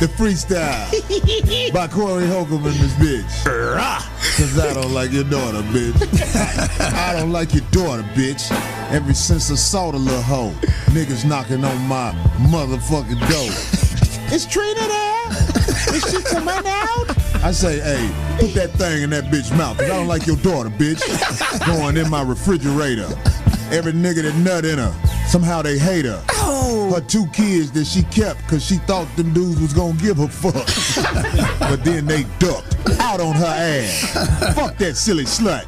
The freestyle by Corey Holcomb and this bitch. Cause I don't like your daughter, bitch. I don't like your daughter, bitch. Ever since I saw the little hoe, niggas knocking on my motherfucking door. Is Trina there? Is she coming out? I say, hey, put that thing in that bitch's mouth, cause I don't like your daughter, bitch. Going in my refrigerator. Every nigga that nut in her, somehow they hate her. Her 2 kids that she kept cause she thought them dudes was gonna give her fuck. But then they ducked out on her ass. Fuck that silly slut.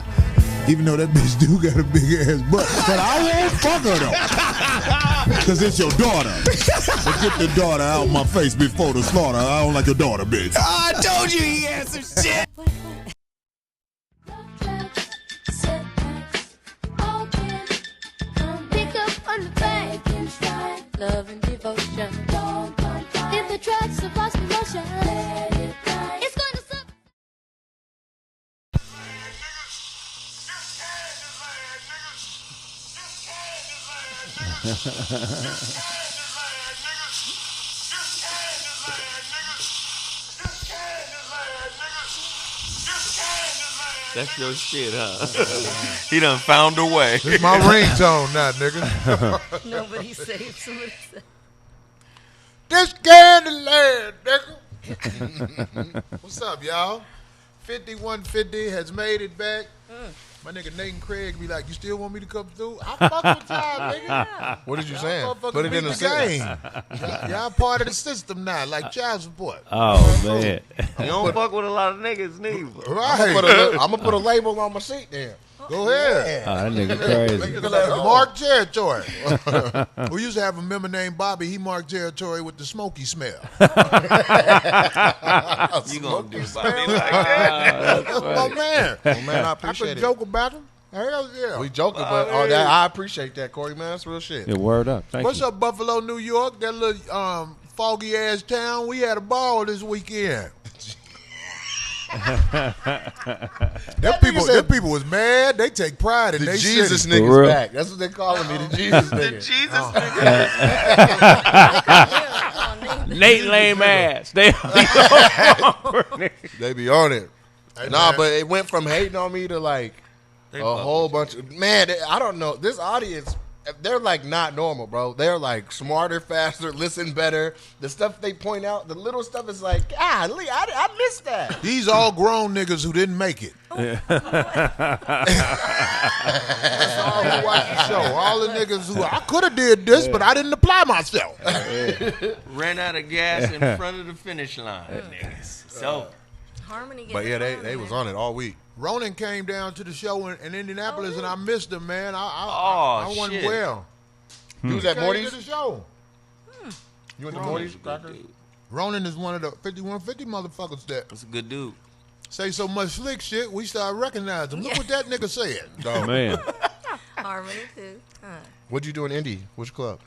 Even though that bitch do got a big ass butt. But I won't fuck her though. Cause it's your daughter. But get the daughter out my face before the slaughter. I don't like your daughter, bitch. Oh, I told you he had some shit. Love and devotion. If the track's supposed to motion, it's gonna suck. That's your shit, huh? He done found a way. It's my ringtone now, nigga. Nobody saved somebody. This Candyland, nigga. What's up, y'all? 5150 has made it back. My nigga Nathan Craig be like, you still want me to come through? I fuck with y'all, nigga. What did you say? Put it in the game. Y'all part of the system now, like child support. Oh, man. You don't fuck with a lot of niggas, neither. Right. I'm gonna put a label on my seat then. Go ahead. Oh, that nigga crazy. Mark territory. We used to have a member named Bobby. He marked territory with the smoky smell. You gonna do something like that? That's my man. Well, man, I I appreciate could it. joke about him. Hell yeah. We joking, but I appreciate that, Corey, man. That's real shit. Yeah, word up. Thank What's you. up, Buffalo, New York? That little foggy ass town. We had a ball this weekend. Them people was mad. They take pride in The they Jesus city. niggas back. That's what they calling me, the Jesus The nigga. Jesus nigga. Nate lame ass. They They be on it. Hey, Nah, man. but it went from hating on me to like They a fuck whole with bunch of I don't know. This audience, they're like not normal, bro. They're like smarter, faster, listen better. The stuff they point out, the little stuff is like, golly, I missed that. These all grown niggas who didn't make it. That's all who watch the show. All the niggas who I could have did this, but I didn't apply myself. Ran out of gas in front of the finish line, niggas. So Harmony. But yeah, they was on it all week. Ronan came down to the show in Indianapolis, and I missed him, man. Oh, I wasn't shit. well. You was at Came Morty's? to the show. You went to Ronan's Morty's? a good Cracker? dude. Ronan is one of the 5150 motherfuckers that That's a good dude. say so much slick shit, we start recognizing him. Look what that nigga said. Man. Harmony too. What'd you do in Indy? Which club?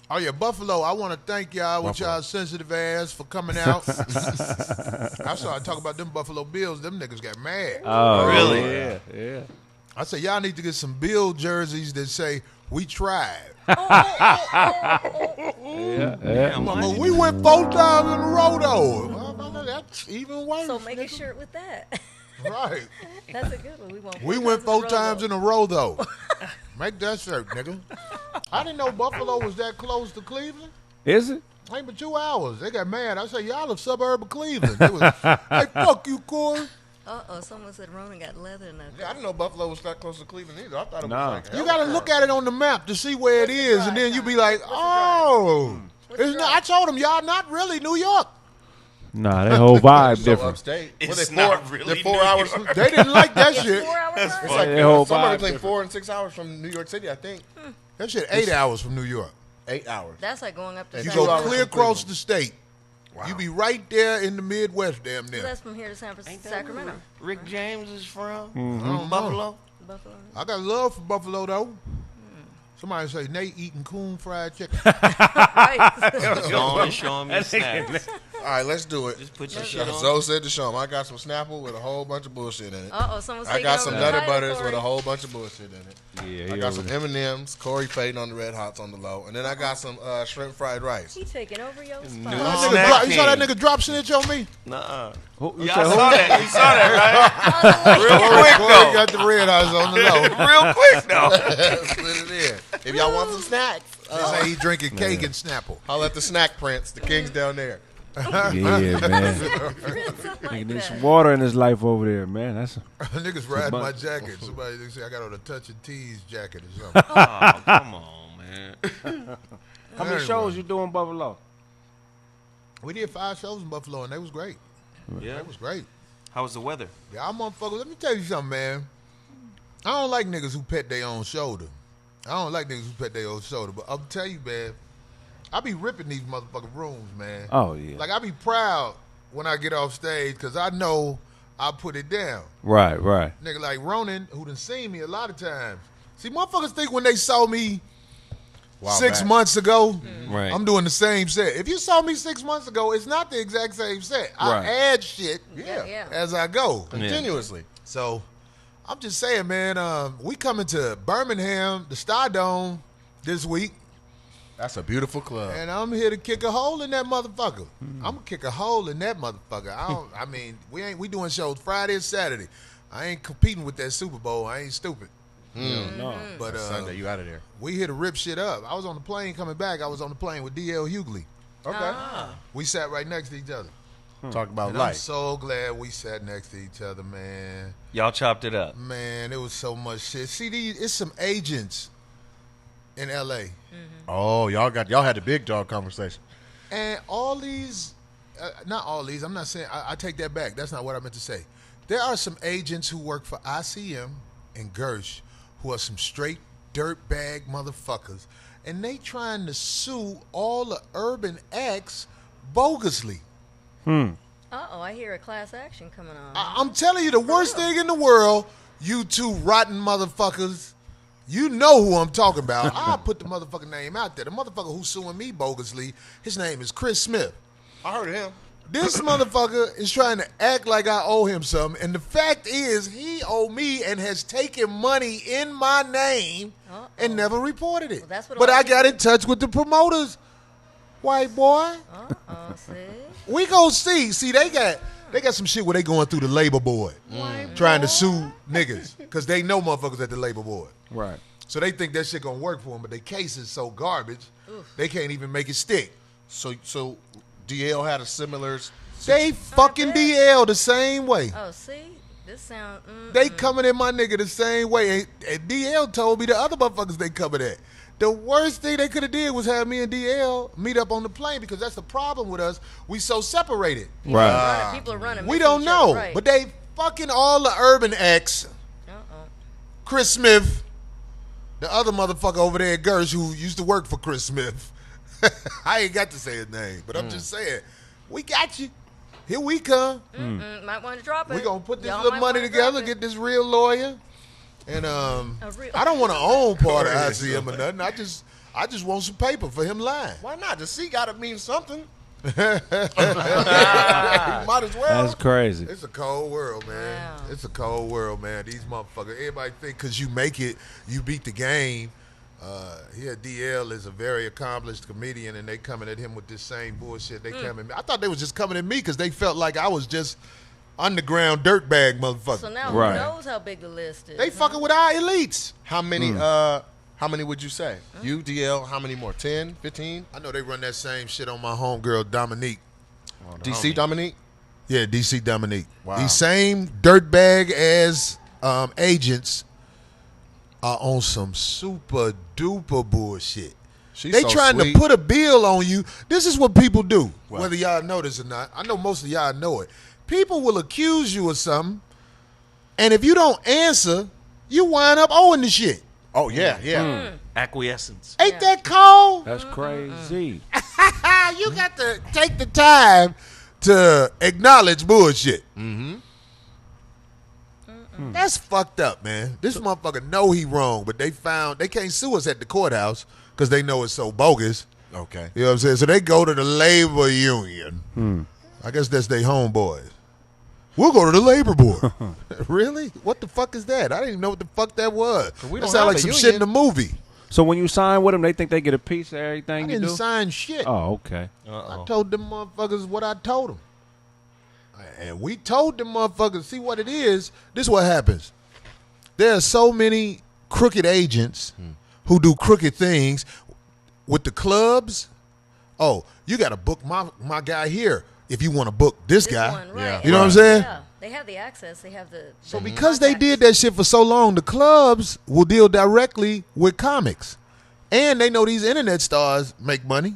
Oh, yeah, Buffalo, I want to thank y'all with Buffalo. y'all sensitive ass for coming out. I started talking about them Buffalo Bills. Them niggas got mad. Oh, Really? Yeah, yeah. I said, y'all need to get some Bill jerseys that say, we tried. Yeah. Mama, we went 4 times in a row, though. Motherfucker, that's even worse. So make a nigga. shirt with that. Right. That's a good one. We went 4 times in a row, though. Make that shirt, nigga. I didn't know Buffalo was that close to Cleveland. Is it? Ain't but 2 hours. They got mad. I said, y'all a suburb of Cleveland. They was, hey, fuck you, Corey. Someone said Ronan got leather in that. Yeah, I didn't know Buffalo was that close to Cleveland either. I thought it was No. like You got to look at it on the map to see where it is, and then you be like, oh. It's not, I told them, y'all not really New York. Nah, that whole vibe so different. upstate. It's Well, not really they're 4 New hours. York. They didn't like that shit. 4 hours. It's funny. like That whole somewhere vibe between different. 4 and 6 hours from New York City, I think. That shit 8 hours from New York. 8 hours. That's like going up to. You Two go hours clear from across Cleveland. the state. You be right there in the Midwest, damn So near. that's from here to San Ain't Francisco, that Sacramento, where Rick James is from? I don't know. Buffalo. Buffalo. I got love for Buffalo, though. Somebody say Nate eating coon fried chicken. Right. Going and showing me snacks. All right, let's do it. Just put your Let's shit do it. on. Zoe said to show 'em, I got some Snapple with a whole bunch of bullshit in it. Someone's I taking got over some the Nutter title, Butters Corey. with a whole bunch of bullshit in it. Yeah, I he got over some there. M&M's, Corey fading on the Red Hots on the low, and then I got some shrimp fried rice. He taking over your spot. New That nigga snack drop- you saw that king. nigga drop snitch on me? Nuh-uh. Who Yeah, said I who? saw that. You saw that, Real quick, Corey though. got the red eyes on the low. right? Real quick, though. Split it in. If y'all want some snacks, He say he drinking cake and Snapple. holla at the Snack Prince. The king's down there. Yeah, man. Nigga need some water in his life over there, man. That's Niggas riding my bunch. jacket. Somebody they say I got on a Touch and Tease jacket or something. Oh, come on, man. how many shows you do in Buffalo? We did 5 shows in Buffalo and they was great. Yeah. They was great. How was the weather? Y'all motherfuckers, let me tell you something, man. I don't like niggas who pet their own shoulder. I don't like niggas who pet their own shoulder. But I'll tell you, man, I be ripping these motherfucking rooms, man. Oh yeah. Like, I be proud when I get off stage because I know I put it down. Right, right. Nigga like Ronan, who done seen me a lot of times. See, motherfuckers think when they saw me Wow, 6 back. months ago, Right. I'm doing the same set. If you saw me 6 months ago, it's not the exact same set. I Right. add shit Yeah. as I go. Continuously. So I'm just saying, man, we coming to Birmingham, the Stardome, this week, That's a beautiful club. and I'm here to kick a hole in that motherfucker. I'm gonna kick a hole in that motherfucker. I mean, we doing shows Friday and Saturday. I ain't competing with that Super Bowl. I ain't stupid. No. But Sunday, you out of there. we here to rip shit up. I was on the plane coming back. I was on the plane with DL Hughley. Okay. We sat right next to each other. Talk about And I'm life. so glad we sat next to each other, man. Y'all chopped it up. Man, it was so much shit. See, it's some agents in L.A. Oh, y'all had a big dog conversation. And all these, not all these, I'm not saying, I take that back. That's not what I meant to say. There are some agents who work for ICM and Gersh who are some straight dirtbag motherfuckers. And they trying to sue all the urban acts bogusly. I hear a class action coming on. I'm telling you, the worst thing in the world, you two rotten motherfuckers, you know who I'm talking about. I'll put the motherfucking name out there. The motherfucker who's suing me bogusly, his name is Chris Smith. I heard of him. This motherfucker is trying to act like I owe him something, and the fact is he owe me and has taken money in my name and never reported it. Well, that's what but a lot I of got in touch with the promoters, white boy. See? We gon' see. See, they got some shit where they going through the labor board, trying to sue niggas because they know motherfuckers at the labor board. Right. So they think that shit gonna work for them, but their case is so garbage, they can't even make it stick. So DL had a similar. They fucking DL the same way. Oh, see? This sound... They coming at my nigga the same way. And DL told me the other motherfuckers they coming at. The worst thing they could have did was have me and DL meet up on the plane because that's the problem with us. We so separated. Right. People are running. We missing don't each other, know. right. But they fucking all the urban acts. Chris Smith, the other motherfucker over there at Gersh who used to work for Chris Smith. I ain't got to say his name, but I'm just saying, we got you. Here we come. Might want to drop it. We gonna put this Y'all little might money wanna drop together, it. get this real lawyer, and real- I don't want to own part of ICM or nothing. I just want some paper for him lying. Why not? The C gotta mean something. Might as well. That's crazy. It's a cold world, man. Wow. It's a cold world, man. These motherfuckers, everybody think because you make it, you beat the game. Here, DL is a very accomplished comedian, and they coming at him with this same bullshit. They coming at me. I thought they was just coming at me because they felt like I was just underground dirtbag motherfucker. So now Right. who knows how big the list is? They fucking with our elites. How many? How many would you say? You DL? How many more? 10, 15? I know they run that same shit on my homegirl Dominique. DC Dominique. Yeah, DC Dominique. Wow. These same dirtbag ass agents are on some super duper bullshit. She's They so trying sweet. to put a bill on you. This is what people do, What? whether y'all know this or not. I know most of y'all know it. People will accuse you of something, and if you don't answer, you wind up owing the shit. Oh yeah, yeah. Acquiescence. Ain't that cold? That's crazy. You got to take the time to acknowledge bullshit. That's fucked up, man. This motherfucker know he wrong, but they can't sue us at the courthouse because they know it's so bogus. Okay. You know what I'm saying? So they go to the labor union. I guess that's their homeboys. We'll go to the labor board. Really? What the fuck is that? I didn't even know what the fuck that was. We That don't sound have like a some union. shit in the movie. So when you sign with them, they think they get a piece of everything I you didn't do? sign shit. Oh, okay. I told them motherfuckers what I told them. And we told them motherfuckers, see what it is. This is what happens. There are so many crooked agents who do crooked things with the clubs. Oh, you got to book my guy here if you want to book this guy. One, right. You know what I'm saying? Yeah, they have the access. They have the. So because they did that shit for so long, the clubs will deal directly with comics. And they know these internet stars make money.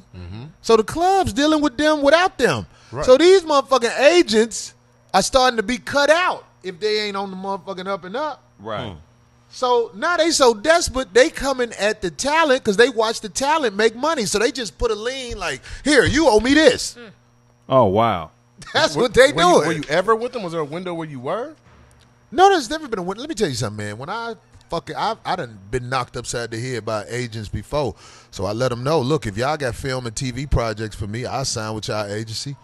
So the clubs dealing with them without them. Right. So these motherfucking agents are starting to be cut out if they ain't on the motherfucking up and up. Right. So now they so desperate, they coming at the talent because they watch the talent make money. So they just put a lien like, here, you owe me this. Oh, wow. That's what they doing. Were you ever with them? Was there a window where you were? No, there's never been a win. Let me tell you something, man. When I done been knocked upside the head by agents before. So I let them know, look, if y'all got film and TV projects for me, I'll sign with y'all agency.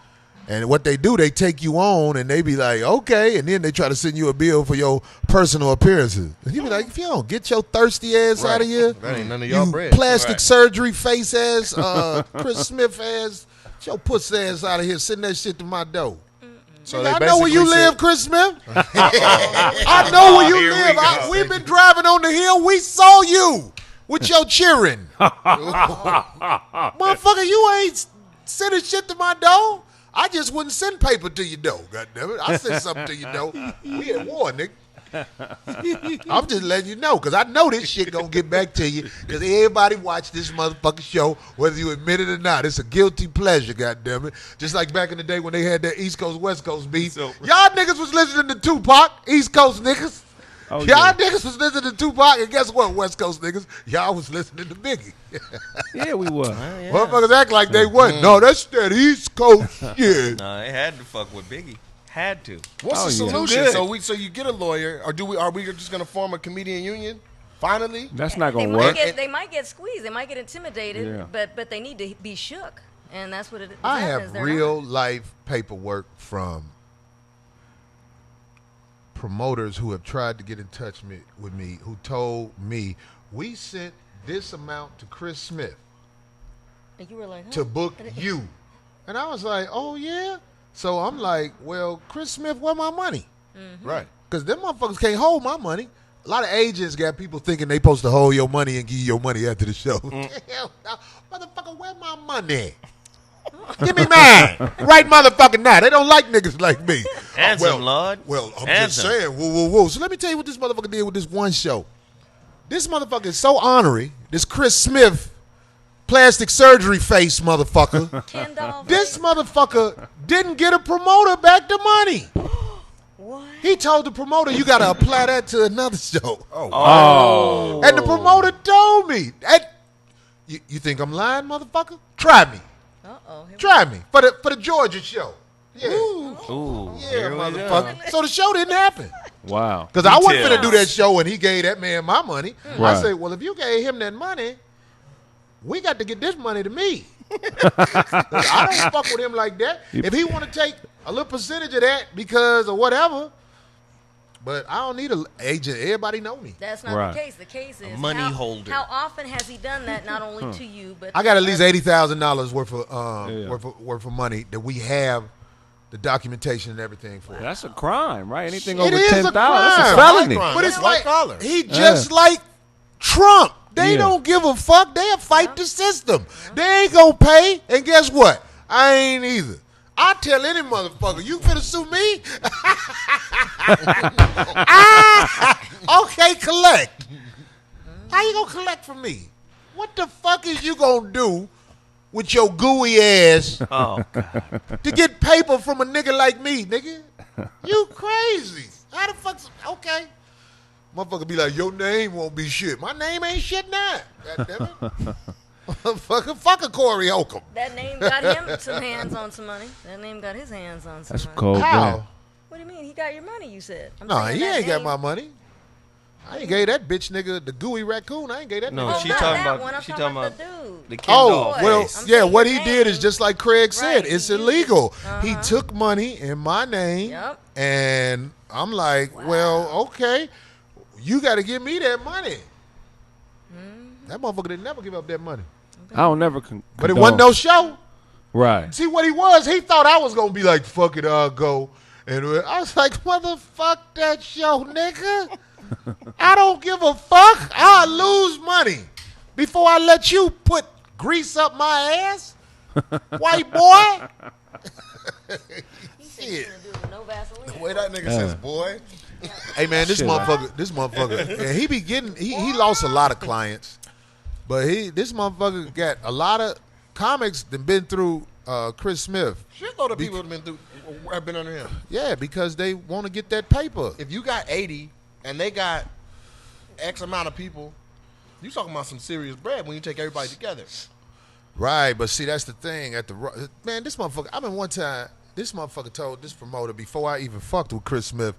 And what they do, they take you on and they be like, okay. And then they try to send you a bill for your personal appearances. And you be like, if you don't get your thirsty ass out of here, That ain't none of y'all you bread. plastic Right. surgery face ass, Chris Smith ass, get your pussy ass out of here, send that shit to my door. So Nigga, they I know where you basically live, said- Chris Smith. I know where you Here we live. go. We've been driving on the hill. We saw you with your cheering. Motherfucker, you ain't sending shit to my door. I just wouldn't send paper to your door, goddammit. I send something to your door. We at war, nigga. I'm just letting you know, because I know this shit gonna get back to you, because everybody watch this motherfucking show, whether you admit it or not. It's a guilty pleasure, goddammit. Just like back in the day when they had that East Coast, West Coast beef. Y'all niggas was listening to Tupac, East Coast niggas. Oh, Y'all yeah. niggas was listening to Tupac, and guess what, West Coast niggas? Y'all was listening to Biggie. Yeah, we were. Motherfuckers act like they wasn't. No, that's that East Coast shit. No, they had to fuck with Biggie. Had to. What's Oh, the yeah. solution? Good. So you get a lawyer, or are we just gonna form a comedian union? Finally? That's not They going to might work. they might get squeezed. They might get intimidated. Yeah. But they need to be shook, and that's what it is. I have real life paperwork from promoters who have tried to get in touch with me, who told me we sent this amount to Chris Smith And you were like, huh? to book you. And I was like, oh, yeah? So I'm like, well, Chris Smith, where my money? Right. Because them motherfuckers can't hold my money. A lot of agents got people thinking they supposed to hold your money and give you your money after the show. Hell no. Motherfucker, where my money? Give me mine. Right motherfucking now. They don't like niggas like me. Handsome, Lord. Well, I'm Handsome. just saying. Whoa, whoa, whoa. So let me tell you what this motherfucker did with this one show. This motherfucker is so ornery. This Chris Smith plastic surgery face motherfucker. Ken doll. This motherfucker didn't get a promoter back the money. What? He told the promoter, you got to apply that to another show. Oh. And the promoter told me, you think I'm lying, motherfucker? Try me. Uh-oh. Try me for the Georgia show. Yeah. Ooh, Yeah, here we go. motherfucker. So the show didn't happen. Wow. Because I wasn't Details. going to do that show and he gave that man my money. I Right. said, well, if you gave him that money, we got to get this money to me. I don't fuck with him like that. If he want to take a little percentage of that because of whatever, but I don't need an agent. Everybody know me. That's not Right. the case. The case is money how, holder. How often has he done that? Not only to you, but I got at least $80,000 worth of Yeah. worth of money that we have the documentation and everything for. That's a crime, right? Anything It over is a 10,000, that's a crime. felony. Crime. But That's it's white like collar. he just like Trump. They Yeah. don't give a fuck. They'll fight the system. They ain't gonna pay. And guess what? I ain't either. I tell any motherfucker, you finna sue me? Okay, collect. How you gonna collect from me? What the fuck is you gonna do with your gooey ass Oh, God. to get paper from a nigga like me, nigga? You crazy. How the fuck's... Okay. Motherfucker be like, your name won't be shit. My name ain't shit now. Goddammit. Motherfucker, fuck a Corey Holcomb. that name got him some hands on some money. That name got his hands on some That's money. cold. How? What do you mean? He got your money, you said. I'm No, saying he that ain't got name- my money. I ain't gave that bitch nigga the gooey raccoon. I ain't gave that No, nigga. she not talking that about one. I'm she talking talking about about the dude. the Ken Oh, doll well, face. I'm yeah, saying what your he did name. is just like Craig said. Right, It's he used illegal. it. He took money in my name, Yep. and I'm like, well, okay, you got to give me that money. That motherfucker didn't never give up that money. I don't never But it wasn't no show. Right. See what he was? He thought I was going to be like, fuck it, I'll go. And I was like, motherfuck that show, nigga. I don't give a fuck. I'll lose money before I let you put grease up my ass, white boy. Shit. No Vaseline. The way that nigga says, boy. Hey man, this Shit. motherfucker, and he be getting, he lost a lot of clients, but this motherfucker got a lot of comics that been through Chris Smith. Shit load of people have been under him. Yeah, because they want to get that paper. If you got 80 and they got X amount of people, you talking about some serious bread when you take everybody together. Right, but see, that's the thing. Man, this motherfucker, I mean, one time, this motherfucker told this promoter before I even fucked with Chris Smith,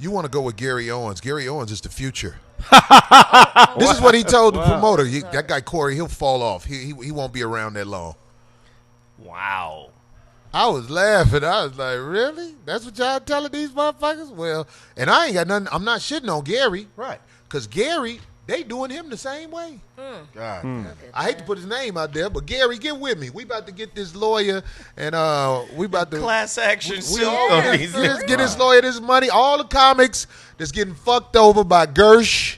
you want to go with Gary Owens. Gary Owens is the future. This is what he told the promoter. That guy Corey, he'll fall off. He won't be around that long. Wow. I was laughing. I was like, really? That's what y'all telling these motherfuckers? Well, and I ain't got nothing. I'm not shitting on Gary. Right. Because Gary, they doing him the same way. God. I hate to put his name out there, but Gary, get with me. We about to get this lawyer, and we about to Class action we suit all on get, these. let's get this lawyer this money. All the comics that's getting fucked over by Gersh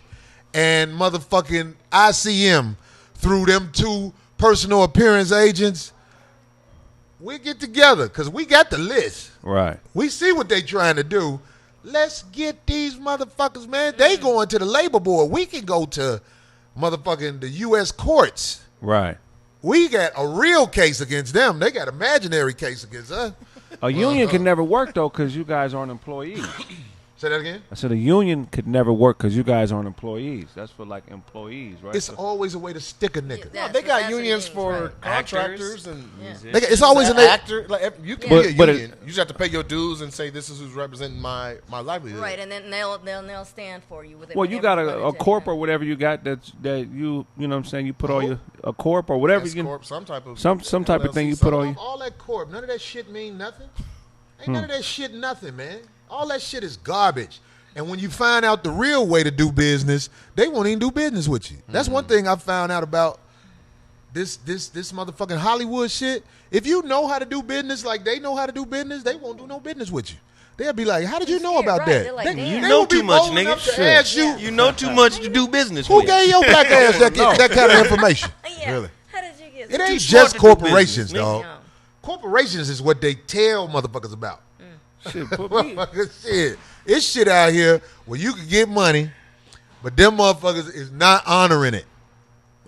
and motherfucking ICM through them two personal appearance agents. We get together because we got the list. Right. We see what they trying to do. Let's get these motherfuckers, man. They going to the labor board. We can go to motherfucking the U.S. courts. Right. We got a real case against them. They got an imaginary case against us. A union can never work though because you guys aren't employees. Say that again? I said a union could never work because you guys aren't employees. That's for like employees, right? It's So- always a way to stick a nigga. Yeah, They got that's what it unions means, for right. contractors and It's always an actor. Like you can But- be a but union. You just have to pay your dues and say this is who's representing my livelihood. Right, and then they'll stand for you with it. well, you got a corp or whatever you got that you know what I'm saying, you put all your a corp or whatever S you can corp, some type of some type of LLC, thing you put all your All that corp, none of that shit mean nothing. Ain't none of that shit nothing, man. All that shit is garbage. And when you find out the real way to do business, they won't even do business with you. That's one thing I found out about this motherfucking Hollywood shit. If you know how to do business like they know how to do business, they won't do no business with you. They'll be like, how did you know Yeah, about right. that? They're like, They- damn. they You know will be too much, bold nigga. enough to Shit. ask you, You know too much to do business who with. gave your black ass that kind of information? Yeah. Really? How did you get It that? ain't Too smart just to do corporations, business, nigga. dog. Corporations is what they tell motherfuckers about. shit. Put me. Motherfuckers, shit. It's shit out here where you can get money, but them motherfuckers is not honoring it.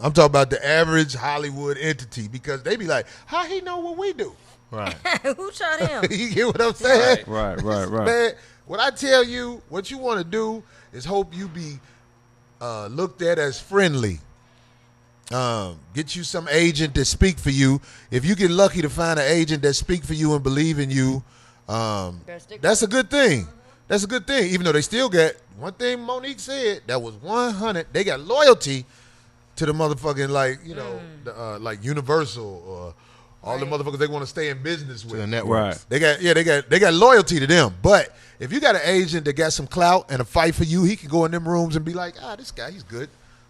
I'm talking about the average Hollywood entity because they be like, how he know what we do? Right. Who shot him? You get what I'm saying? Right. Man, what I tell you, what you want to do is hope you be looked at as friendly. Get you some agent that speak for you. If you get lucky to find an agent that speak for you and believe in you, that's a good thing. That's a good thing. Even though they still got one thing Monique said that was 100. They got loyalty to the motherfucking like Universal or all the motherfuckers they want to stay in business with. To the networks. Right. They got loyalty to them. But if you got an agent that got some clout and a fight for you, he can go in them rooms and be like, this guy, he's good.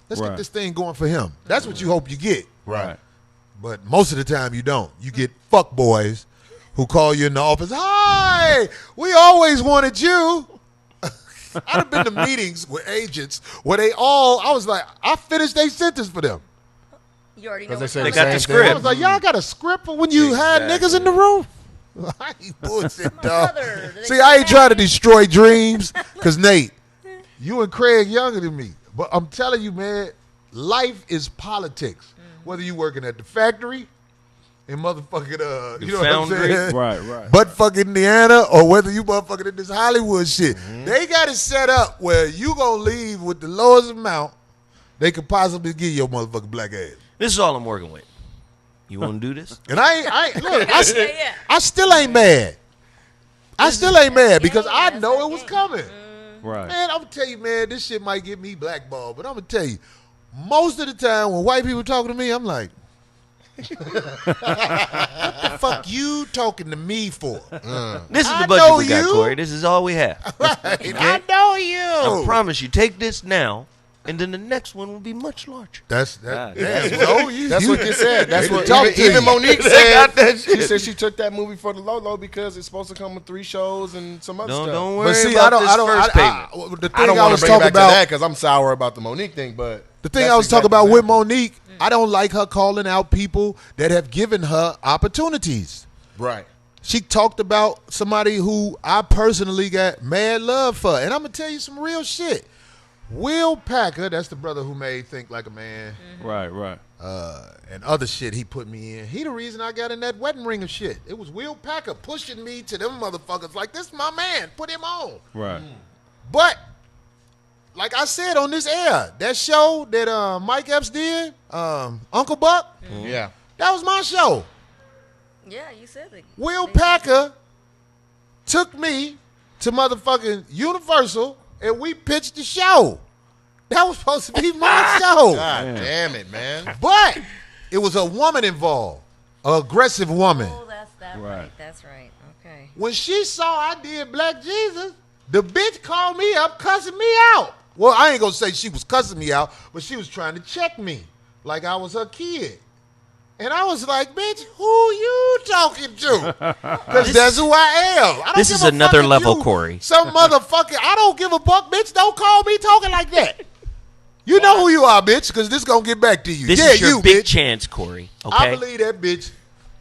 Let's Right. get this thing going for him. That's what you hope you get. Right. But most of the time you don't. You get fuck boys who call you in the office, hi, we always wanted you. I'd have been to meetings with agents where I was like, I finished their sentence for them. You already know. Because what they They got the same script. I was like, y'all got a script for when you had niggas in the room? I ain't bullshit, dog. brother. See, I ain't trying to destroy dreams because, Nate, you and Craig younger than me. But I'm telling you, man, life is politics. Whether you working at the factory in motherfucking, you know what I'm foundry. saying? Right. Butt fucking Indiana, or whether you motherfucking in this Hollywood shit. They got it set up where you gonna leave with the lowest amount they could possibly give your motherfucking black ass. This is all I'm working with. You want to do this? And I look, Yeah. I still ain't mad. I still ain't mad because I yeah, know that's it was okay. coming. Right. Man, I'm gonna tell you, man, this shit might get me blackballed, but I'm gonna tell you, most of the time when white people talking to me, I'm like, what the fuck you talking to me for? This is I the budget know we got, you. Corey. This is all we have. Right, I know you. I promise you, take this now, and then the next one will be much larger. That's God. bro. That's what you said. That's They what talk to even you. Monique They said. got that She shit. said she took that movie for the Lolo because it's supposed to come with 3 shows and some other stuff. Don't worry But see, about I don't. this I don't. first payment. The I thing don't I want was to bring it talking back to that about. because I'm sour about the Monique thing. But The thing that's I was talking exactly about with what Monique, I don't like her calling out people that have given her opportunities. right. She talked about somebody who I personally got mad love for. And I'm going to tell you some real shit. Will Packer, that's the brother who made Think Like a Man, Right. and other shit he put me in. He the reason I got in that wedding ring of shit. It was Will Packer pushing me to them motherfuckers like, this is my man, put him on. Right. But, like I said on this air, that show that Mike Epps did, Uncle Buck, Yeah. that was my show. Yeah, you said it. Will Packer took me to motherfucking Universal and we pitched the show. That was supposed to be my show. God Man. damn it, man. But it was a woman involved, an aggressive woman. Oh, that's that Right. right. That's right. Okay. When she saw I did Black Jesus, the bitch called me up cussing me out. Well, I ain't gonna say she was cussing me out, but she was trying to check me like I was her kid. And I was like, bitch, who you talking to? Because that's who I am. I don't This give is a another fuck if level, you Corey. Some motherfucker, I don't give a fuck, bitch. Don't call me talking like that. You know who you are, bitch, because this gonna get back to you. This yeah, is your you, big bitch. chance, Corey. I Okay. believe that bitch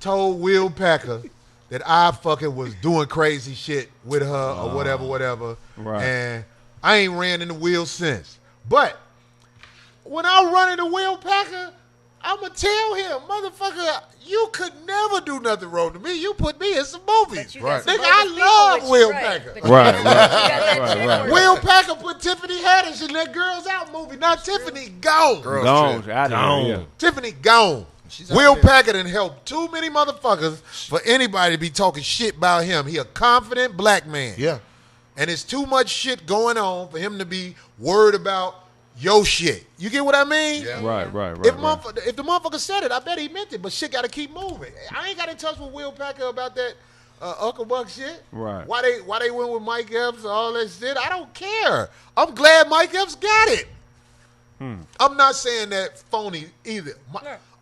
told Will Packer that I fucking was doing crazy shit with her or whatever. Right. And I ain't ran into Will since. But when I run into Will Packer, I'ma tell him, motherfucker, you could never do nothing wrong to me. You put me in some movies. But you got some Nigga, bogus I people love with you, Will right. Packer. But you Right, got right. that Right, chick right. with Will Packer put Tiffany Haddish in that Girls Out movie. Now Tiffany gone. Girls Gone. trip. Out of here. Tiffany gone. out Will there. Packer done helped too many motherfuckers for anybody to be talking shit about him. He a confident black man. Yeah. And it's too much shit going on for him to be worried about your shit. You get what I mean? Yeah. Right. If the motherfucker said it, I bet he meant it. But shit got to keep moving. I ain't got in touch with Will Packer about that Uncle Buck shit. Right. Why they went with Mike Epps and all that shit? I don't care. I'm glad Mike Epps got it. I'm not saying that phony either.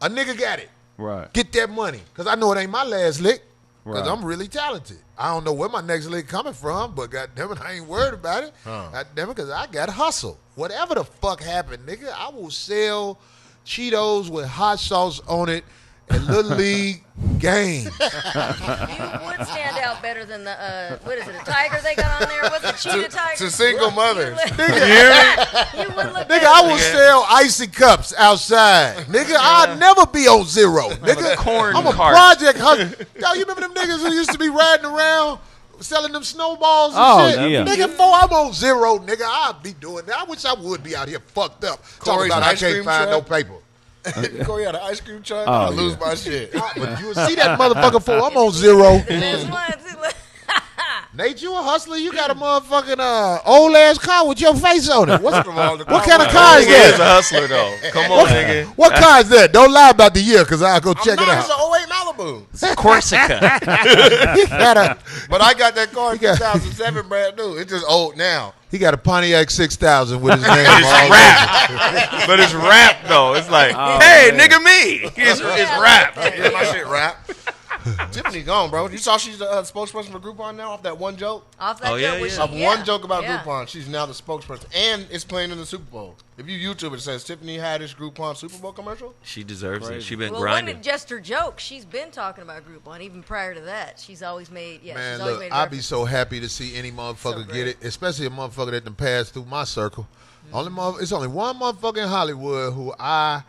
A nigga got it. Right. Get that money. Because I know it ain't my last lick. Because Right. I'm really talented. I don't know where my next lick coming from, but goddamn it, I ain't worried about it. Goddamn it, because I got hustle. Whatever the fuck happened, nigga, I will sell Cheetos with hot sauce on it at Little League games. You would stand out better than the what is it? A tiger they got on there? What's the cheetah tiger? To single mothers. You would look Nigga, I will sell icy cups outside. Nigga, I'll never be on zero. Nigga, corn I'm a cart. project hustler. Yo, you remember them niggas who used to be riding around selling them snowballs and Oh, shit? yeah. Nigga, before I'm on zero, nigga, I'll be doing that. I wish I would be out here fucked up. Talking Corey's about I ice can't cream find no truck. paper. Corey had an ice cream truck. Oh, I lose yeah. my shit. But you will see that motherfucker before I'm on zero. There's one too. Nate, you a hustler. You got a motherfucking old ass car with your face on it. What kind of car is Nigga is a that? hustler though. Come on, nigga. What car is that? Don't lie about the year, because I'll go check it It's out. an 08 Malibu. Corsica. He got a But I got that car in got- 2007 brand new. It's just old now. He got a Pontiac 6000 with his name It's all over it. rap. But it's rap though. It's like, hey, nigga, me. It's rap. Yeah, my shit rap. Tiffany gone, bro. You saw she's the spokesperson for Groupon now off that one joke? Off that Oh, yeah, joke, was yeah. she- Of one joke about yeah. Groupon, she's now the spokesperson. And it's playing in the Super Bowl. If you YouTube it, it says Tiffany Haddish Groupon Super Bowl commercial. She deserves it. She been Well, it wasn't grinding. just her joke. She's been talking about Groupon even prior to that. She's always made, she's Man, always look, made I'd be reference. so happy to see any motherfucker So get it, especially a motherfucker that done passed through my circle. It's only one motherfucker in Hollywood who I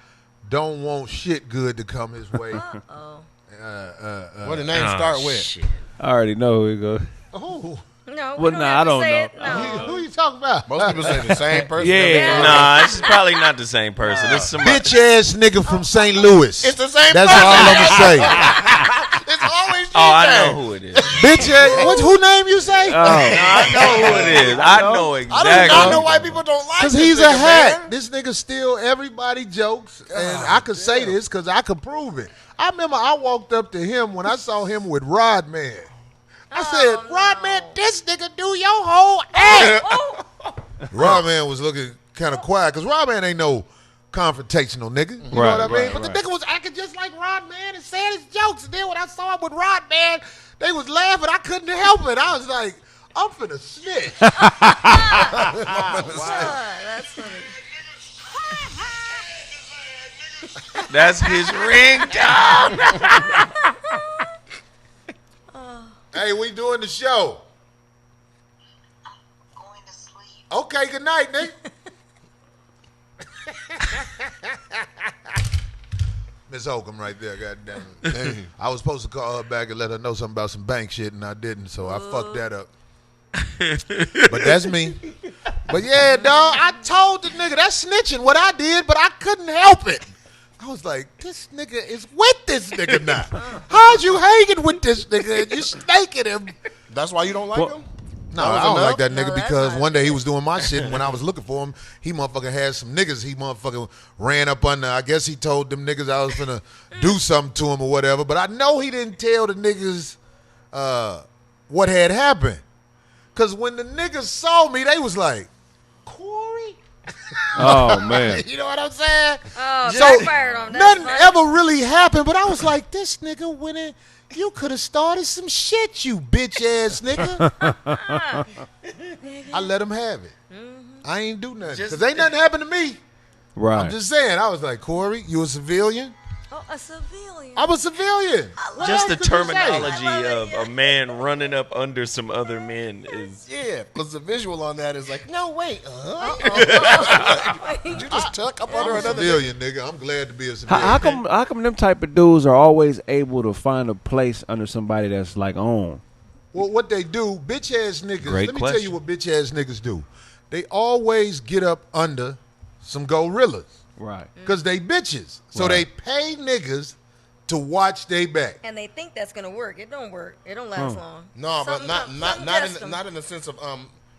don't want shit good to come his way. Oh. What the name Oh, start with? shit. I already know who it goes. Who? No, we Well, don't nah, have I to don't say know. it. No. Who you talking about? Most people say the same person. Yeah. Nah, it's probably not the same person. It's somebody. Bitch ass nigga from St. Louis. It's the same That's person. all I'm gonna say. It's always Oh, I G-Thang. know who it is. Bitch ass. Who name you say? I know who it is. I know exactly. I do not know why people don't like Because this he's nigga, a hat. man. This nigga steal everybody jokes, and I could say this because I could prove it. I remember I walked up to him when I saw him with Rodman. I said, Rodman, this nigga do your whole act. Rodman was looking kind of quiet because Rodman ain't no confrontational nigga. You know what I mean? But the nigga was acting just like Rodman and saying his jokes. And then when I saw him with Rodman, they was laughing. I couldn't help it. I was like, I'm finna snitch. That's funny. That's his ringtone. Hey, we doing the show. Going to sleep. Okay, good night, nigga. Miss Holcomb right there, goddamn it. I was supposed to call her back and let her know something about some bank shit, and I didn't, so I fucked that up. But that's me. But yeah, dog, I told the nigga, that's snitching what I did, but I couldn't help it. I was like, this nigga is with this nigga now. How's you hanging with this nigga and you snaking him? That's why you don't like him? No, I don't like that nigga No, that's because not one day he was doing my shit, and when I was looking for him, he motherfucking had some niggas he motherfucking ran up under. I guess he told them niggas I was finna do something to him or whatever, but I know he didn't tell the niggas what had happened. Because when the niggas saw me, they was like, Corey? Oh, man. You know what I'm saying? Oh, So, backfired on him. That's nothing funny. ever really happened, but I was like, this nigga went in. You could have started some shit, you bitch ass nigga. I let him have it. I ain't do nothing. Because ain't nothing happened to me. Right. I'm just saying. I was like, Corey, you a civilian? Oh, a civilian. I'm a civilian. What Just the else could you say? terminology of a man running up under some other men is. Yeah, because the visual on that is like, no, wait. Did you just tuck up I'm under a another civilian, nigga. I'm glad to be a civilian. How come them type of dudes are always able to find a place under somebody that's like on? Well, what they do, bitch ass niggas. Great Let me tell you question. what bitch ass niggas do. They always get up under some gorillas. Right. Because they bitches. So Right. they pay niggas to watch they back. And they think that's gonna work. It don't work. It don't last Hmm. long. No, but Something not in the sense of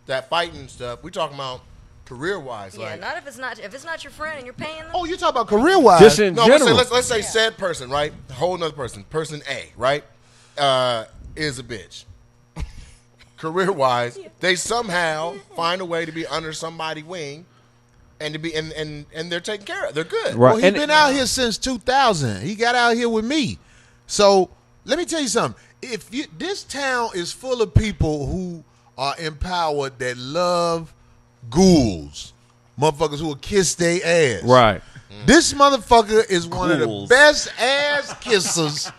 that fighting stuff. We talking about career wise. Yeah, like, not if it's not your friend and you're paying them. Oh, you talking about career wise? Just in no, general. let's say said person, right? A whole another person. Person A, right? Is a bitch. Career wise, they somehow find a way to be under somebody's wing and to be and they're taken care of. They're good. Right. Well, he And- been out here since 2000. He got out here with me. So let me tell you something. This town is full of people who are empowered that love ghouls, motherfuckers who will kiss their ass. Right. This motherfucker is one of the Ghouls. best ass kissers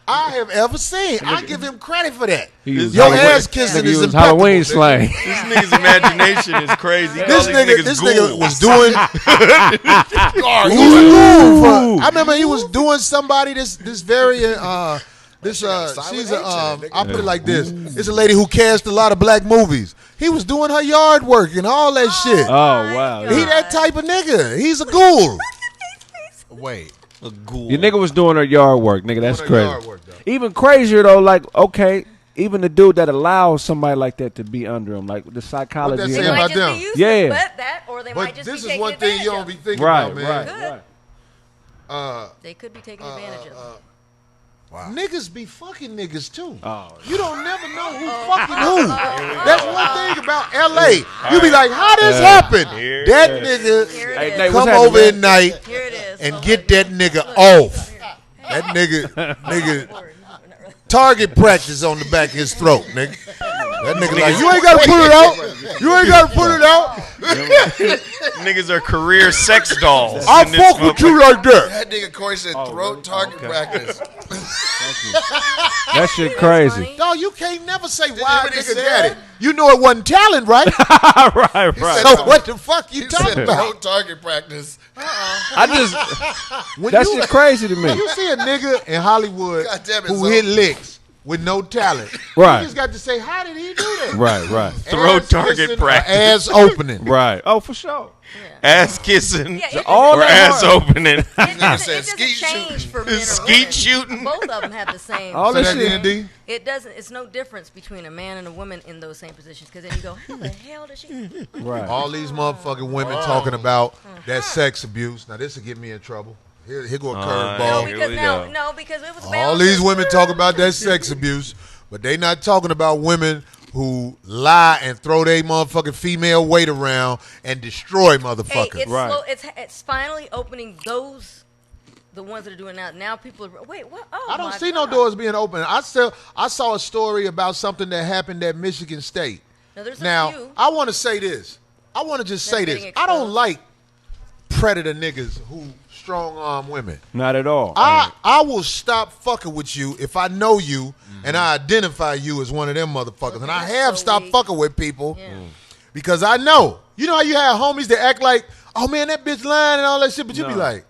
I have ever seen. I give him credit for that. He was Your Halloween- ass kissing nigga, he is was impeccable. Halloween nigga. slang. This nigga's imagination is crazy. He calls This these nigga ghouls. was doing. He was a ghoul for- I remember he was doing somebody this very she's a I'll put it like this. It's a lady who cast a lot of black movies. He was doing her yard work and all that shit. Oh, wow. God. He that type of nigga. He's a ghoul. Wait. A ghoul. Your nigga was doing her yard work, nigga. That's Doing her crazy. yard work, though. Even crazier though, like okay, even the dude that allows somebody like that to be under him, like the psychology. What that of They say that. might about just them? be used Yeah. to but that, or they might But just this be is taking one thing you advantage don't of be them. thinking Right, about, man. right. They could be taking advantage of them. Niggas be fucking niggas too. Oh, You don't never know who fucking who. That's one thing about LA. You be like, how this happen? Here That it nigga Here Hey, it Nate, is. what's come happening, over man? at night Here it is. and So get look. that nigga off. That nigga target practice on the back of his throat, nigga. That nigga like, you ain't gotta put it out. You ain't gotta put it out. Niggas are career sex dolls. I'll in this fuck with you like that. That nigga Corey said Oh, throat really? target Okay. practice. that shit crazy. Dog, you can't never say you why hear what he nigga said? got it. You know it wasn't talent, right? right, right. So what the fuck you He talking said about? throat target practice. I just When that you, shit crazy to me. when you see a nigga in Hollywood God damn it, who son. hit licks, with no talent. Right. You just got to say, how did he do that? Right. Throw Ass target kissing or practice. Ass opening. Right. Oh, for sure. Ass kissing. Yeah, it all or that ass hard. opening. It doesn't said skeet change for men or Skeet women. shooting. Both of them have the same. All Say that that shit. again, D. It doesn't. It's no difference between a man and a woman in those same positions. Because then you go, how the hell does she? Right. All these motherfucking women talking about that sex abuse. Now, this will get me in trouble. Here go a No, curveball. Here because we no, go. no, because it was. All these women talk about that sex abuse, but they not talking about women who lie and throw their motherfucking female weight around and destroy Hey, motherfuckers. it's Right. slow. It's finally opening those, the ones that are doing that. Now people are. Wait, what? Oh, I don't my see no God. doors being open. I saw a story about something that happened at Michigan State. No, there's a Now, few. I want to say this. I want to just They're say this. getting I don't exposed. like predator niggas who strong arm women. Not at all. I will stop fucking with you if I know you and I identify you as one of them motherfuckers. And I That's have so stopped weak. fucking with people Yeah. because I know. You know how you have homies that act like, oh man, that bitch lying and all that shit, but you be No. like,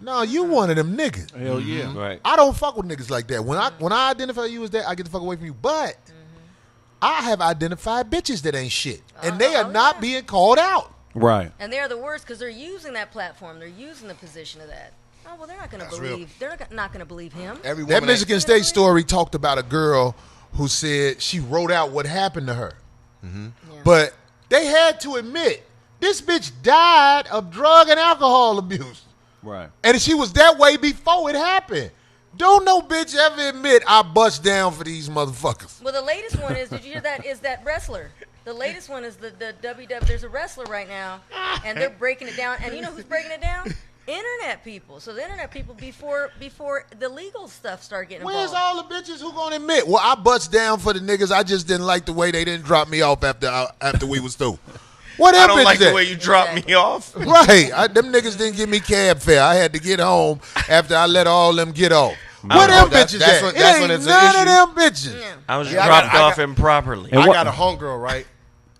no, you one of them niggas. Hell yeah. Right. I don't fuck with niggas like that. When I identify you as that, I get the fuck away from you. But I have identified bitches that ain't shit, and they are not being called out. Right. And they're the worst because they're using that platform. They're using the position of that. Oh well, they're not going to That's real. believe. They're not going to believe him. Every That woman Michigan State story talked about a girl who said she wrote out what happened to her. Yeah. But they had to admit, this bitch died of drug and alcohol abuse. Right. And she was that way before it happened. Don't no bitch ever admit I bust down for these motherfuckers. Well, the latest one is. Did you hear that? Is that wrestler? The latest one is the WW. There's a wrestler right now, and they're breaking it down. And you know who's breaking it down? Internet people. So the internet people before the legal stuff started getting Where's involved. all the bitches who gonna admit? Well, I bust down for the niggas. I just didn't like the way they didn't drop me off after we was through. What I them don't bitches like the at? way you dropped me off. Right. Them niggas didn't give me cab fare. I had to get home after I let all them get off. Where them bitches that's at? when- It that's ain't when it's an none of issue. them bitches. Yeah. I was Yeah, I dropped got- off improperly. And I what- got a homegirl, right?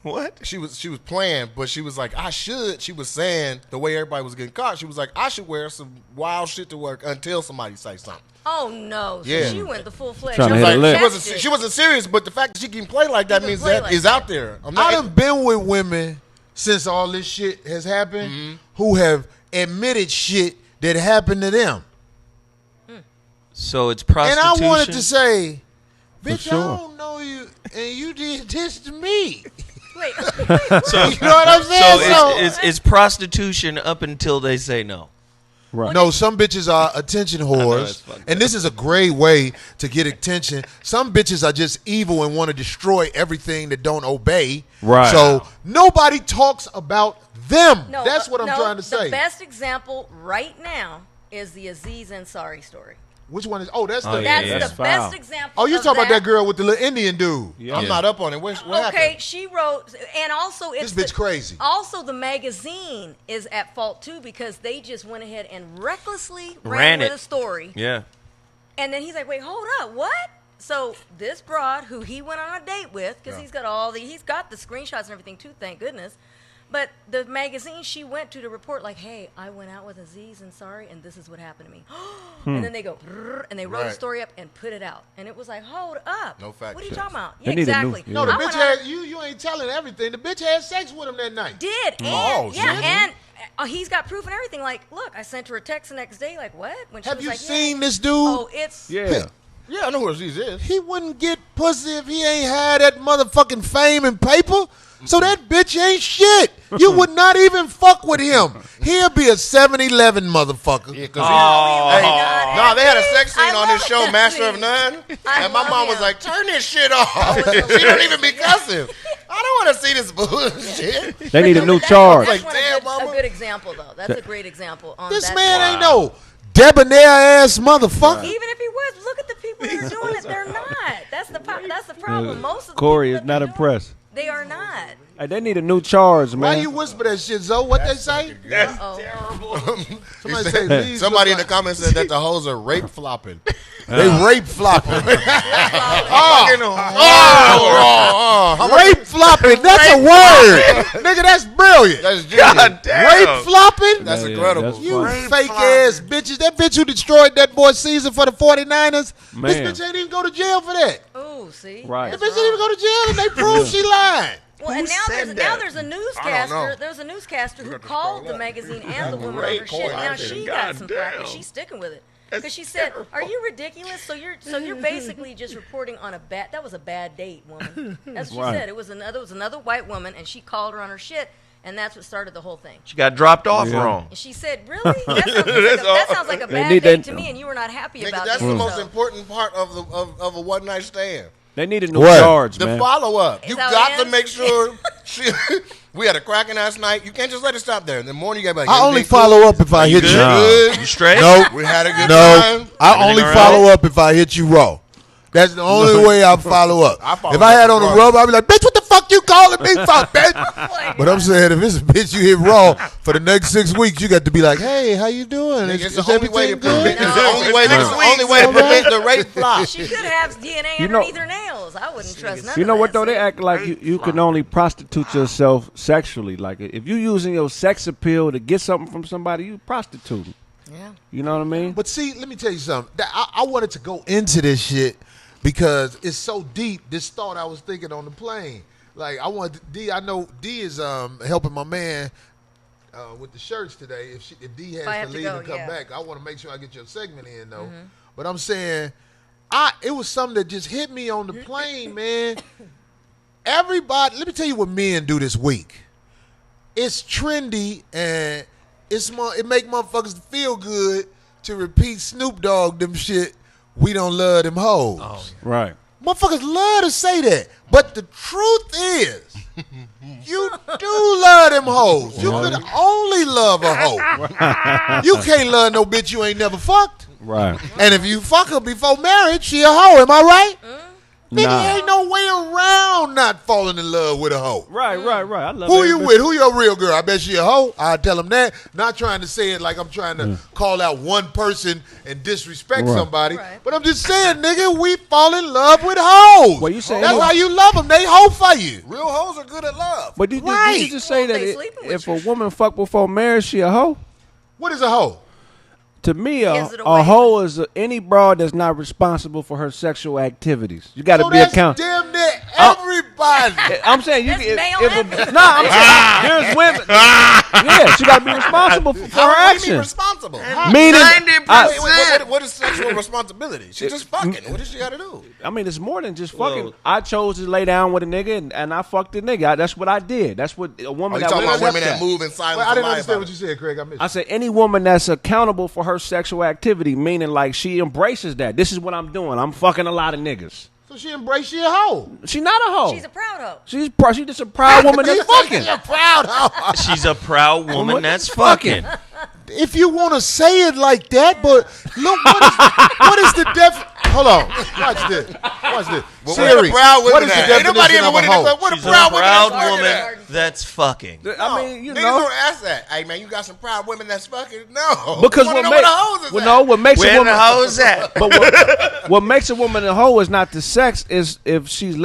What? She was playing, but she was like, I should. She was saying the way everybody was getting caught. She was like, I should wear some wild shit to work until somebody say something. Oh no! So Yeah. she went the full fledged. Trying to hit Like, a lick. she wasn't serious, but the fact that she can play like that can means play that like is that. out there. I'm I not. done been with women since all this shit has happened who have admitted shit that happened to them. So it's And prostitution. I wanted to say, bitch, sure. I don't know you, and you did this to me. Wait, So, You know what I'm saying? so it's prostitution up until they say no. Right. No, some bitches are attention it's whores, fucked and this is a great way to get attention. Some bitches are just evil and want to destroy everything that don't obey. Right. So nobody talks about them. no, That's what I'm no, trying to say. The best example right now is the Aziz Ansari story. Which one is? Oh, that's the. Oh, yeah, That's yeah. the Foul. best example. Oh, you of talking about that girl with the little Indian dude? Yeah. I'm not up on it. What Okay, happened? she wrote, and also This it's bitch crazy. Also, the magazine is at fault too because they just went ahead and recklessly Ran ran with it. a story, Yeah. and then he's like, "Wait, hold up, what?" So this broad, who he went on a date with, because he's got the screenshots and everything too, thank goodness. But the magazine she went to report, like, hey, I went out with Aziz Ansari, and this is what happened to me. And then they go, "Brrr," and they wrote a Right. story up and put it out. And it was like, hold up. No fact What are you check. talking about? They Yeah, need a new- exactly. No, the Yeah. I bitch went on had you ain't telling everything. The bitch had sex with him that night. did and Oh, yeah, shit. and he's got proof and everything. Like, look, I sent her a text the next day. Like, what? When she Have was you like, seen yeah. this dude? Oh, it's Yeah. Yeah, I know who Aziz is. He wouldn't get pussy if he ain't had that motherfucking fame and paper. So that bitch ain't shit. You would not even fuck with him. He'll be a 7-Eleven motherfucker. Yeah, 'cause Oh, hey, God. no, they had a sex I scene on love this show, that Master scene. of None, I and my love mom was him. like, "Turn this shit off. it's She don't even be cussing. I don't want to see this bullshit." They need a No, new but charge. That's Like, one damn, a mama. good example, though. That's a great example. On This that man story. ain't no debonair ass motherfucker. Even if he was, look at the people that are doing it. They're not. That's the problem. Most of the Corey people is that not they're doing, impressed. They are not. Hey, they need a new charge, Why man. you whisper that shit, Zoe? What they say? Oh, Somebody say, "Lee's Somebody in look the comments said that the hoes are rape flopping. They rape flopping. Fucking- oh, Rape flopping. That's a word. Nigga, that's brilliant. That's genius. God damn. Rape flopping? That's Yeah, incredible. that's You funny. fake ass bitches. That bitch who destroyed that boy's season for the 49ers. Man. This bitch ain't even go to jail for that. Oh, see, Right. That That's bitch didn't even go to jail, and they proved she lied. Well, and now said there's that? there's a I don't know. newscaster. There's a newscaster who called the magazine and the woman on her shit. Now she got some flack, and she's sticking with it because she said, "Are you ridiculous? So you're basically just reporting on a bad. That was a bad date, woman." That's what she Right. said. It was another white woman, and she called her on her shit, and that's what started the whole thing. She got dropped off Yeah. wrong. And she said, "Really? That sounds like a bad need date that- to me, and you were not happy Nigga, about that's it." the most So- important part of a one night stand. They needed new What? guards, The man. follow up. You Is that got what to it is? make sure we had a cracking ass night. You can't just let it stop there. In the morning, you got to be like, I only everything follow up if I hit good? you. Good. You straight? No, We had a good no. time. I only all right? follow up if I hit you raw. That's the only way I follow up. I follow If I had up on a raw. rub, I'd be like, bitch, what the fuck you calling me for, bitch? But I'm saying if it's a bitch you hit raw for the next 6 weeks, you got to be like, hey, how you doing? Nigga, Is it's the only way to everything good? prevent. It's the only way. It's the only way to prevent the rape flop. She could have DNA You know- underneath her nails. I wouldn't trust none You know of what that. though? They act like you can only prostitute yourself sexually. Like if you using your sex appeal to get something from somebody, you prostituting. Yeah. You know what I mean? But see, let me tell you something. I wanted to go into this shit because it's so deep. This thought I was thinking on the plane. Like I want D. I know D is helping my man with the shirts today. If D has I to have to leave go, and come yeah. back, I want to make sure I get your segment in though. But I'm saying, it was something that just hit me on the plane, man. Everybody, let me tell you what men do this week. It's trendy and it make motherfuckers feel good to repeat Snoop Dogg them shit. We don't love them hoes. Right. Motherfuckers love to say that. But the truth is, you do love them hoes. You could only love a hoe. You can't love no bitch you ain't never fucked. Right. And if you fuck her before marriage, she a hoe. Am I right? Nigga, Nah. ain't no way around not falling in love with a hoe. Right. I love Who every you bitch. with? Who your real girl? I bet she a hoe. I tell them that. Not trying to say it like I'm trying to call out one person and disrespect Right. somebody. Right. But I'm just saying, nigga, we fall in love with hoes. Well, you saying- that's how you love them. They hoe for you. Real hoes are good at love. But did Right. you just say Well, that they sleeping with if you. a woman fuck before marriage, she a hoe? What is a hoe? To me, Gives it a away. hoe is any broad that's not responsible for her sexual activities. You got to So be that's accountable. damn near everybody. I'm saying you. That's If, male if and a, nah, I'm saying there's women. Yeah, she got to be responsible for her What do you mean actions. responsible? Meaning, 90%. What is sexual responsibility? She just fucking. What does she got to do? I mean, it's more than just Well- fucking. I chose to lay down with a nigga, and I fucked the nigga. That's what I did. That's what a Are woman you that talking would about women accept that move in silence? Well, I didn't and lie understand about what you said, Craig. I missed I it. say any woman that's accountable for her sexual activity, meaning like she embraces that. This is what I'm doing. I'm fucking a lot of niggas. So she embraced she a hoe. She not a hoe. She's a proud hoe. She's just a proud woman that's fucking. She's a proud hoe. She's a proud woman that's fucking. If you want to say it like that, but look, what is the Hold on, watch this. Watch this. Well, Siri, what a proud woman what is the that- ain't nobody definition ever of a went in hoe? there, what a She's proud a woman proud that's woman fucking. that's fucking. I mean, you Niggas know, don't ask that. Hey man, you got some proud women that's fucking. No, because You wanna what know makes where the hoes is well, at? no, what makes a Where woman the hoes at? But what makes a woman a hoe is not the sex, is if she's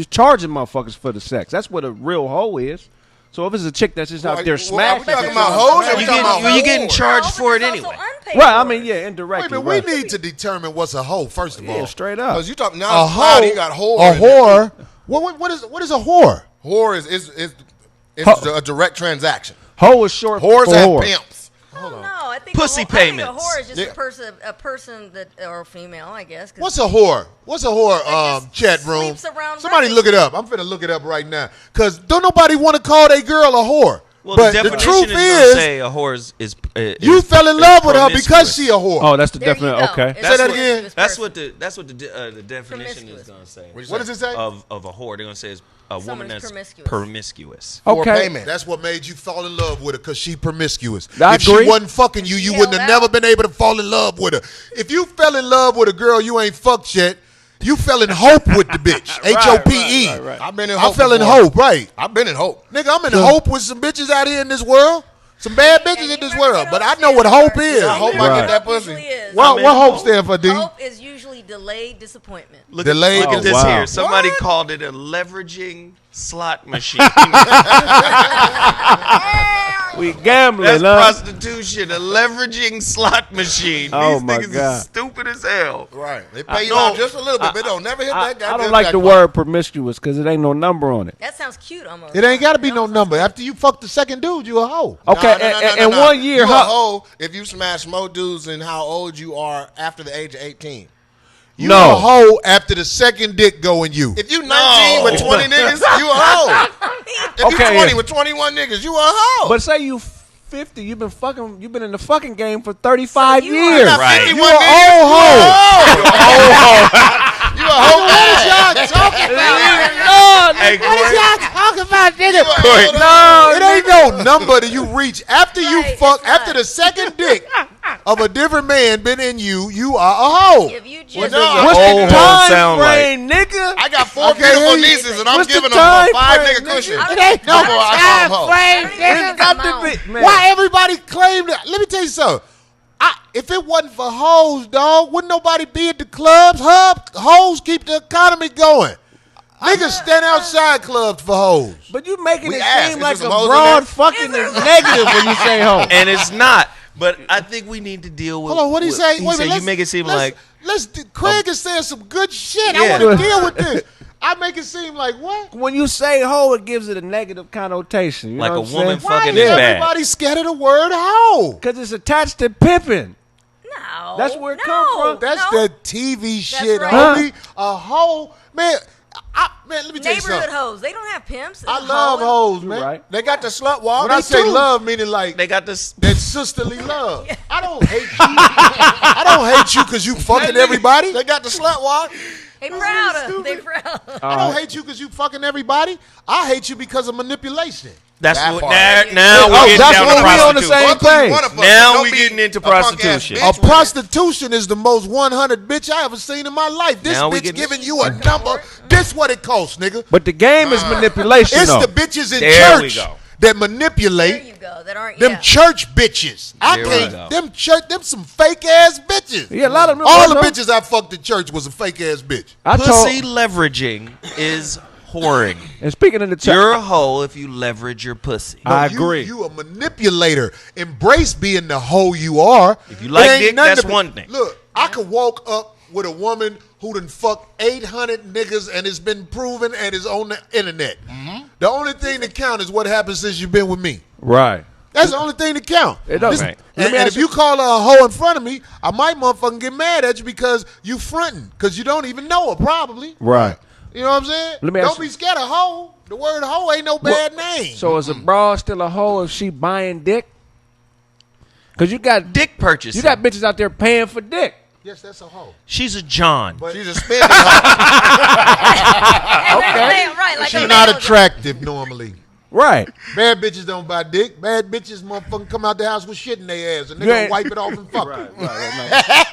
charging motherfuckers for the sex. That's what a real hoe is. So if it's a chick that's just out there Well, are smashing, we talking about hoes or we You talking about you getting whores? charged No, for it but there's anyway. also unpaid right? I whores. mean, yeah, Wait a indirectly. minute, right. we need to determine what's a hoe first of all. Yeah, straight up. Because you talk now. A It's cloudy, hoe, you got whore. a whore. What is a whore? Whore is Ho- a direct transaction. Hoe is short Whores for have whore. pimps. Oh, no, I think Pussy I think payments. a whore is just Yeah. a person that or a female, I guess. 'cause What's a whore? What's a whore? just Chat room. sleeps around Somebody running. look it up. I'm finna look it up right now. Cause don't nobody want to call their girl a whore. Well, but the the definition truth is gonna is, say a whore is you fell in love with her because promiscuous. she a whore. Oh, that's the There you definite. go. Okay. It's Say that a again. promiscuous That's person. what the definition is Promiscuous. gonna say. What does it say? Of a whore? They're gonna say is a woman Someone who's that's promiscuous. promiscuous. For Okay. payment. That's what made you fall in love with her, because she promiscuous. I If agree. she wasn't fucking you, you Hell, wouldn't have that- never been able to fall in love with her. If you fell in love with a girl you ain't fucked yet, you fell in hope with the bitch. H-O-P-E. right. I've been in I hope. fell in before. hope, right. I've been in hope. Nigga, I'm in hope with some bitches out here in this world. Some bad bitches in this world, but I know what hope is. I hope I Right. get that Hope pussy. usually is. What hope stand for, D? Hope is usually delayed disappointment. Look, Delayed look at this wow. here. Somebody called it a leveraging slot machine. We gambling, That's huh? prostitution, a leveraging slot machine. Oh, These my niggas God. is stupid as hell. Right. They pay you No. out just a little bit, but don't never hit that goddamn I don't like the jackpot. word promiscuous because it ain't no number on it. That sounds cute almost. It ain't got to be no number. After you fuck the second dude, you a hoe. Okay, and 1 year, you a huh? hoe if you smash more dudes than how old you are after the age of 18. You No. a hoe after the second dick go in you. If you 19 with 20 niggas, you a hoe. If Okay, you 20 yeah. with 21 niggas, you a hoe. But say you 50, you've been in the fucking game for 35 So you years. are- Right. You an old hoe. You a hoe. Y'all talking about? Hey, Corey, talking about, nigga? Corey. No, it ain't no number that you reach after you Right, fuck. it's not. After the second dick of a different man been in you, you are a hoe. If you just Well, no, What's Old the hoe time sound frame, nigga? I got 4 Okay, beautiful hey, nieces, and I'm what's the giving them a time 5 frame, nigga cushion. nigga? It ain't no Come on, I time call 'em frame, hoes. nigga. Come on. Man. Why everybody claim that? Let me tell you something. If it wasn't for hoes, dog, wouldn't nobody be at the clubs? Hoes keep the economy going. Niggas stand outside clubs for hoes. But you making We it asked, seem is like there a some hoes in broad there? fucking is negative when you say hoe. and it's not. But I think we need to deal with. Hold on, what he with- say? He Wait a said minute, you make it seem let's- like Craig is saying some good shit. Yeah. I want to deal with this. I make it seem like what? When you say hoe, it gives it a negative connotation. You Like know a what I'm woman saying? Why fucking is is bad. everybody scared of the word hoe? Because it's attached to pimping. No. That's where it come from. That's no. that TV shit, right. homie. A hoe, man. Man, let me tell you Neighborhood something. hoes. They don't have pimps. I love hoes, man. Right. They got the slut walk. When I say love, meaning like they got this. that sisterly love. I don't hate you. I don't hate you because you fucking everybody. They got the slut walk. They proud of. They proud. I don't hate you because you fucking everybody. I hate you because of manipulation. That's That what. part. Now Oh, we're getting that's down what to we on the prostitution. same page. Wanna fuck, Now don't we be getting into a punk ass prostitution. bitch A with it. prostitution is the most 100 bitch I ever seen in my life. This Now we bitch getting- giving you a number. This what it costs, nigga. But the game is manipulation, It's though. the bitches in There we church go. that There manipulate you go. That aren't. them yeah. church bitches. I There we can't. go. Them some fake ass bitches. Yeah, a lot of them. All the bitches I fucked at church was a fake ass bitch. I Pussy told, leveraging is whoring. and speaking of the church, You're a hoe if you leverage your pussy. I You- agree. You a manipulator. Embrace being the hoe you are. If you like It ain't dick, nothing that's to be- one thing. Look, I could walk up with a woman who done fucked 800 niggas and it's been proven and is on the internet. The only thing that count is what happens since you've been with me. right. That's the only thing that count. It does. This- Right. Let me And ask if you call her a hoe in front of me, I might motherfucking get mad at you because you fronting because you don't even know her probably. Right. You know what I'm saying? Let me ask Don't you- be scared of hoe. The word hoe ain't no bad name. So is a broad still a hoe if she buying dick? Because you got Dick purchasing. you got bitches out there paying for dick. yes, that's a hoe. She's a John. She's a spending hoe. Okay. Right. Like She's a not male. attractive normally. Right. Bad bitches don't buy dick. Bad bitches motherfucking come out the house with shit in their ass and they You gonna ain't- wipe it off and fuck her.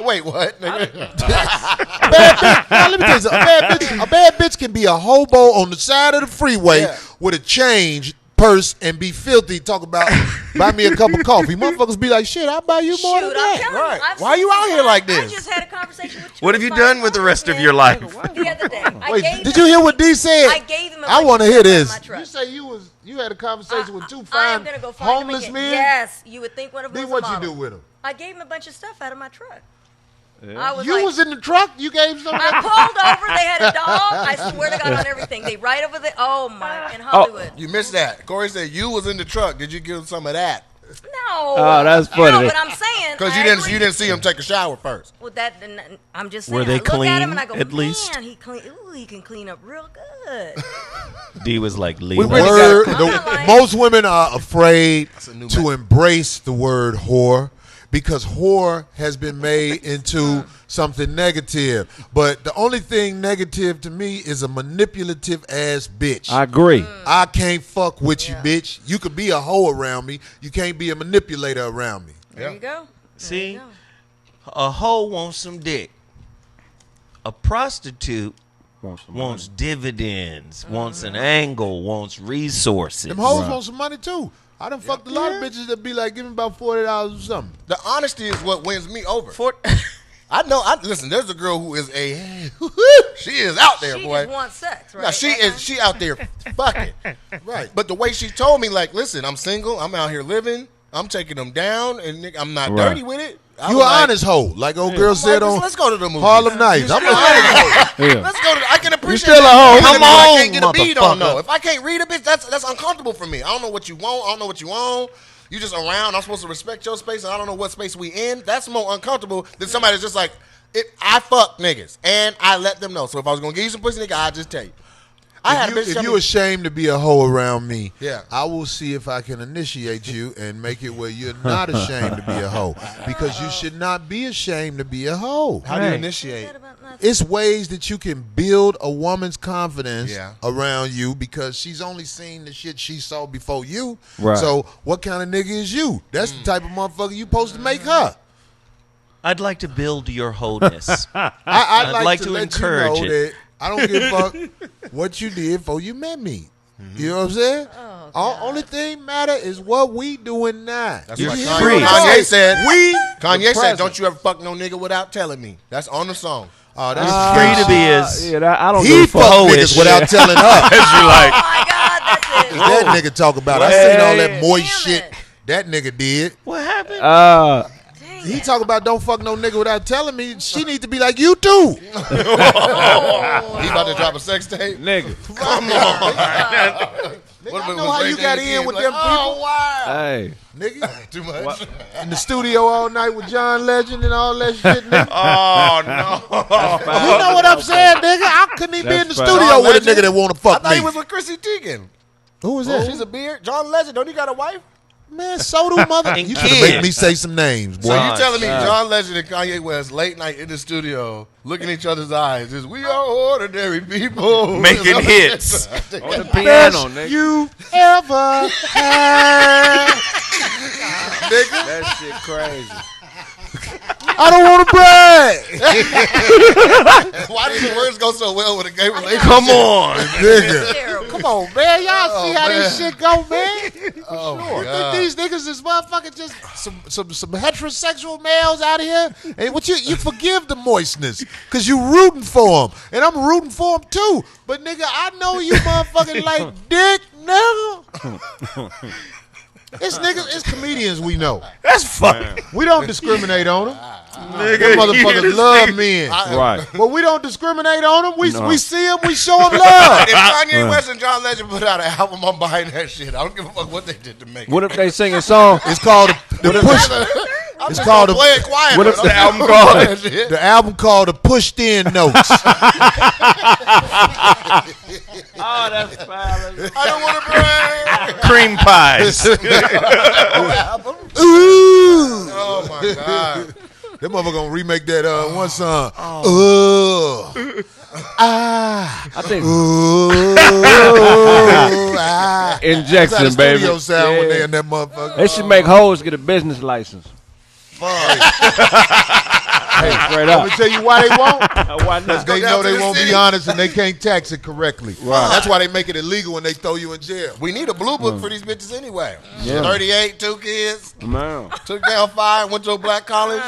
Wait, what? Bad bitch. Now, let me tell you something. A bad bitch can be a hobo on the side of the freeway Yeah. with a change purse and be filthy. Talk about buy me a cup of coffee. Motherfuckers be like, shit, I'll buy you more Shoot, than I'm that. telling Right. you. I've Why seen you out some here like guys- this? I just had a conversation with. What have you done with the rest of your life? The other day. I Wait, gave did them- you hear what D said? I gave them. I want to hear this. You You say you had a conversation with two I am fine gonna go find them homeless again. men. Yes, you would think one of them D, was a what you model. do with them? I gave him a bunch of stuff out of my truck. I was You like, was in the truck. You gave some. I pulled over. They had a dog. I swear to God on everything. They right over there. Oh my! In Hollywood. You missed that. Corey said you was in the truck. Did you give him some of that? No. Oh, that's funny. No, but I'm saying Because I you agree. didn't see him take a shower first. Well, I'm just Were saying. they I look at clean, him and I go, at least? Man, he clean. Ooh, he can clean up real good. D was like, We leave. really Word- got, I'm not lying. most women are afraid a new to embrace the word whore because whore has been made into something negative. But the only thing negative to me is a manipulative ass bitch. I agree. I can't fuck with you, bitch. You could be a hoe around me. You can't be a manipulator around me. There you go. There See? you go. A hoe wants some dick. A prostitute wants dividends, wants an angle, wants resources. Them hoes want some money too. I done fucked a lot of bitches that be like, give me about $40 or something. The honesty is what wins me over. For- I know. Listen, there's a girl who is she is out there, She boy. just wants sex, right? No, she That is. kind? She out there fucking. Right. But the way she told me, like, listen, I'm single. I'm out here living. I'm taking them down, and nigga, I'm not Right. dirty with it. I You was an like, honest hoe, like old girl said on let's go to the movie. Harlem Nights. I'm an honest hoe. Yeah. Let's go to. I can appreciate. still a that. hoe. Come Come on, I on, can't get a beat on. motherfucker. No, if I can't read a bitch, that's uncomfortable for me. I don't know what you want. I don't know what you want. You just around. I'm supposed to respect your space, and I don't know what space we in. That's more uncomfortable than somebody that's just like, I fuck niggas, and I let them know. So if I was gonna give you some pussy, nigga, I'd just tell you. If you ashamed to be a hoe around me, Yeah. I will see if I can initiate you and make it where you're not ashamed to be a hoe. Because you should not be ashamed to be a hoe. How do you Right. initiate? Said about nothing. It's ways that you can build a woman's confidence Yeah. around you because she's only seen the shit she saw before you. Right. So what kind of nigga is you? That's the type of motherfucker you supposed to make her. I'd like to build your wholeness. I'd like to to let encourage you know it. that I don't give a fuck what you did before you met me. You know what I'm saying? Only thing matter is what we doing now. That's You what hear free. me? Kanye said. Kanye said, present. "Don't you ever fuck no nigga without telling me." That's on the song. Oh, that's Free to be as Yeah, I don't He give a fuck. fuck Hoish. niggas without telling us. you like. Oh my God, that's it. That nigga talk about. I seen all that moist Damn shit it. that nigga did. What happened? He talk about don't fuck no nigga without telling me. She need to be like you too. He about to drop a sex tape. Nigga. Come on. Nigga, I know how you got in with them people. Oh wow. Hey. Nigga, Too much. in the studio all night with John Legend and all that shit. Nigga. Oh no. You know what I'm saying, nigga? I couldn't even be in the That's studio John with a Legend? nigga that want to I fuck thought me. he was with Chrissy Teigen. Who was that? She's a beard. John Legend. Don't he got a wife? Man, so do mother. And You gonna make kids. me say some names, boy. So you telling me John Legend and Kanye West late night in the studio, looking each other's eyes, is we are ordinary people Making hits. On the piano, nigga. you ever had? Nigga, That shit crazy. I don't want to brag. Why did the words go so well with a gay relationship? Come on. Nigga. Terrible. Come on, man. Y'all see how this shit go, man? Oh, my You think God. these niggas is motherfucking just some heterosexual males out here? And what you forgive the moistness because you rooting for them. And I'm rooting for them too. But nigga, I know you motherfucking like dick, nigga. It's niggas, it's comedians we know. That's fucking. We don't discriminate on them. Nigga, Them you hear motherfuckers this love nigga? men. Right. But we don't discriminate on them. We No. see them, we show them love. If Kanye West and John Legend put out an album, I'm buying that shit. I don't give a fuck what they did to make it. What if they sing a song? It's called the push. I'm It's just called gonna a- play it quiet. what if but the I'm album gonna called- play that shit. The album called the Pushed In Notes. Oh, that's foul. I don't want to brag. Cream pies. Ooh. Oh my god. That motherfucker gonna remake that one song. I think Ooh. Ah. That's how the injection, baby. studio sound when Yeah. they in that motherfucker. They should make hoes get a business license. Hey, straight Let up. me tell you why they won't. Why not? They down know to they the won't city. be honest and they can't tax it correctly. Right. That's why they make it illegal when they throw you in jail. We need a blue book for these bitches anyway. Yeah. 38, 2 kids, Man. took down 5, went to a black college.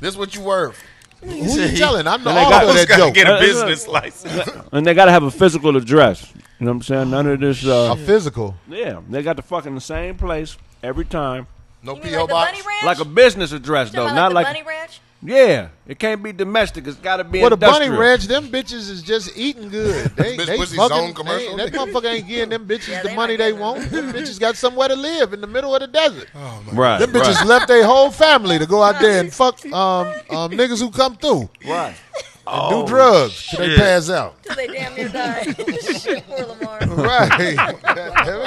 This what you worth. Who you telling? I know Then they all got- of that Gotta joke. get a business license. And they got to have a physical address. You know what I'm saying? None of this. A physical. Yeah, they got the fucking the same place every time. No You mean P.O. like the box. Bunny Ranch? Like a business address, You though. talking Not about like. the Bunny Ranch? Yeah, it can't be domestic. It's got to be Well, the Bunny industrial. Ranch, them bitches is just eating good. They Bitch Pussy's fucking, own commercial. that motherfucker ain't getting them bitches Yeah, the they money not they getting want. Them bitches got somewhere to live in the middle of the desert. Right. Them bitches left their whole family to go out there and fuck niggas who come through Right. and do drugs till they shit. pass out. Till they damn near die. Shit, poor Lamar. Right.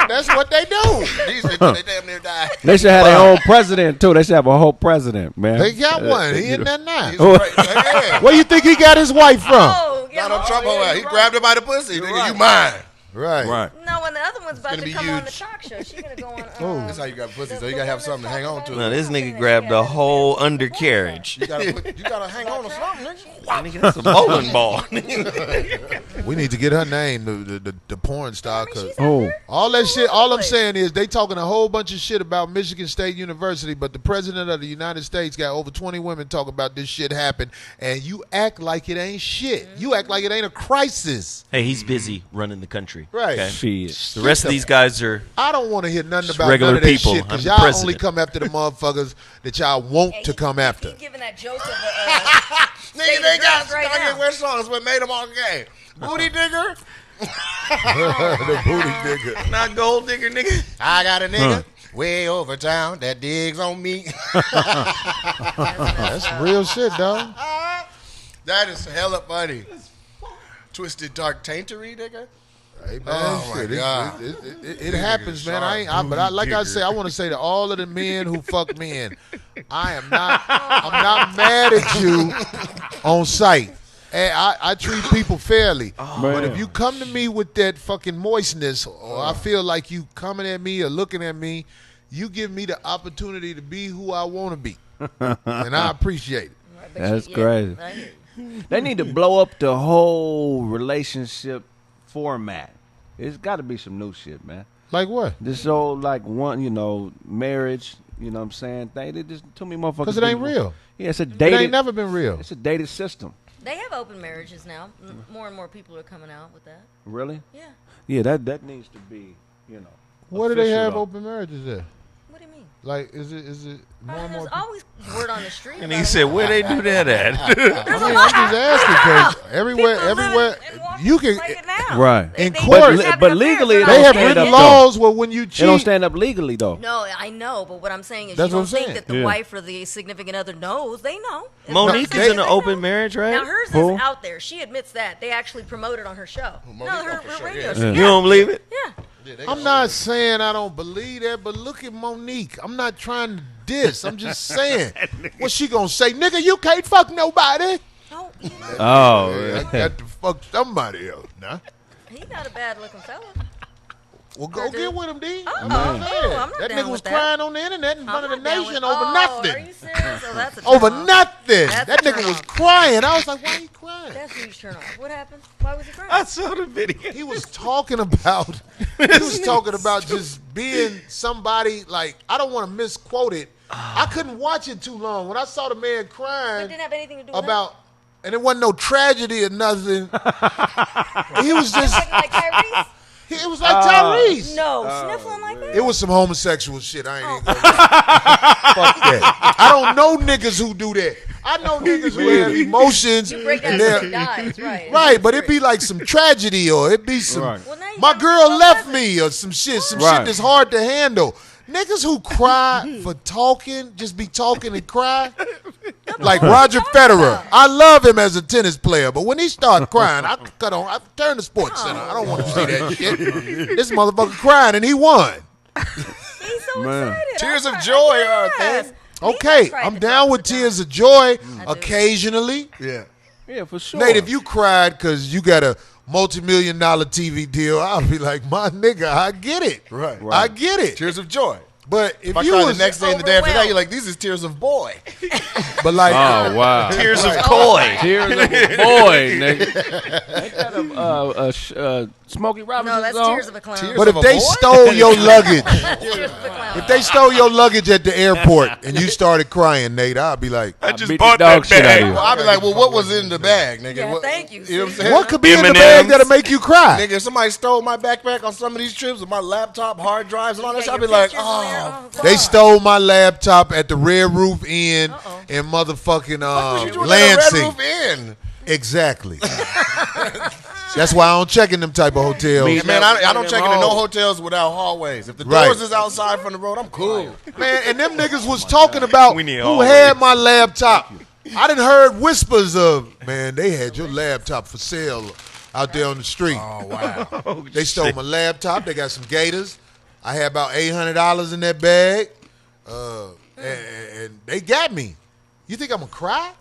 That's what they do. These bitches, they damn near died. They should have their own president too. They should have a whole president, man. They got one. He in there now. He's right. Yeah. Where you think he got his wife from? Oh, yeah. Donald Trump, yeah, he you're grabbed right. her by the pussy. Nigga, right. you mine. Right. Right. No, No, when the other one's about gonna to be come on the huge. talk show, she's gonna go on. That's how you got pussy. So you gotta have something to hang on to. No, this nigga grabbed the whole undercarriage. You gotta hang on to something, nigga. Nigga, that's a bowling ball. We need to get her name, the porn star, cause Oh, all that shit. All I'm saying is they talking a whole bunch of shit about Michigan State University, but the president of the United States got over 20 women talking about this shit happened, and you act like it ain't shit. You act like it ain't a crisis. Hey, he's busy running the country. Right. Okay? shit. The rest of these guys are. I don't want to hear nothing Just about regular none of that people. shit I'm because the y'all president. only come after the motherfuckers that y'all want to come after. He's giving that joke of Nigga, they got right Kanye now. West songs what made them all gay. Booty digger. The booty nigga. Not gold digger, nigga. I got a nigga way over town that digs on me. That's real shit, dog. That is hella funny. Twisted dark taintery, nigga. Hey, man, Oh, my shit, God. it happens, man. But like I say, I want to say to all of the men who fuck men, I'm not mad at you on sight. And I treat people fairly. But if you come to me with that fucking moistness, or I feel like you coming at me or looking at me, you give me the opportunity to be who I want to be. And I appreciate it. That's crazy. They need to blow up the whole relationship format. It's got to be some new shit, man. Like what? This old like marriage. You know what I'm saying? They just too many motherfuckers. Because it ain't real. Yeah, it's a It dated. ain't never been real. It's a dated system. They have open marriages now. More and more people are coming out with that. Really? Yeah. Yeah, that needs to be. Where do they official, have though. open marriages at? What do you mean? Like, is it more and more? There's always word on the street. And about he it. said, where they do that at? I mean, I'm just asking because everywhere, you can. Like it now. Right. In They court- just having but affairs. legally They're it They not have stand written up, though. laws where when you It don't cheat, stand up legally though. No, I know, but what I'm saying is That's you what don't I'm think saying. that the Yeah. wife or the significant other knows. They know. It's Monique not- is in they an know. open marriage, right? Now hers Who? is out there. She admits that. They actually promote it on her show. Monique, No, her, for her sure, radio yeah. show. You don't believe it? Yeah. I'm not saying I don't believe that, but look at Monique. I'm not trying to diss. I'm just saying. What she gonna say? Nigga, you can't fuck nobody. No, Oh, I got to fuck somebody else. Nah. he's not a bad looking fella. Well, go Sure do. get with him, D. Oh, I'm not oh, saying. I'm not that down nigga was with that. crying on the internet in front I'm of the not down nation with- over Are nothing. you serious? Oh, that's a Over turn off. nothing. That's That a nigga turn was off. crying. I was like, why he crying? That's a huge turn off. What happened? Why was he crying? I saw the video. He was talking about just being somebody like I don't want to misquote it. I couldn't watch it too long. When I saw the man It crying didn't have anything to do with about and it wasn't no tragedy or nothing. He was just him. Like Tyrese? it was like Tyrese. No, sniffling like that? It was some homosexual shit. I ain't even gonna fuck that. I don't know niggas who do that. I know niggas who have emotions You break and down they're and he dies, right? right, but it be like some tragedy or it be some Right. Well, now you my gotta girl be left so me or some shit shit Right. that's hard to handle. Niggas who cry for talking, just be talking and cry. Like Roger Federer. I love him as a tennis player, but when he start crying, I turn to Sports Center. I don't want to see that shit. This motherfucker crying and he won. He's so Man. excited. Tears I'm of crying. joy are a Yes. thing. Okay, cried I'm the down drops with of tears joy. of joy I do. occasionally. Yeah. Yeah, for sure. Nate, if you cried because you got a multi-million-dollar TV deal, I'll be like, my nigga, I get it. Right. I get it. Tears of joy. But if If I you cried was the next day and the day after that, overwhelmed. you're like, these is tears of boy. but like, Oh wow. Tears of coy. Tears of a boy, nigga. Ain't that a Smokey Robinson No, that's song? Tears of a Clown. Tears but of if a they boy? stole your luggage, Tears of a Clown. if they stole your luggage at the airport and you started crying, Nate, I'd be like, I beat just the bought dog that shit out of bag. you. Well, I'd be like, well, what was in the bag, nigga? Yeah, What, thank you, You know what I'm see? saying? what could be in the M&Ms. bag that'll make you cry? Nigga, if somebody stole my backpack on some of these trips with my laptop, hard drives, and all that Yeah, shit, I'd your be like, pictures in there. oh, fuck. They stole my laptop at the Red Roof Inn Uh-oh. in motherfucking what you doing at a Red Lansing. Roof Inn? Exactly. That's why I don't check in them type of hotels. Me- Yeah, man, I Them don't check into no hoes. hotels without hallways. If the Right. doors is outside from the road, I'm cool. Man, and them niggas was talking about We need who always. had my laptop. I done heard whispers of, man, they had your laptop for sale out there on the street. Oh, wow. They stole my laptop. They got some gators. I had about $800 in that bag. And they got me. You think I'm going to cry?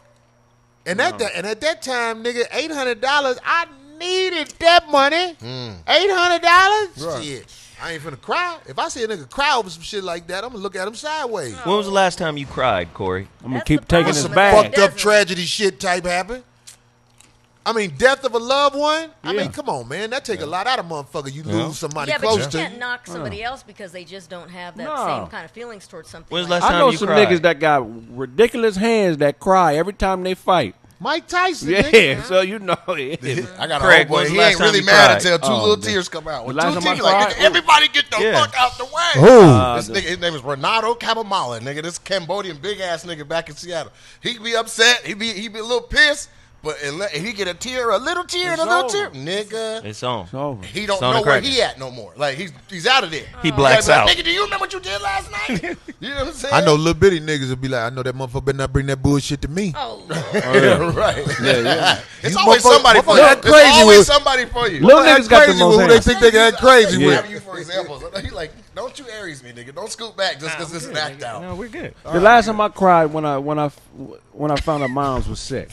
And at that time, nigga, $800, I needed that money. $800? Right. Shit. I ain't finna cry. If I see a nigga cry over some shit like that, I'm gonna look at him sideways. When was the last time you cried, Corey? I'm gonna That's keep the taking problem. his Some bag. Fucked up doesn't. tragedy shit type happen. I mean, death of a loved one. I Yeah. mean, come on, man. That take a lot out of motherfucker. You lose somebody Yeah, but close you to can't you. knock somebody else because they just don't have that No. same kind of feelings towards something. When's like last I time know you some cried? niggas that got ridiculous hands that cry every time they fight. Mike Tyson. Yeah, nigga. so you know it. I got Craig, a boy. when's the He last ain't time really you mad cried? until two Oh, little man. tears come out. When The last two time I tears, like, cried- everybody get the Yeah. fuck out the way. Who? This nigga, his name is Renato Cabamala, nigga. This Cambodian big ass nigga back in Seattle. He be upset. He be a little pissed, but and he get a little tear, and a It's little over. tear, nigga. It's on. It's over. He don't It's on know the where cracker. he at no more. Like he's out of there. He blacks Like, out. Nigga, do you remember what you did last night? You know what I'm saying? I know little bitty niggas will be like, I know that motherfucker better not bring that bullshit to me. Oh, right. Yeah. It's You always motherfucker- somebody for motherfucker you. act There's crazy always with- somebody for you. Little Act niggas got the crazy most with who they hands. think they can act crazy I'm with. grabbing you for examples. He like, don't you Aries me, nigga. Don't scoot back just because this is an act out. No, we're good. The last time I cried when I found out moms was sick.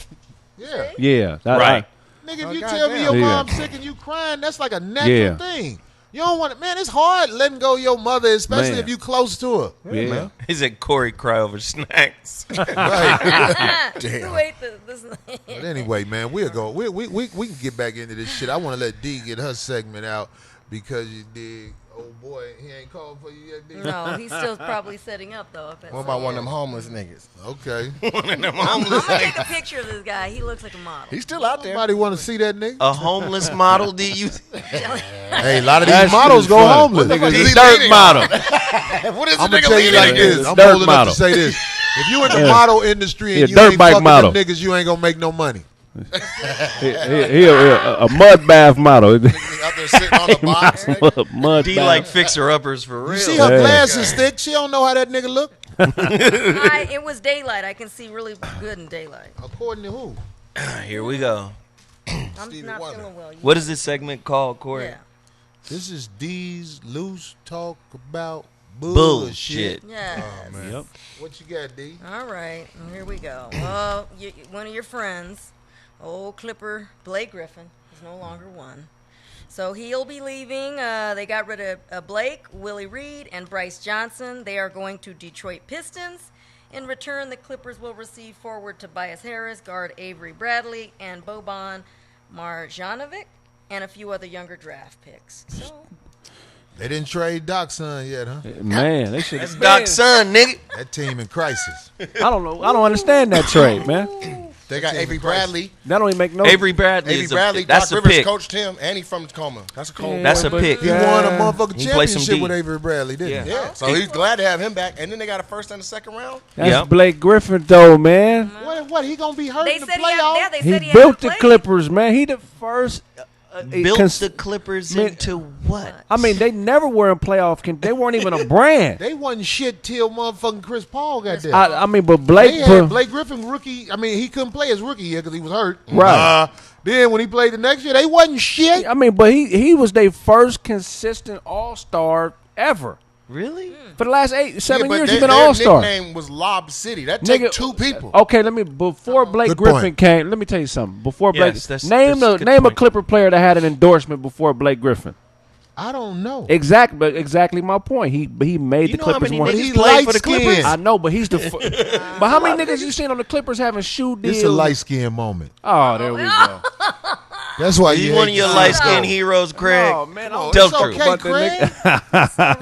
Yeah. Yeah, Right. Nigga, if you goddamn. tell me your Yeah. mom's sick and you crying, that's like a natural Yeah. thing. You don't want it, man. It's hard letting go of your mother, especially Man. if you close to her. Yeah. He said Corey cry over snacks. Right. who ate this? But anyway, man, we'll go. We can get back into this shit. I want to let D get her segment out because you dig. Oh boy, he ain't called for you yet, D. No, he's still probably setting up though. If that's What about one of them homeless niggas? Okay. I'm gonna take a picture of this guy. He looks like a model. He's still out there. Somebody want to see that nigga? A homeless model? Do you? Hey, a lot of That these shit models is go funny. homeless. Nigga, Is he's he dirt leaning model. What is the I'm gonna nigga tell you leaning like against? this. I'm Dirt bold enough model. to say this. If you in the Yeah. model industry He a and you dirt ain't bike fucking model. them niggas, you ain't gonna make no money. He a mud bath model. Niggas out there sitting on the box. nigga. Mud D bath. like fixer uppers for real. You see her Yeah. glasses thick. She don't know how that nigga look. It was daylight. I can see really good in daylight. According to who? Here we go. I'm Stevie not Wonder. feeling well. What is this segment called, Corey? Yeah. This is D's loose talk about Bullshit. Yeah. Yep. What you got, D? All right. Here we go. Well, one of your friends, old Clipper Blake Griffin, is no longer one. So he'll be leaving. They got rid of Blake, Willie Reed, and Bryce Johnson. They are going to Detroit Pistons. In return, the Clippers will receive forward Tobias Harris, guard Avery Bradley, and Boban Marjanovic, and a few other younger draft picks. So They didn't trade Doc's son yet, huh? Man, they should. That's Doc's son, nigga. That team in crisis. I don't know. I don't understand that trade, man. They got Avery Bradley. That don't even make no. Avery Bradley Avery is Bradley. a, that's Doc a Rivers pick. coached him, and he from Tacoma. That's a cold. Yeah, That's a but- pick. He won a motherfucking He can play some championship D. with Avery Bradley, didn't he? Yeah. Yeah, so he's glad to have him back. And then they got a first and a second round. That's Yep. Blake Griffin, though, man. What? He gonna be hurt they in the said playoffs? they He said he built hadn't the played. Clippers, man. He the first. Built cons- the Clippers Man, into what? I mean, they never were in playoff. They weren't even a brand. They wasn't shit till motherfucking Chris Paul got there. I mean, but They Blake, had Blake Griffin rookie. I mean, he couldn't play his rookie year because he was hurt. Right. Then when he played the next year, they wasn't shit. I mean, but he was their first consistent All-Star ever. Really? For the last 7 but years, their he's been an All-Star. Their nickname was Lob City. That take two people. Okay, before Blake Good Griffin point. came, let me tell you something. Before Blake, Yes, that's name a good a point. Clipper player that had an endorsement before Blake Griffin. I don't know. Exactly my point. He made You the know how Clippers many one. niggas He play for the light-skinned. Clippers? I know, but he's the. But how many niggas you seen on the Clippers having shoe deals? It's a light skin moment. Oh, there we go. That's why He's you one of hate your to see light it. skinned heroes, Craig. Oh man, Oh, Tell it's the truth. okay, But the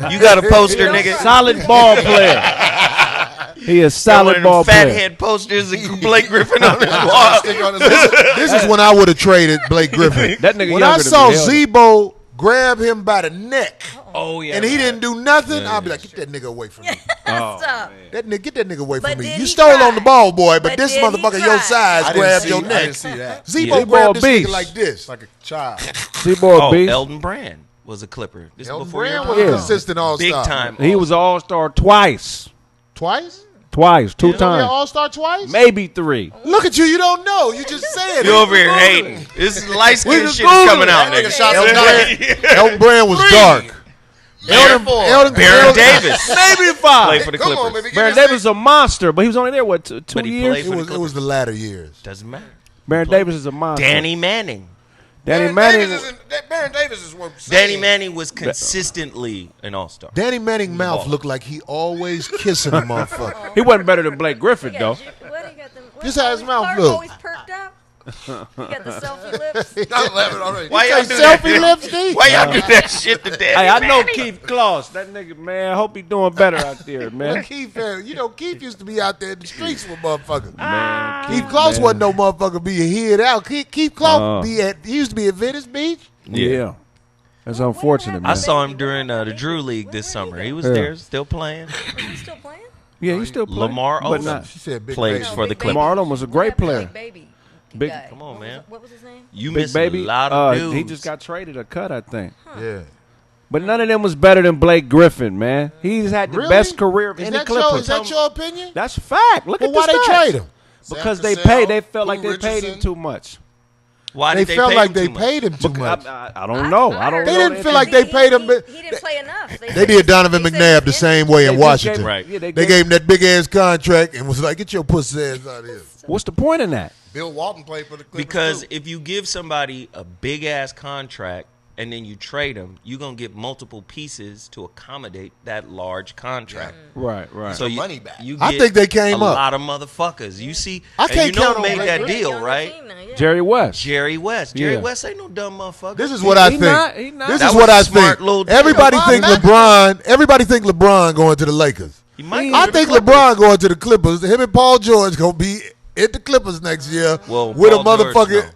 Craig. You got a poster, Don't nigga. cry. solid ball player. He is solid ball Fat player. head posters and Blake Griffin on his wall. Stick on his This is when I would have traded Blake Griffin. That nigga When I younger than saw me, hell. Zebo grab him by the neck Oh yeah. and he didn't do nothing, I'd be like, get that nigga away from me. Stop. Get that nigga away But from me. did You he stole try? on the ball, boy, but But this did he motherfucker your try? size I didn't grabbed see- your I neck. didn't see that. Zebo Yeah. grabbed this Zebo a nigga like this. It's like a child. C-boy Oh, beast. Elton Brand was a Clipper. This is Elton before your Brand was time. a Yeah. consistent all-star. Big time. He was an all-star twice. Twice? Two He was only an times. all-star twice? Maybe 3. Look at you. You don't know. You just said You it. over here hating. This light skin just shit is coming Googling out, That nigga. nigga shot Elton some Brand, dirt. Elton Brand was dark. Baron Davis. Maybe 5. Played for the Come on, Clippers. baby. Baron Give me Davis is a monster, but he was only there, what, two But he years? played for the It was the latter years. Doesn't matter. Baron Davis is a monster. Danny Manning. Danny Baron Manning. Davis is worth saying. Danny Manning was consistently an all-star. Danny Manning's mouth looked like he always kissing a motherfucker. He wasn't better than Blake Griffin though. What, he got them, what, Just how his mouth Clark look. always perked up. He got the selfie lips. I'm laughing already. Why y'all do Selfie that? lips, D? Why y'all do that shit to Danny Hey, I know Manning? Keith Kloss. That nigga, man. I hope he doing better out there, man. Keith, Keith used to be out there in the streets with motherfuckers. Man, Keith Kloss man. wasn't no motherfucker being hid out. Keith Kloss he used to be at Venice Beach. Yeah. That's unfortunate, man. I saw him during the Drew League this summer. He was there, still playing. He's still playing? Yeah, he's still playing. Lamar but Odom. not. She said big Plays baby. for the Big Clippers. Lamar Odom was a great player. Big baby. Big- guy. Come on, man. What was his name? You Big missed baby. a lot of dudes. He just got traded or cut, I think. Yeah. But none of them was better than Blake Griffin, man. He's had the Really? best career of Is any that Clipper. is that your opinion? That's a fact. Look Well, at the why they stats. trade him? Because Sam they Cassell, paid. They felt like Pooh they paid him Richardson. too much. Why They did felt pay like him they too much? paid him too much. I don't know. I don't They know. didn't feel like they paid him. He didn't play enough. They did Donovan McNabb the same way in Washington. Right. Yeah, They gave him that big ass contract and was like, "Get your pussy ass out of here." What's the point in that? Bill Walton played for the Clippers Because too. if you give somebody a big ass contract and then you trade them, you're gonna get multiple pieces to accommodate that large contract. Right. So The you, money back. you I get think they came a up. lot of motherfuckers. You see, I and can't you know count who on made Blake that Griffin. deal, right? Jerry West. Jerry West. Jerry Yeah. West ain't no dumb motherfucker. This is what I He think. not- he not. This That is was what a I smart think. little deal. Everybody Bob think Back- LeBron. Everybody think LeBron going to the Lakers. He might I go to the think Clippers. LeBron going to the Clippers. Him and Paul George gonna be at the Clippers next year Well, with Paul a George, motherfucking. no.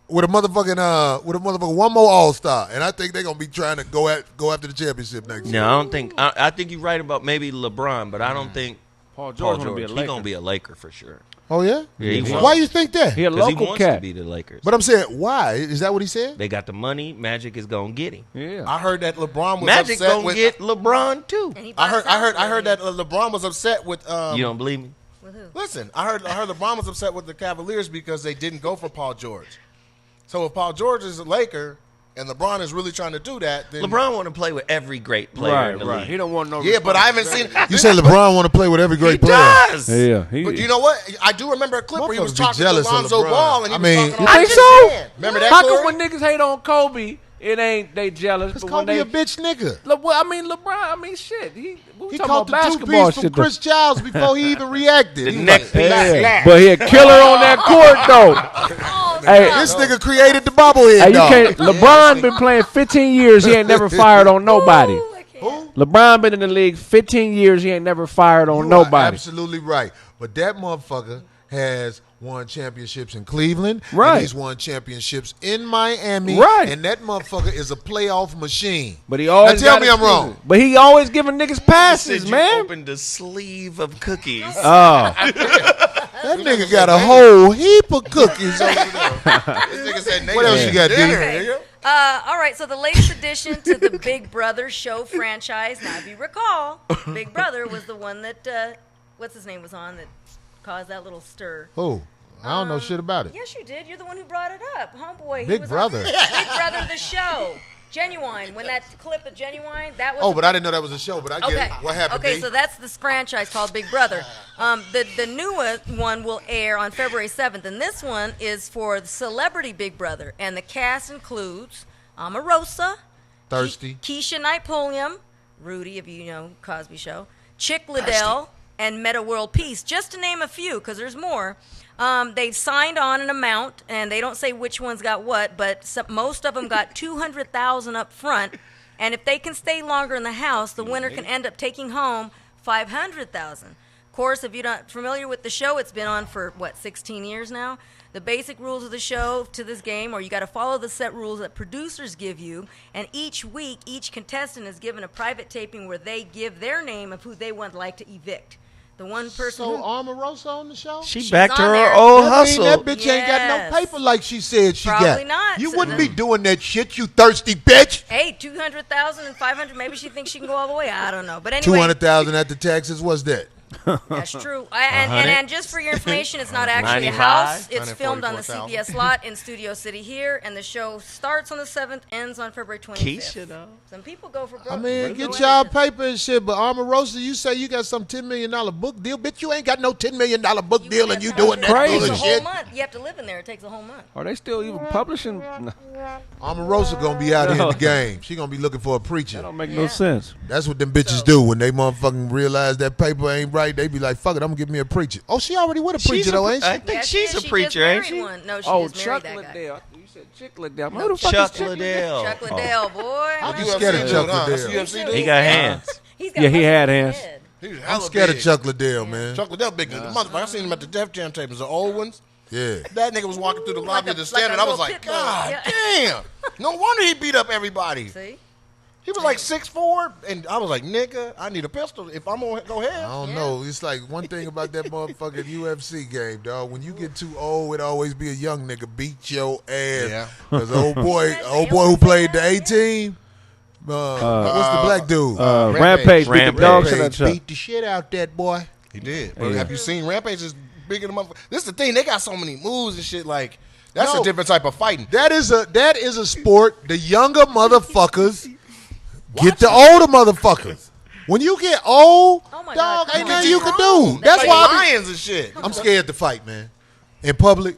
With a motherfucking one more All Star, and I think they're gonna be trying to go after the championship next year. No, I don't think. I think you're right about maybe LeBron, but I don't think Paul Paul George George. gonna be a He's Laker. gonna be a Laker for sure. Oh yeah, Yeah, he wants- Why you think that? He a Because he local wants to cat. be the Lakers. But I'm saying, why is that what he said? They got the money. Magic is gonna get him. Yeah. I heard that LeBron was Magic upset gonna with. get LeBron too. I heard that LeBron was upset with. You don't believe me? Listen, I heard LeBron was upset with the Cavaliers because they didn't go for Paul George. So if Paul George is a Laker and LeBron is really trying to do that, then LeBron want to play with every great player in the league. He don't want no. yeah, but I haven't seen. You say LeBron want to play with every great He player. does. Yeah. But you know what? I do remember a clip where he was Motherfuckers be talking to jealous of Lonzo LeBron. Ball, and he I was mean, talking You all think this so? shit. Remember that? How Corey? come when niggas hate on Kobe, it ain't they jealous? It's But gonna when be they, a bitch nigga. Well, I mean, LeBron. I mean, shit. We He talking caught about the basketball two-piece from shit. though. Chris Childs before he even reacted. He was neck like, piece. Yeah. But he a killer on that court though. Hey, This nigga created the bobblehead hey, you dog. can't. LeBron been playing 15 years. He ain't never fired on nobody. LeBron been in the league 15 years. He ain't never fired on You are nobody. absolutely right. But that motherfucker has won championships in Cleveland. Right. And he's won championships in Miami. Right. And that motherfucker is a playoff machine. But he always Now tell got me I'm excuses. wrong. But he always giving niggas passes, Said you man. opened a sleeve of cookies. Oh, That nigga got a whole heap of cookies over there. This nigga said, What else you got, D? dinner, All right, so the latest addition to the Big Brother show franchise. Now, if you recall, Big Brother was the one that what's his name was on that caused that little stir. Who? I don't know shit about it. Yes, you did. You're the one who brought it up, homeboy. He Big was Brother. On Big Brother, the show. Genuine. When that clip of Genuine, that was. Oh, but I didn't know that was a show, but I get Okay. it. What happened, Okay, D? so that's this franchise called Big Brother. The newest one will air on February 7th, and this one is for the Celebrity Big Brother, and the cast includes Omarosa, Thirsty. Keisha Knight Pulliam, Rudy, if you know Cosby Show, Chick Liddell, and Meta World Peace, just to name a few, because there's more. They've signed on an amount, and they don't say which ones got what, but most of them got $200,000 up front, and if they can stay longer in the house, the winner can end up taking home $500,000. Of course, if you're not familiar with the show, it's been on for, 16 years now? The basic rules of the show to this game are you got to follow the set rules that producers give you, and each week, each contestant is given a private taping where they give their name of who they would like to evict. The one person So who... Omarosa on the show? She back to on her there. old That mean hustle. that bitch ain't got Yes. no paper like she said she Probably got. not. You So wouldn't then- be doing that shit, you thirsty bitch. Hey, 200,000 and 500. Maybe she thinks she can go all the way. I don't know. But anyway, 200,000 at the taxes, what's that? That's true. And just for your information, it's not actually a 95? house. It's filmed on the 144,000. CBS lot in Studio City here, and the show starts on the 7th, ends on February 25th. Keisha, though. Some people go for broke. I mean, Go get y'all anything. paper and shit, but Omarosa, you say you got some $10 million book deal. Bitch, you ain't got no $10 million book You deal can't and you have doing it. that Crazy. It takes a whole bullshit. month. You have to live in there. It takes a whole month. Are they still even publishing? No, Omarosa gonna be out here in No. the game. She gonna be looking for a that preacher. don't make Yeah. no sense. That's what them bitches do when they motherfucking realize that paper ain't right. They be like, "Fuck it, I'm gonna give me a preacher." Oh, she already with a preacher though, ain't she? I think Yeah, she's she a just preacher, ain't married she? one. No, she Oh, just married Chuck that guy. Liddell. You said Chick Liddell. No, Who the fuck Chuck is Chick Liddell. Chuck Liddell, boy. I'm UFC scared of dude, Chuck huh? That's Liddell. UFC He dude? He got hands. He's got Yeah, he muscles had in his hands. head. He's I'm hella scared big. of Chuck Liddell, man. Chuck Liddell big as a motherfucker. I seen him at the Def Jam tables, the old ones. Yeah. That nigga was walking through the lobby of the stand, and I was like, little pit bull. God Yeah. damn. No wonder he beat up everybody. See? He was like 6'4", and I was like, nigga, I need a pistol if I'm gonna go I ahead. don't Yeah. know. It's like one thing about that motherfucking UFC game, dog. When you get too old, it always be a young nigga beat your ass. Yeah. Cause old boy who played the A team. What's the black dude? Rampage beat the Rampage. dog shit out of Chuck. beat the shit out that boy. He did. But Yeah. have you seen Rampage is bigger than motherfucker? This is the thing. They got so many moves and shit. Like that's No. a different type of fighting. That is a sport. The younger motherfuckers get the older motherfuckers. When you get old, Oh my dog, God, ain't come on. nothing you can do. Wrong. That's Like why I lions and shit. I'm scared to fight, man. In public,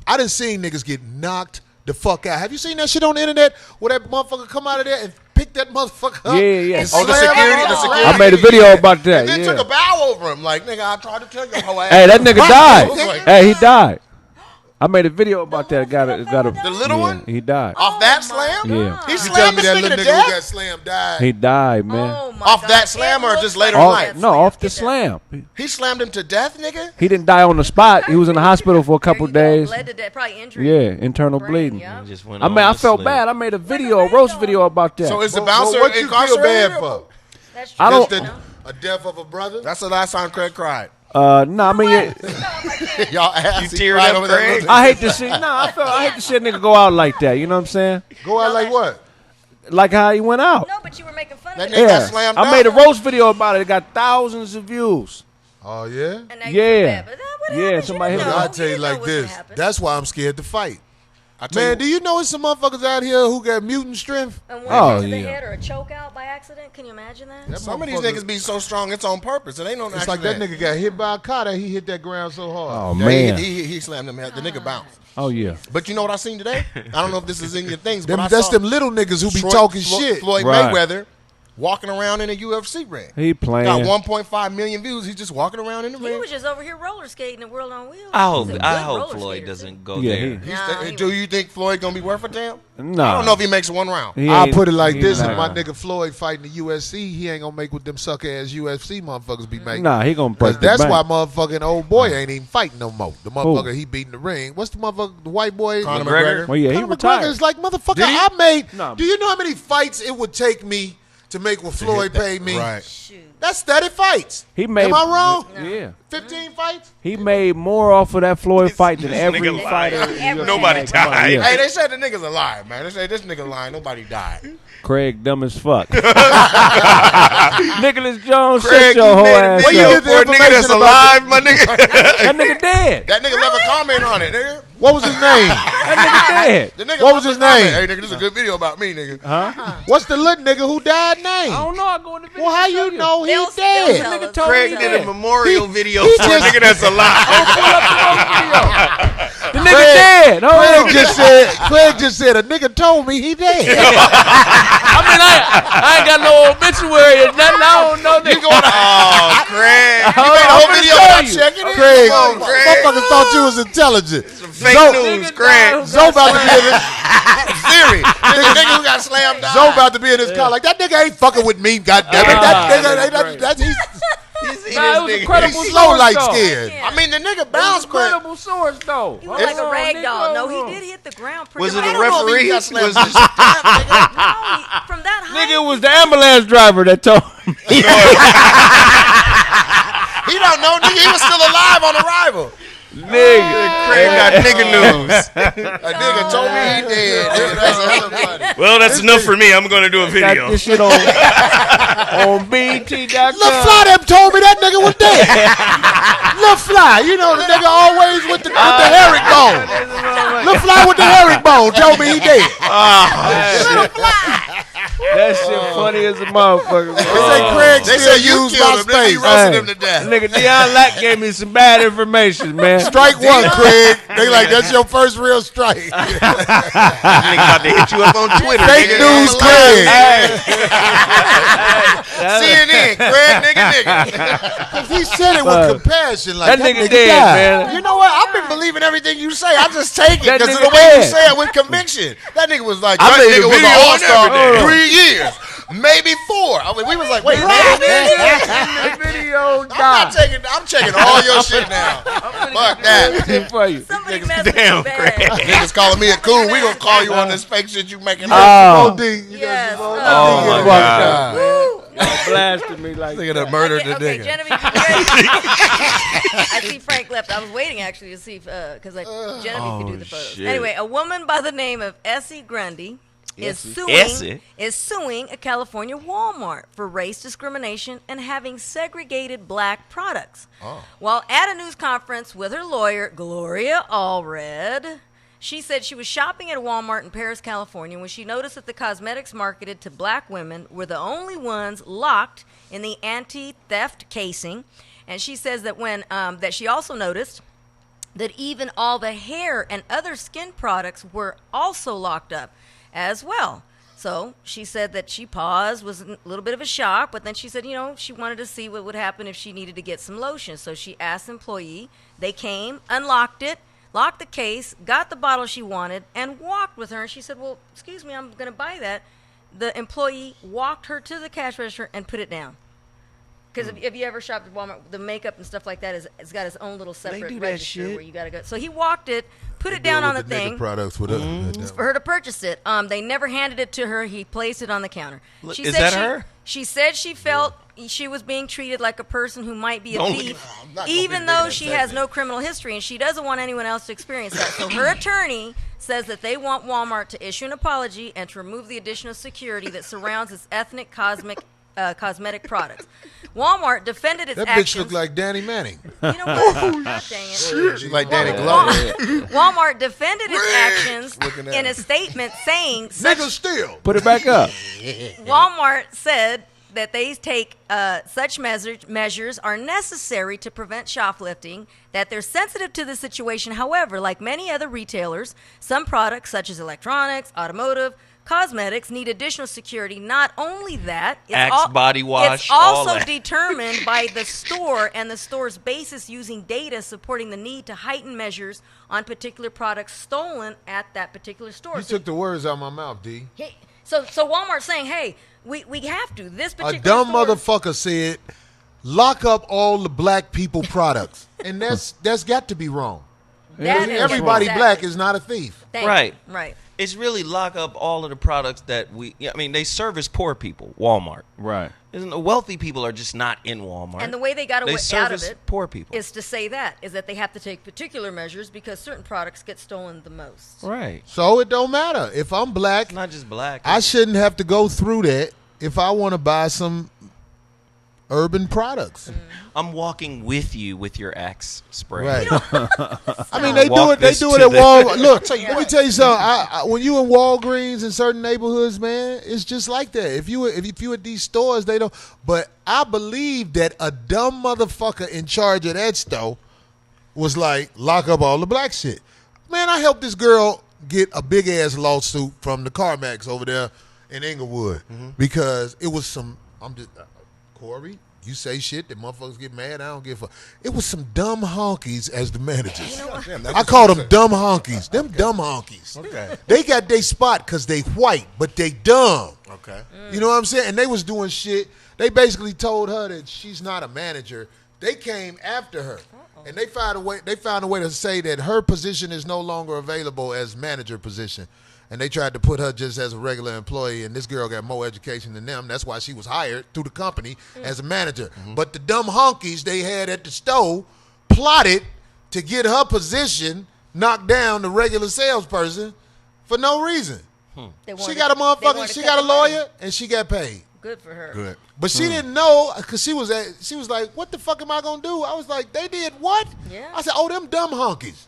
I done seen niggas get knocked the fuck out. Have you seen that shit on the internet where that motherfucker come out of there and pick that motherfucker up? Yeah, yeah. and Oh, the slam security- him? the security- I made a video about that. And then Yeah. took a bow over him. Like, nigga, I tried to tell you, hoe ass. Hey, that nigga died. Like, Hey, he died. I made a video about that. Got a The little yeah, one? He died. Off that slam? Yeah. He You tell slammed me this that nigga little to nigga who got death? slammed died. He died, man. Oh my Off God. that slam It or looks just like later a in Off, life? bad no, slam. off the Get that. slam. He slammed him to death, nigga? He didn't die on the spot. He was in the hospital for a couple There you go. days. Bled to death. Probably injury. Yeah, internal Brain, bleeding. yeah. Just went I mean, on I the felt slim. bad. I made a video, a roast video about that. So is the Well, bouncer what you feel incarcerated? bad for? That's true. I don't- Just a death of a brother? That's the last time Craig cried. No, I mean, Y'all ass. You he teared cried up, over that Craig? little- I hate to see. I hate to see a nigga go out like that. You know what I'm saying? Go out like what? Like how he went out. No, but you were making fun That of nigga it. got Yeah, slammed I down. made a roast video about it. It got thousands of views. Oh, yeah? And now you feel Yeah. bad, but that what Yeah, happened? somebody You hit didn't him. know. I'll tell you didn't know like what's gonna this. happen. That's why I'm scared to fight. I tell Man, you- do you know there's some motherfuckers out here who got mutant strength? And Oh, one hit to the yeah. head or a choke out by accident. Can you imagine that? Some of these motherfucker- niggas be so strong, it's on purpose. It ain't no It's like that nigga got hit by a car that he hit that ground so hard. Oh Yeah, man. he slammed him. The nigga bounced. Oh yeah. But you know what I seen today? I don't know if this is in your things, but I That's saw them little niggas who be talking shit. Floyd Right. Mayweather walking around in a UFC ring. He playing. Got 1.5 million views. He's just walking around in the He ring. was just over here roller skating the world on wheels. I He's a hope good roller Floyd skater, doesn't go Yeah, there. Nah, he Do you think Floyd gonna be worth a damn? No. I don't know if he makes one round. He I'll ain't- put it like he this: not if my gonna- nigga Floyd fighting the USC, he ain't gonna make what them sucker ass UFC motherfuckers be making. Nah, he gonna Cause break the that's bank. why motherfucking old boy ain't even fighting no more. The motherfucker he beat in the ring. What's the motherfucker? The white boy. Conor McGregor? Well, yeah, he Conor retired. McGregor is like motherfucker. Did he? I made. No. Do you know how many fights it would take me to make what Floyd paid me? Right. Shoot. That's 30 fights. He made. Am I wrong? Yeah. 15 fights. He made more off of that Floyd fight than This every nigga fighter. lying. in UFC. Nobody Come on, died. yeah. Hey, they said the nigga's alive, man. They say this nigga lying. Nobody died. Craig dumb as fuck. Nicholas Jones, Craig, shut your you whole made a ass video you up. get the for a nigga that's information about alive, my nigga. That nigga dead. That nigga left a comment on it, nigga. What was his name? That nigga dead. The nigga What left was his a comment. name? Hey, nigga, this is a good video about me, nigga. Huh? What's the little nigga who died name? I don't know. I go in the video. Well, how and show you know he They'll dead? tell Nigga us. told Craig me did that. a memorial video he for a just- nigga that's alive. The nigga dead. Oh, Craig just said a nigga told me he dead. I mean, I ain't got no obituary or nothing. I don't know that. Oh, Craig. You made a whole I'm video finna without show you. checking it? Craig, Come on, Craig. motherfuckers thought you was intelligent. Fake Zo- news, Nigga Craig. died. Zo about to be in his, Siri. Nigga who got slammed down. Zo about to be in his car like that nigga ain't fucking with me. Goddamn it, that nigga, that's he's Nah, it was incredible. slow source, light though. skinned. I mean, the nigga It was bounced quick. incredible source though. He was like a Hold on, rag nigga, doll. No, hold on. he did hit the ground pretty Was it hard. a referee? He got slammed Was to it- his death, nigga. No, from that height. Nigga, it was the ambulance driver that told me. He don't know, nigga. He was still alive on arrival. Craig got nigga news. A nigga told me he dead. That's hella funny. Well, that's enough for me. I'm gonna do a video. Got this shit on BT.com. Lil Fly them told me that nigga was dead. Lil Fly, you know the nigga always with the herringbone. Lil Fly with the herringbone told me he dead. Lil Fly. That shit funny as a motherfucker. They say Craig They still say you use killed him. They MySpace. be roasting him to death. Nigga, Deion Lack gave me some bad information, man. Strike one, Craig. They like, that's your first real strike. Nigga about to hit you up on Twitter. Fake nigga. news, I'm alive. Craig. CNN, Craig, nigga. He said it with compassion. Like, That nigga died. dead, man. You know what? I've been believing everything you say. I just take it That because of nigga the way you dead. say it with conviction. That nigga was like, I that made a nigga was video an on all-star everything. 3 years, maybe 4. I mean, we was like, wait, Video I'm checking all your shit now. Fuck that. for you. Somebody messed with damn, you bad. Niggas calling me a coon. We gonna call you on this fake shit you making up. Oh, Yes. oh my my God. God. Woo. Blasted me like Nigga that. that murdered the Okay, nigga. Genevieve, you ready? I see Frank left. I was waiting actually to see if, because Genevieve could do the photos. shit. Anyway, a woman by the name of Essie Grundy is Essie? suing a California Walmart for race discrimination and having segregated black products. While at a news conference with her lawyer, Gloria Allred, she said she was shopping at a Walmart in Paris, California, when she noticed that the cosmetics marketed to black women were the only ones locked in the anti-theft casing. And she says that that she also noticed that even all the hair and other skin products were also locked up as well. So she said that she paused, was a little bit of a shock, but then she said, she wanted to see what would happen if she needed to get some lotion. So she asked the employee. They came, unlocked it, locked the case, got the bottle she wanted, and walked with her. And she said, well, excuse me, I'm going to buy that. The employee walked her to the cash register and put it down. Because if you ever shopped at Walmart, the makeup and stuff like that it's got its own little separate do that register shit. where you got to go. So he walked it, put it down on the thing Products with for her to purchase it. They never handed it to her. He placed it on the counter. She Is said that her? She said she felt she was being treated like a person who might be a Don't look thief, I'm not gonna even be though making she that has statement. no criminal history, and she doesn't want anyone else to experience that. So her attorney says that they want Walmart to issue an apology and to remove the additional security that surrounds its ethnic cosmetic products. Walmart defended its That actions. bitch look like Danny Manning. You know what? God dang it. She's like Danny Glover. Walmart defended its actions Looking at in her. a statement saying such Nigga still. Put it back up. Walmart said that they take such measures are necessary to prevent shoplifting, that they're sensitive to the situation. However, like many other retailers, some products such as electronics, automotive, cosmetics need additional security. Not only that, Axe body wash, it's all also that. determined by the store and the store's basis using data supporting the need to heighten measures on particular products stolen at that particular store. You took the words out of my mouth, D. So Walmart's saying, hey, we have to. This A particular dumb store, motherfucker said, lock up all the black people products. And that's got to be wrong. that is- Everybody exactly. black is not a thief. Thank you. Right. Right. It's really lock up all of the products that they service poor people, Walmart. Right. Isn't the wealthy people are just not in Walmart. And the way they got away out of service it poor people. is to say that they have to take particular measures because certain products get stolen the most. Right. So it don't matter. If I'm black, It's not just black. I shouldn't have to go through that if I want to buy some urban products. I'm walking with you with your Axe spray. Right. I mean, they do Walk it. They this do it to at the- Walmart. Look, let me tell you something. When you in Walgreens in certain neighborhoods, man, it's just like that. If you at these stores, they don't. But I believe that a dumb motherfucker in charge of that store was like, lock up all the black shit. Man, I helped this girl get a big ass lawsuit from the CarMax over there in Inglewood because it was some. Corey, you say shit that motherfuckers get mad. I don't give a. It was some dumb honkies as the managers. I call them dumb honkies. Them dumb honkies. Okay. They got their spot because they white, but they dumb. Okay. You know what I'm saying? And they was doing shit. They basically told her that she's not a manager. They came after her, and they found a way. They found a way to say that her position is no longer available as manager position. And they tried to put her just as a regular employee, and this girl got more education than them. That's why she was hired through the company as a manager. But the dumb honkies they had at the store plotted to get her position knocked down the regular salesperson for no reason. They She wanted- got a they wanted motherfucker. to She cut got a the money. lawyer, and she got paid. Good for her. Good. But she didn't know because she was like, "What the fuck am I gonna do?" I was like, "They did what?" Yeah. I said, "Oh, them dumb honkies."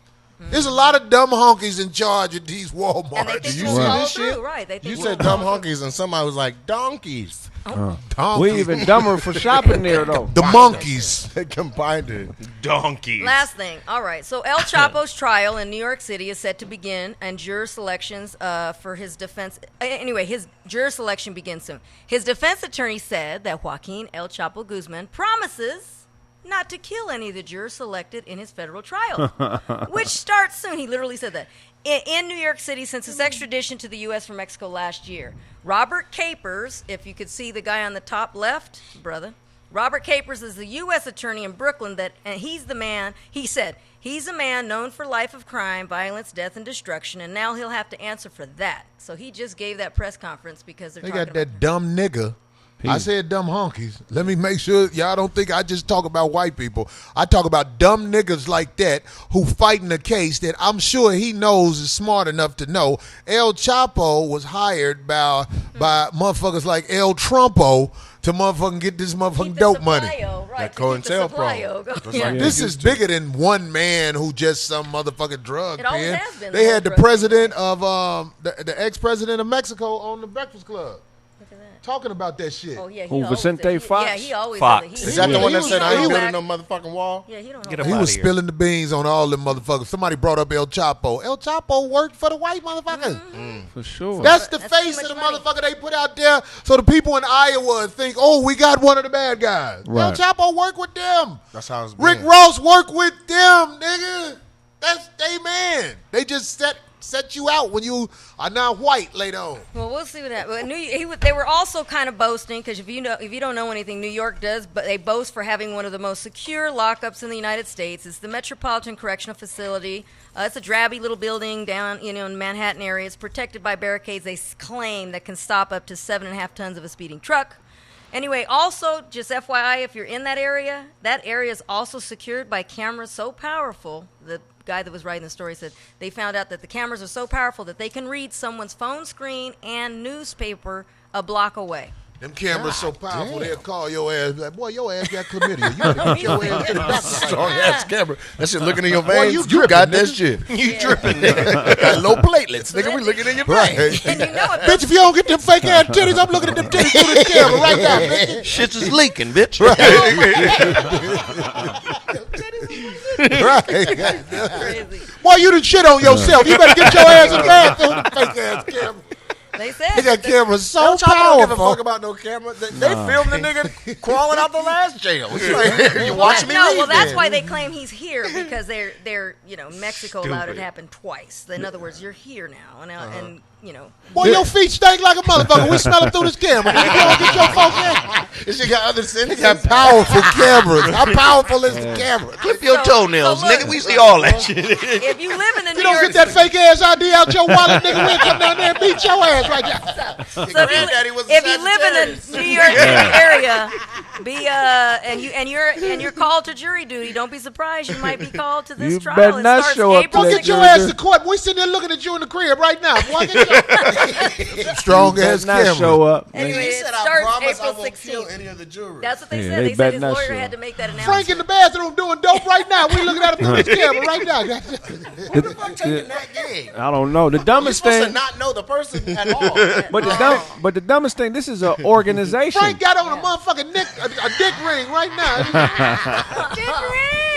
There's a lot of dumb honkies in charge of these And they Walmarts. think you we'll see follow this shit? through, right? They think You we'll said dumb follow through. honkies, and somebody was like donkeys. We even dumber for shopping there though. The monkeys. They combined it. Donkeys. Last thing. All right. So El Chapo's trial in New York City is set to begin, and juror selections for his defense. Anyway, his juror selection begins soon. His defense attorney said that Joaquin El Chapo Guzman promises not to kill any of the jurors selected in his federal trial, which starts soon. He literally said that. In New York City, since his extradition to the U.S. from Mexico last year, Robert Capers, if you could see the guy on the top left, brother, Robert Capers is the U.S. attorney in Brooklyn and he's the man, he said, he's a man known for life of crime, violence, death, and destruction, and now he'll have to answer for that. So he just gave that press conference because they're They talking got that dumb nigga. I said dumb honkies. Let me make sure y'all don't think I just talk about white people. I talk about dumb niggas like that who fighting a case that I'm sure he knows is smart enough to know. El Chapo was hired by motherfuckers like El Trumpo to motherfucking get this motherfucking Keep the dope supply, money. right, That to keep the COINTELPRO. supply, Just yeah. like This is bigger than one man who just some motherfucking drug It always pen. has been They the had the whole drug president of the ex-president of Mexico on the Breakfast Club Look at that. talking about that shit. Oh, yeah, he Who, always Vicente said- Fox? Yeah, he always Fox. said that. Is that the He one that was- said I he ain't was- building no motherfucking wall? Yeah, he don't know. Get about up He that. outta was here. spilling the beans on all them motherfuckers. Somebody brought up El Chapo. El Chapo worked for the white motherfuckers. For sure. That's the That's face too of the much money. motherfucker they put out there so the people in Iowa think, oh, we got one of the bad guys. El Right. Chapo worked with them. That's how it's Rick been. Ross worked with them, nigga. That's they man. They just set you out when you are not white later on. Well, we'll see what happens. They were also kind of boasting because if you don't know anything, New York does, but they boast for having one of the most secure lockups in the United States. It's the Metropolitan Correctional Facility. It's a drabby little building down, in Manhattan area. It's protected by barricades. They claim that can stop up to 7.5 tons of a speeding truck. Anyway, also, just FYI, if you're in that area is also secured by cameras so powerful. The guy that was writing the story said they found out that the cameras are so powerful that they can read someone's phone screen and newspaper a block away. Them cameras so powerful, they'll call your ass like, boy, your ass got chlamydia. You better get your ass to the doctor. Strong ass camera. That shit looking in your Boy, veins. you You, dripping, got that nigga. shit. You dripping, nigga. Got low platelets, nigga. We looking in your Right. veins. And you know it. Bitch, if you don't get them fake ass titties, I'm looking at them titties through the camera right now, bitch. Shit's is leaking, bitch. Right. Crazy. Boy, you done shit on yourself. You better get your ass in the bathroom. Fake ass camera. They said They got cameras so Don't y'all give a fuck powerful. about no camera. They filmed the nigga crawling out the last jail. It's like, you watch me No, leave well, that's then. why they claim he's here because they're Mexico allowed it to happen twice. In other words, you're here now, and Boy, your feet stink like a motherfucker. We smell them through this camera. Nigga, you don't get your folk in. This shit got other They senses. got powerful cameras. How powerful is the camera? Clip your So- toenails, so look- nigga. We see all that shit. if you live in the You New don't York get that fake ass ID out your wallet, nigga. We'll come down there and beat your ass right now. So Granddaddy was a if you live in Sagittarius. the New York City area, and you're called to jury duty, don't be surprised you might be called to this You trial. better It not starts show up April Go to get your jury ass duty. to court. We sitting there looking at you in the crib right now. Boy, get your strong Better ass not camera. show up. Anyway, He it said, I starts promise I April won't kill 16th. any of the jurors. That's what they Yeah, said. they They said better his not lawyer show had to up. make that announcement. Frank in the bathroom doing dope right now. We looking at him through this camera right now. Who the fuck taking that gig? I don't know. The You're dumbest supposed to thing, not know the person at all. but the dumbest thing, this is an organization. Frank got on a motherfucking a dick ring right now.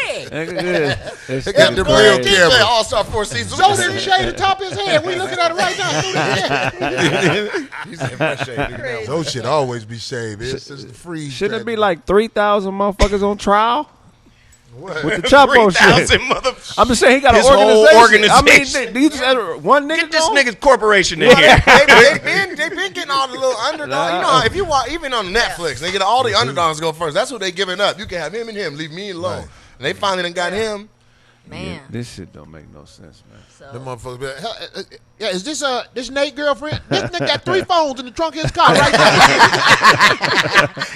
It's got the crazy. real camera. All-Star Four Seasons. So didn't shave the top of his head. We looking at it right now. Through this camera. He said, "My shade, nigga." Those should always be shaved. It's just the freeze. Shouldn't it be like 3,000 motherfuckers on trial What? with the Chapo shit? 3,000 mother. I'm just saying he got His an whole organization. I mean, organization. do you just one nigga? Get this go? nigga's corporation in here. They been getting all the little underdogs. You know, how if you watch, even on Netflix, they get all the underdogs go first. That's who they giving up. You can have him and him. Leave me alone. Right. And they finally done got him. Man. This shit don't make no sense, man. Them So, motherfuckers be like, yeah, is this Nate girlfriend? This nigga got 3 phones in the trunk of his car right now.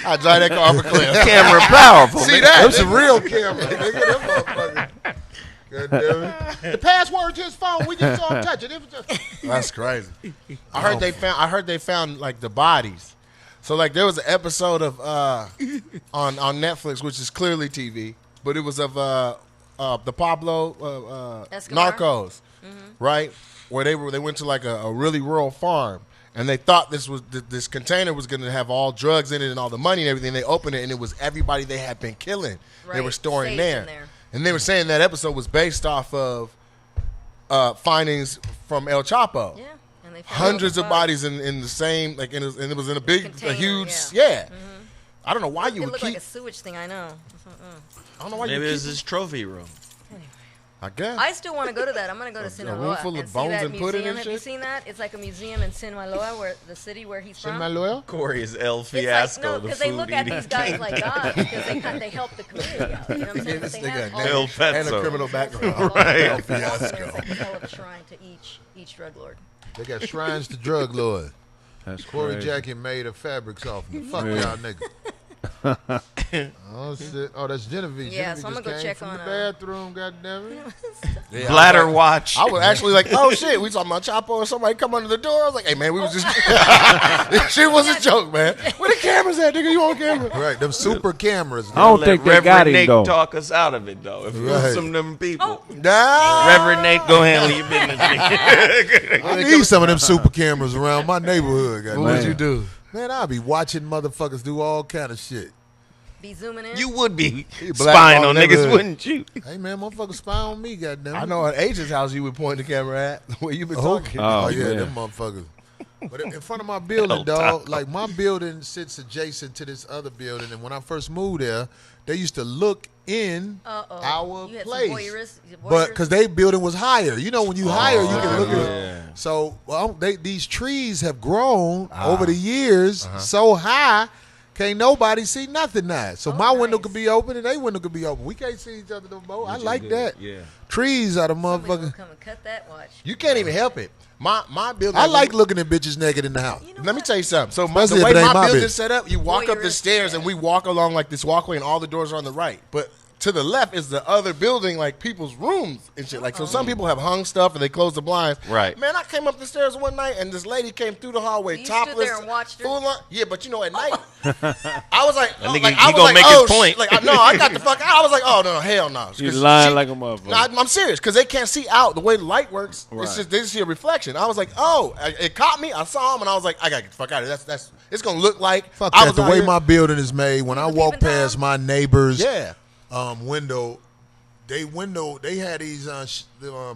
I drive that car off a cliff. Camera powerful. See nigga. that? That's a real camera. Nigga, them motherfuckers. God damn it. The password to his phone, we just saw him touch it. It was just... That's crazy. I heard they found like the bodies. So like there was an episode of on Netflix, which is clearly TV, but it was of the Pablo Escobar? Narcos, right? Where they went to like a really rural farm, and they thought this container was going to have all drugs in it and all the money and everything. They opened it, and it was everybody they had been killing. They Right. were storing Saved in there. there. And they were saying that episode was based off of findings from El Chapo. Yeah. And they found Hundreds all of the bodies in the same, like, and it was in a big, Container, a huge, yeah. I don't know why It you would looked keep. like a sewage thing. I know. I don't know why you Maybe would it's keep. his trophy room. I guess. I still want to go to that. I'm going to go to room Sinaloa full of and see bones that and pudding museum. and Have you shit? seen that? It's like a museum in Sinaloa, where the city where he's from. Manuel? Corey is El It's Fiasco, like, no, the because they food look at eating these guys king. like God because they help the community out. You know what I'm saying? This They nigga have all El these- and a Petzo. criminal background. Right. El and there's Fiasco. like a hell of a shrine to each drug lord. They got shrines to drug lords. That's Corey crazy. Jackie made a fabric softener. Fuck y'all niggas. Oh shit! Oh, that's Genevieve. Yeah, Genevieve so I'm just gonna go came check from on, the bathroom. Goddamn it! Yeah, Bladder I was like- watch. I was actually like, oh shit, we talking about Chapo or somebody come under the door. I was like, hey man, we was just shit was a joke, man. Where the cameras at, nigga? You on camera? Right, them super cameras. I don't Let think they Reverend got him Nate though. talk us out of it though. If it was Right. some of them people, Nah. Reverend Nate, go handle your business. nigga. I need some of them super cameras around my neighborhood. What Goddamn. would you do? Man, I'll be watching motherfuckers do all kind of shit. Be zooming in. You would be black spying ball on niggas, neighborhood. wouldn't you? Hey man, motherfuckers spy on me. Goddamn. I know at H's house you would point the camera at where you been talking. Oh, Oh, yeah, man. them motherfuckers. But in front of my building, El dog, Taco. like my building sits adjacent to this other building, and when I first moved there, they used to look in Uh-oh. our You had some place. But voyeurism? because they building was higher, you know, when you higher, you can look at yeah. it. So these trees have grown over the years so high. Can't nobody see nothing now. So my window nice. could be open and their window could be open. We can't see each other no more. I like good. that. Yeah. Trees are the Somebody will motherfucker. come and cut that watch. You can't even help it. My building. I like looking at bitches naked in the house. You know Let me what? tell you something. So Especially the if way it ain't my my building's business. set up, you walk up the Voyeuristic, stairs and we walk along like this walkway, and all the doors are on the right. But to the left is the other building, like people's rooms and shit. Like so, some people have hung stuff and they close the blinds. Right. Man, I came up the stairs one night and this lady came through the hallway You stood topless. there and watched her? full on. Yeah, but you know at night, I was like, That nigga, like, he I was gonna like, make oh, his point. Like, no, I got the fuck out. I was like, oh no, hell no. You 'Cause lying like a motherfucker. No, I'm serious because they can't see out the way the light works. Right. It's just they just see a reflection. I was like, oh, it caught me. I saw him and I was like, I gotta get the fuck out of here. That's it's gonna look like Fuck I that. was The out way here- my building is made, when I the walk peeping past Tom? my neighbor's Yeah. window, they had these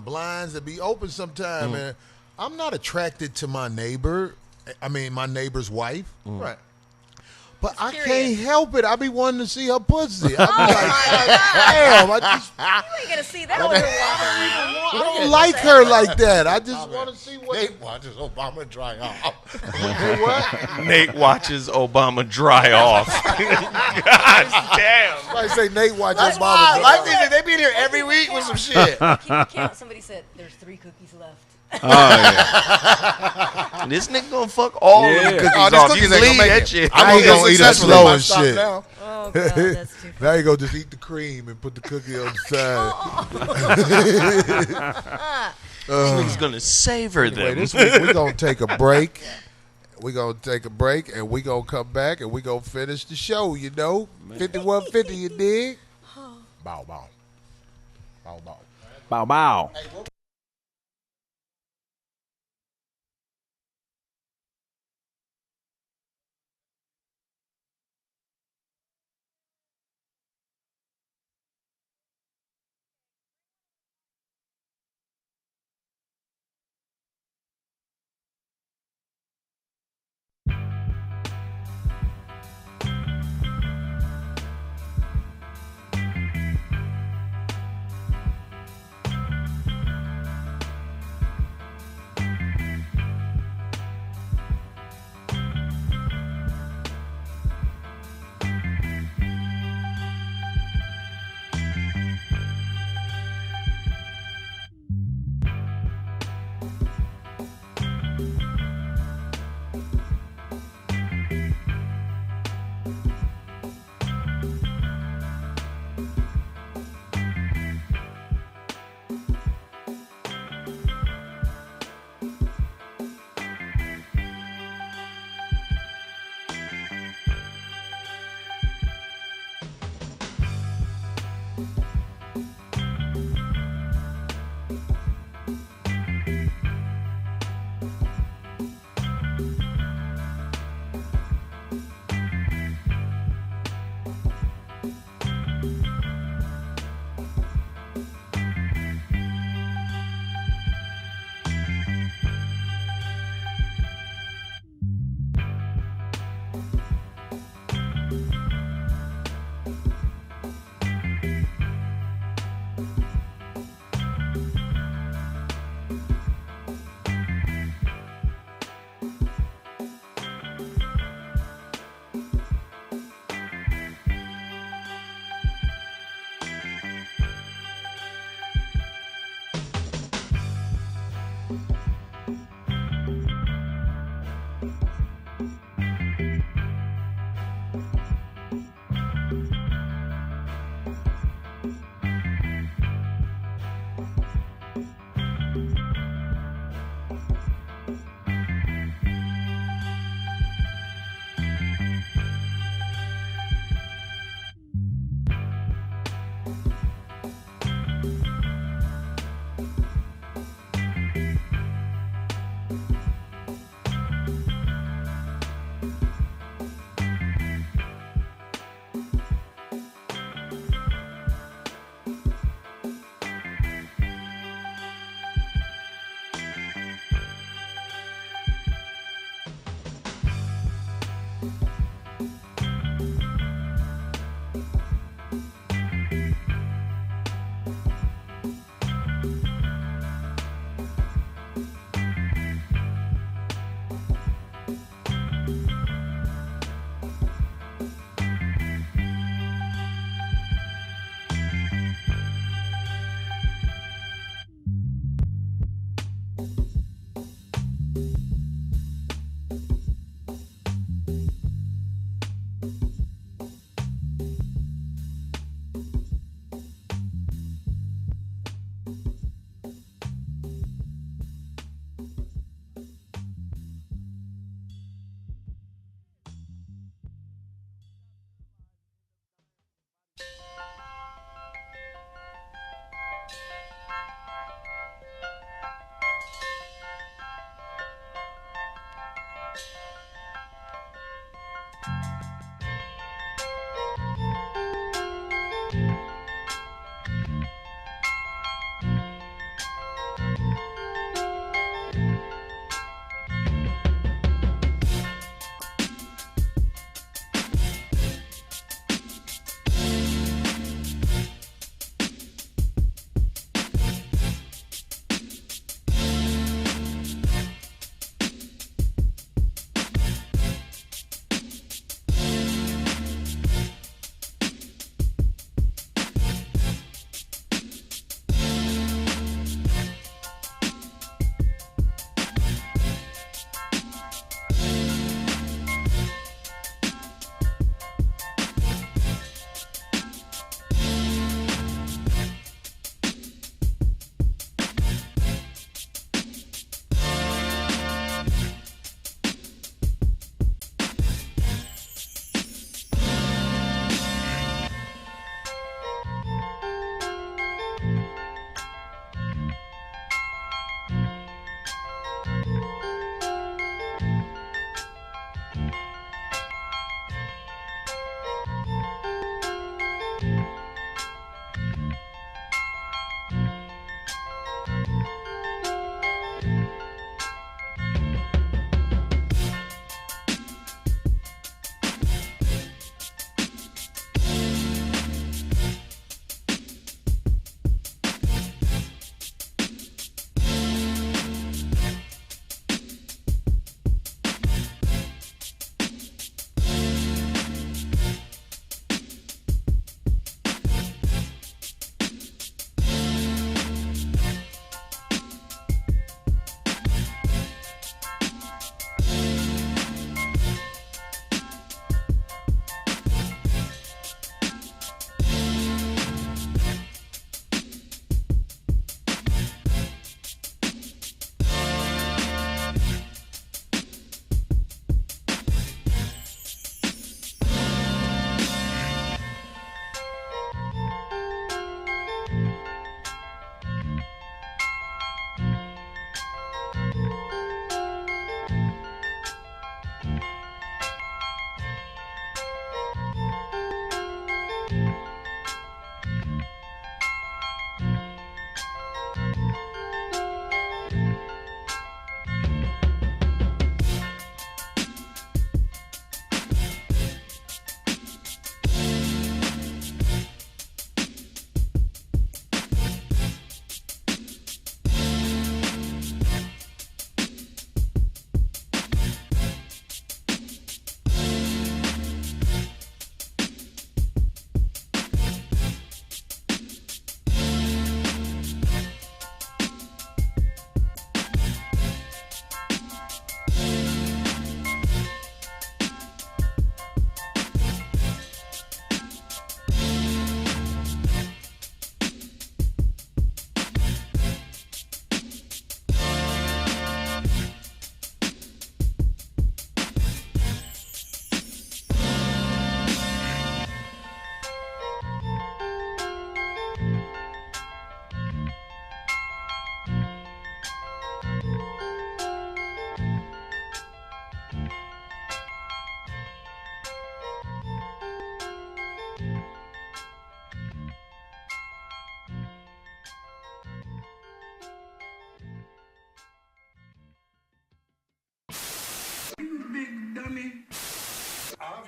blinds that be open sometime, and I'm not attracted to my neighbor. I mean, my neighbor's wife. Right. But I curious. can't help it. I be wanting to see her pussy. I be Oh, like, damn, I just You ain't gonna see that when you're walking around. I don't like her like that. I just want to see what. Nate watches Obama dry off. Hey, what? Nate watches Obama dry off. God damn. Somebody say Nate watches That's Obama. why I dry like these. They be in here every week with some shit. Keep it count. Somebody said there's 3 cookies left. Oh, yeah. This nigga gonna fuck all of the cookies Oh, this off. cookies You ain't can gonna leave make that it. shit. I'm I'm gonna gonna go go eat it successful slow if I and stop shit. now. Oh god, that's too funny. Now you go just eat the cream and put the cookie on the side. This nigga's gonna savor Anyway, them. this week we're gonna take a break. We're gonna take a break and we're gonna come back and we're gonna finish the show, you know. 5150, you dig? Bow, bow. Bow, bow. Bow bow.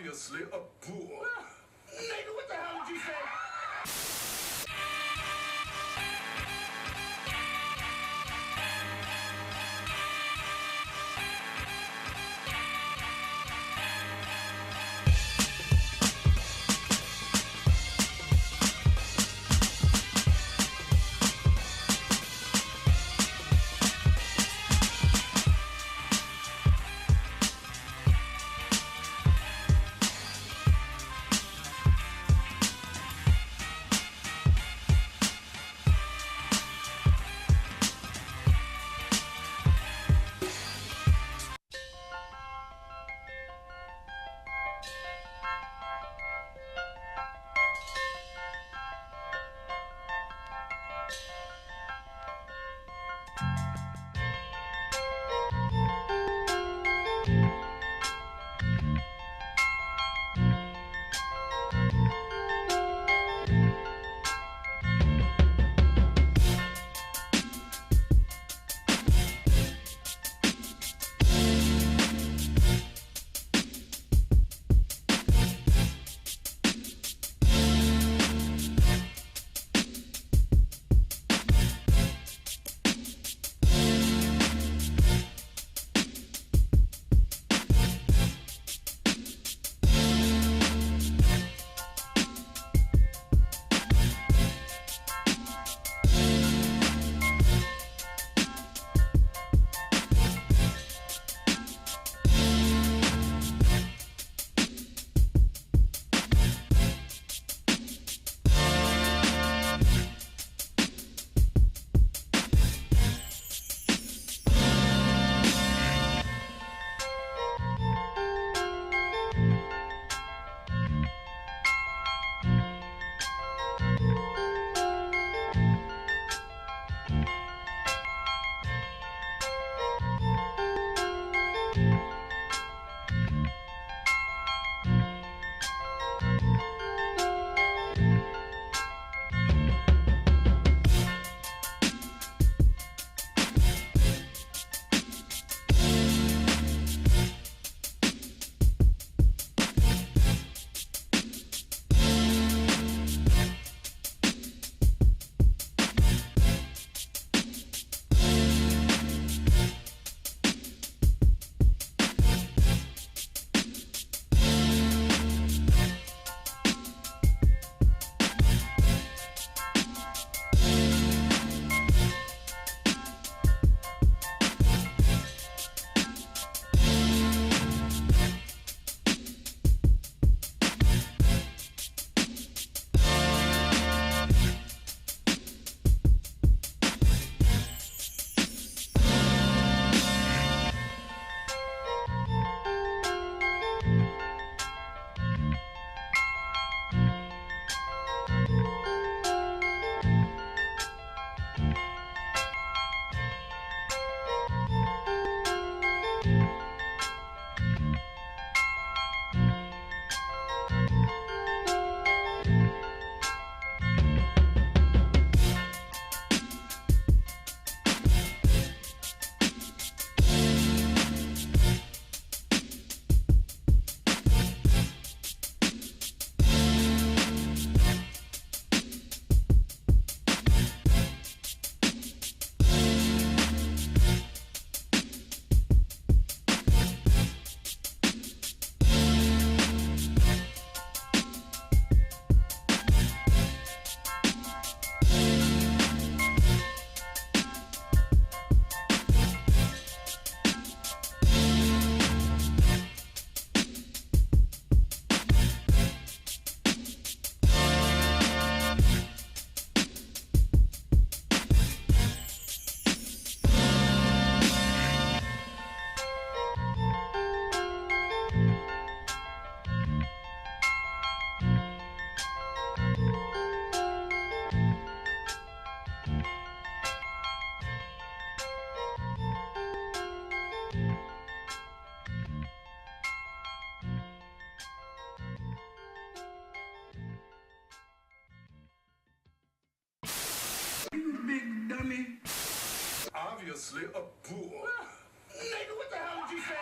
Obviously a pool. Nigga, what the hell did you say? big dummy. Obviously a pool. Nigga, what the hell did you say?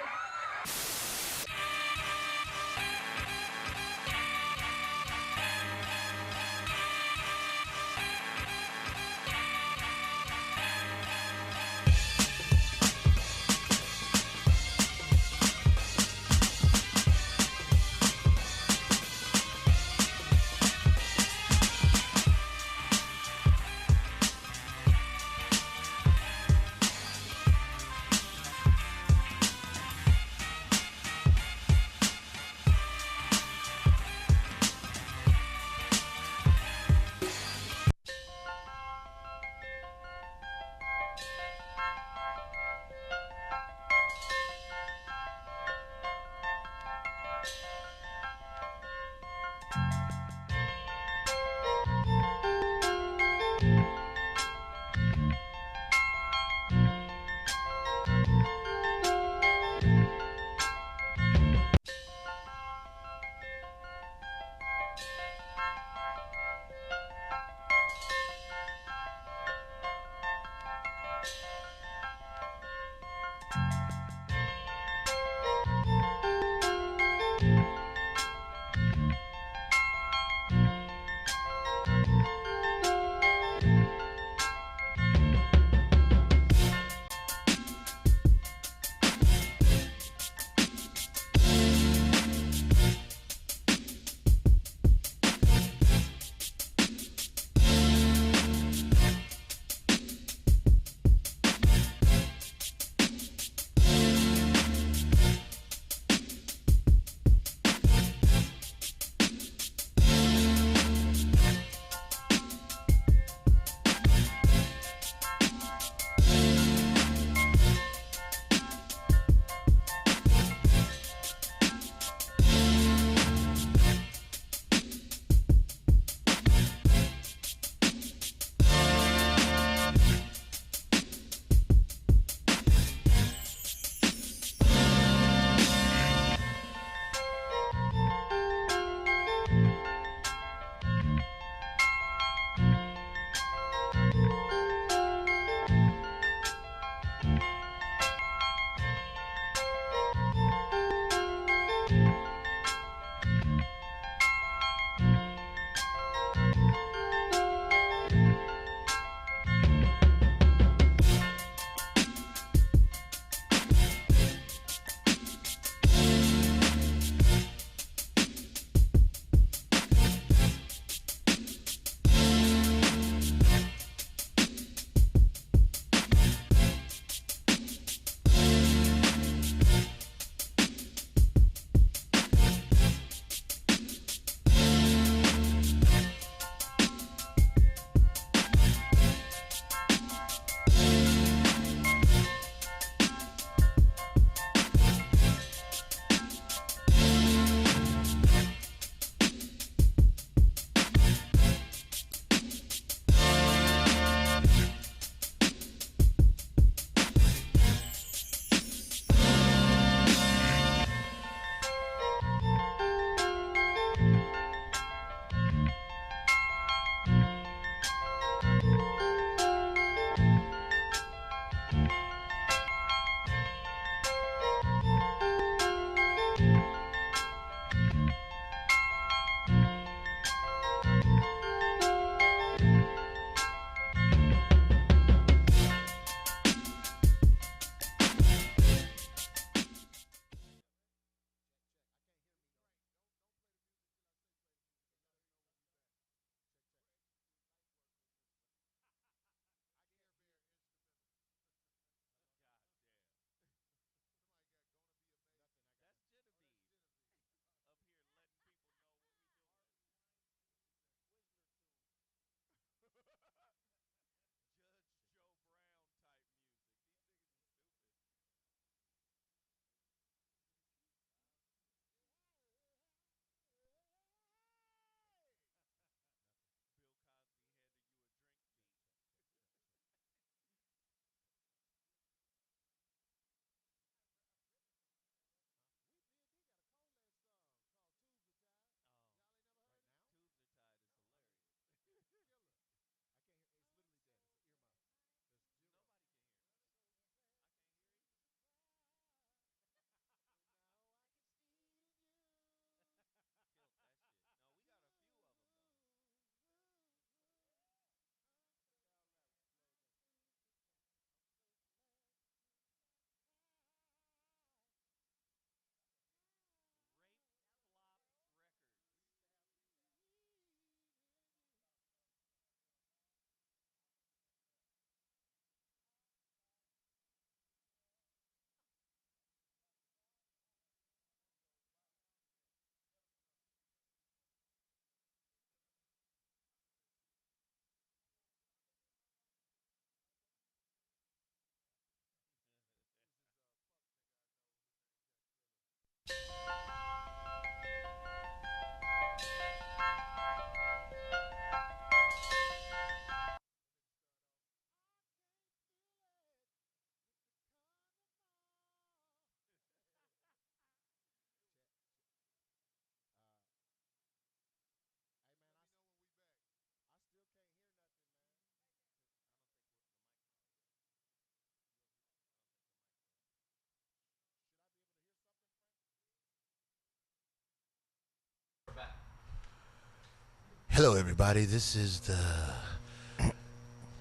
Hello, everybody. This is the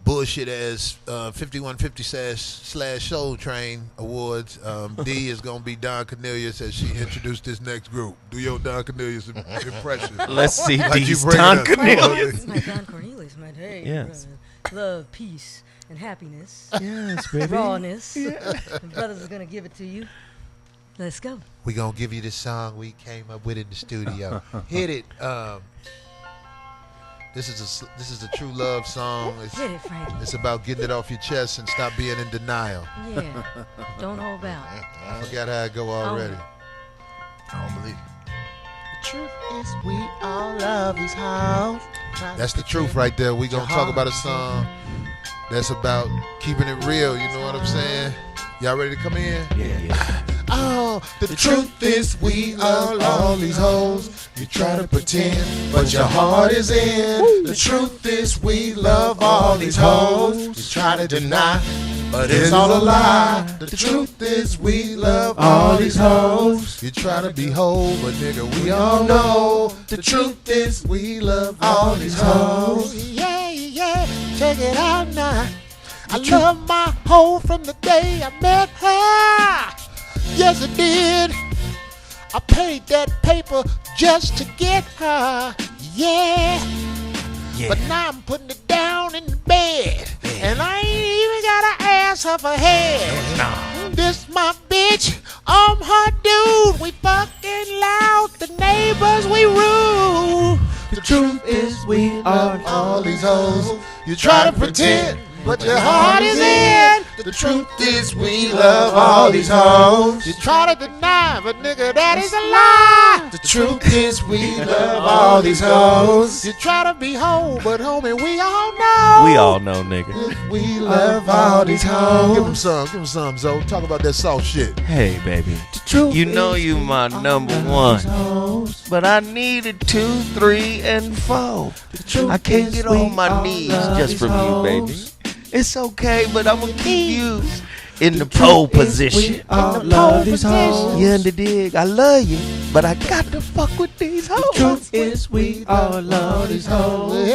bullshit ass 5150 slash Soul Train Awards. D is gonna be Don Cornelius as she introduced this next group. Do your Don Cornelius impression. Let's see Like you these bring Don us. Cornelius. My Don Cornelius, my hey, Yes. love, peace, and happiness. Yes, baby. Rawness. The brothers is gonna give it to you. Let's go. We gonna give you this song we came up with in the studio. Hit it. This is a true love song. Hit it, Frankie. It's about getting it off your chest and stop being in denial. Yeah. Don't hold back. I forgot how it go already. I don't believe it. The truth is we all love these hoes. That's the truth right there. We gonna talk about a song that's about keeping it real. You know what I'm saying? Y'all ready to come in? Yeah. Oh, the truth is we love all these hoes. You try to pretend, but your heart is in. The truth is we love all these hoes. You try to deny, but it's all a lie. The truth is we love all these hoes. You try to be whole, but nigga, we all know. The truth is we love all these hoes. Yeah, yeah, check it out now. I love my hoe from the day I met her. Yes, I did. I paid that paper just to get her. Yeah. But now I'm putting it down in the bed. And I ain't even gotta ask her for head. This my bitch, I'm her dude. We fucking loud, the neighbors we rude. The truth is we love all these hoes. You try to pretend, but your heart is in. The truth is we love all these hoes. You try to deny, but nigga, that is a lie. The truth is we love all these hoes. You try to be whole, but homie, we all know. We all know, nigga. We love all these hoes. Give him some, Zoe. Talk about that soft shit. Hey, baby. You know you my number one, but I needed 2, 3, and 4. I can't get on my knees just from you, baby. It's okay, but I'm gonna keep you in the pole position. Love these hoes. You under dig? I love you, but I got to fuck with these hoes. Truth is we all love these hoes.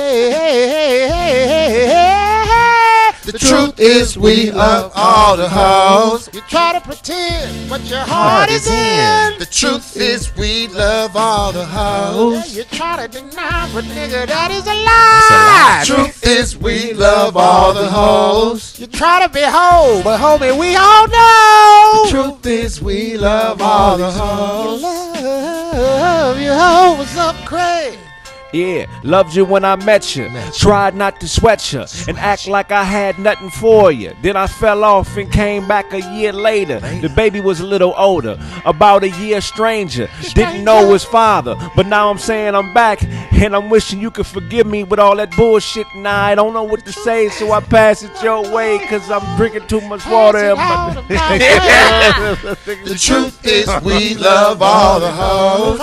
The truth is we love all the hoes. You try to pretend, but your heart is in. The truth is we love all the hoes. You try to deny, but nigga, that is a lie. The truth is we love all the hoes. You try to be whole, but homie, we all know. The truth is we love all the hoes. Love you, hoe, what's up, Craig? Yeah, loved you when I met you. Tried not to sweat you and act like I had nothing for you. Then I fell off and came back a year later. The baby was a little older, about a year stranger. Didn't know his father, but now I'm saying I'm back. And I'm wishing you could forgive me with all that bullshit. Now I don't know what to say, so I pass it your way. Cause I'm drinking too much water. The truth is we love all the hoes.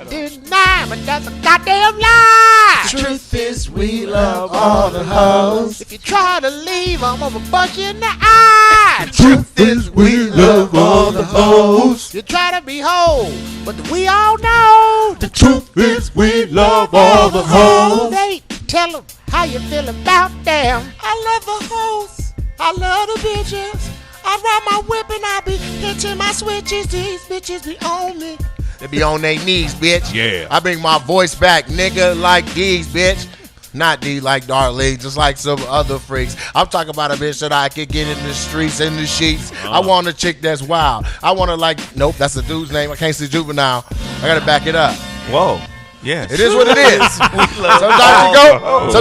Deny, but that's a goddamn lie. The truth is we love all the hoes. If you try to leave, I'm gonna bust you in the eye. The truth is we love all the hoes. You try to be whole, but we all know. The truth is we love all the hoes. They tell them how you feel about them. I love the hoes. I love the bitches. I ride my whip and I be hitting my switches. These bitches be on me. They be on their knees, bitch. Yeah. I bring my voice back, nigga, like these, bitch. Not D like Darlene, just like some other freaks. I'm talking about a bitch that I could get in the streets, in the sheets. I want a chick that's wild. I want to like, nope, that's a dude's name. I can't say juvenile. I got to back it up. Whoa. Yes. It is what it is. Sometimes you go.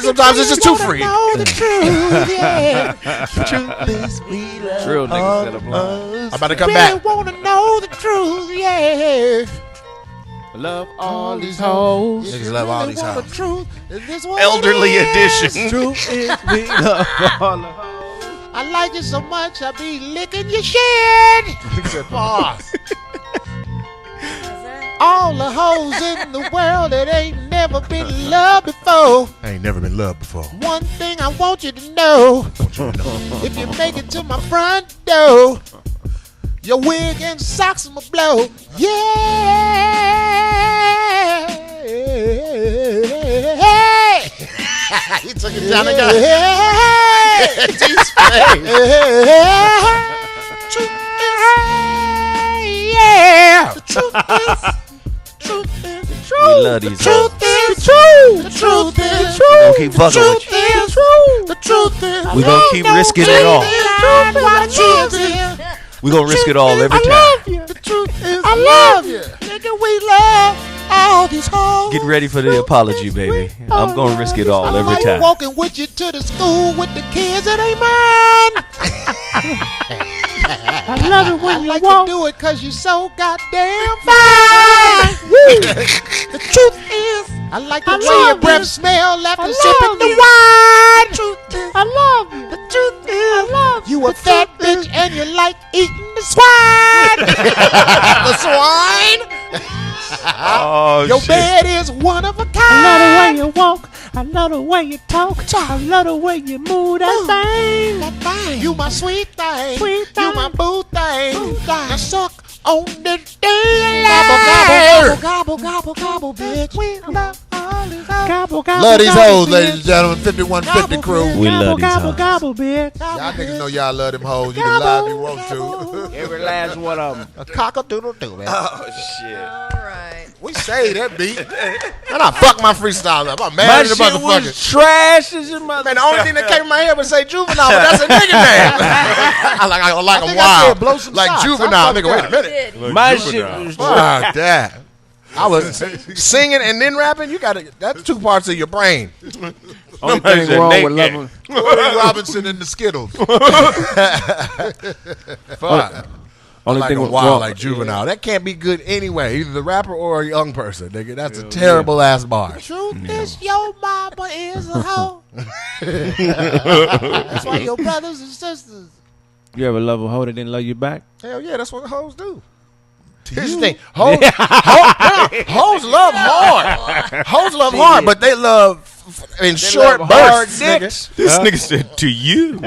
Sometimes it's just too free. Know the truth, yeah. The truth is we love Real niggas all that the are blind. hoes. I'm about to come Really back. wanna know the truth, yeah. Love all these hoes. Niggas love all Really these want hoes. the truth. Is this what Elderly it is? edition. Truth is we love all the hoes. I like you so much, I be licking your shit. Pause. All the hoes in the world that ain't never been loved before. I ain't never been loved before. One thing I want you to know. If you make it to my front door, your wig and socks I'ma blow. Yeah. He took it down and got Yeah. The truth is, We love these hoes. the truth is, We gonna keep fucking with you. the truth is. We gonna keep risking it all. The truth is. We gonna risk it all every time. The truth is, I love you. Nigga, we love all these hoes. Get ready for the apology, baby. I'm gonna risk it all I every like time. walking with you to the school with the kids that ain't mine. I love it when you walk. To do it cause you so goddamn fine. The truth is, I like the way your breath smell after sipping the wine. I love you. The truth is, I love you. A fat bitch and you like eating the swine. The swine. Oh, Your shit. bed is one of a kind. I love the way you walk. I love the way you talk. I love the way you move that thing. That thing. You my sweet thing. You my boo thing. Now suck on the thing. Gobble, gobble, gobble, gobble, bitch. We love all these hoes. Gobble, gobble, Love these gobble, hoes, ladies and bitch. gentlemen. 5150 crew. We love these Gobble, hoes. gobble, bitch. Y'all niggas know y'all love them hoes. You can lie if you want to. Every last one of them. A cock-a-doodle-doo, man. Oh, shit. All right. We say that beat. Man, I fucked my freestyle up. I'm My mad at the shit motherfucker. was trash as your mother. Man, the only thing that came in my head was say juvenile, but that's a nigga name. I like think him I wild. said blow some like socks. juvenile. I Nigga, wait a fucked minute. Did. My shit was trash. Fuck that. I was singing and then rapping. You gotta. That's two parts of your brain. Only thing wrong with loving. Corey Robinson and the Skittles. Fuck. Only Like thing a was wild, wrong. like juvenile. That can't be good anyway. Either the rapper or a young person, nigga. That's a terrible ass bar. Truth is, your mama is a hoe. That's why your brothers and sisters. You ever love a hoe that didn't love you back? Hell yeah, that's what hoes do. Here's the thing. Hoes love hard. Hoes love hard, but they love in short love hard bursts. dicks. Nigga. This nigga said to you.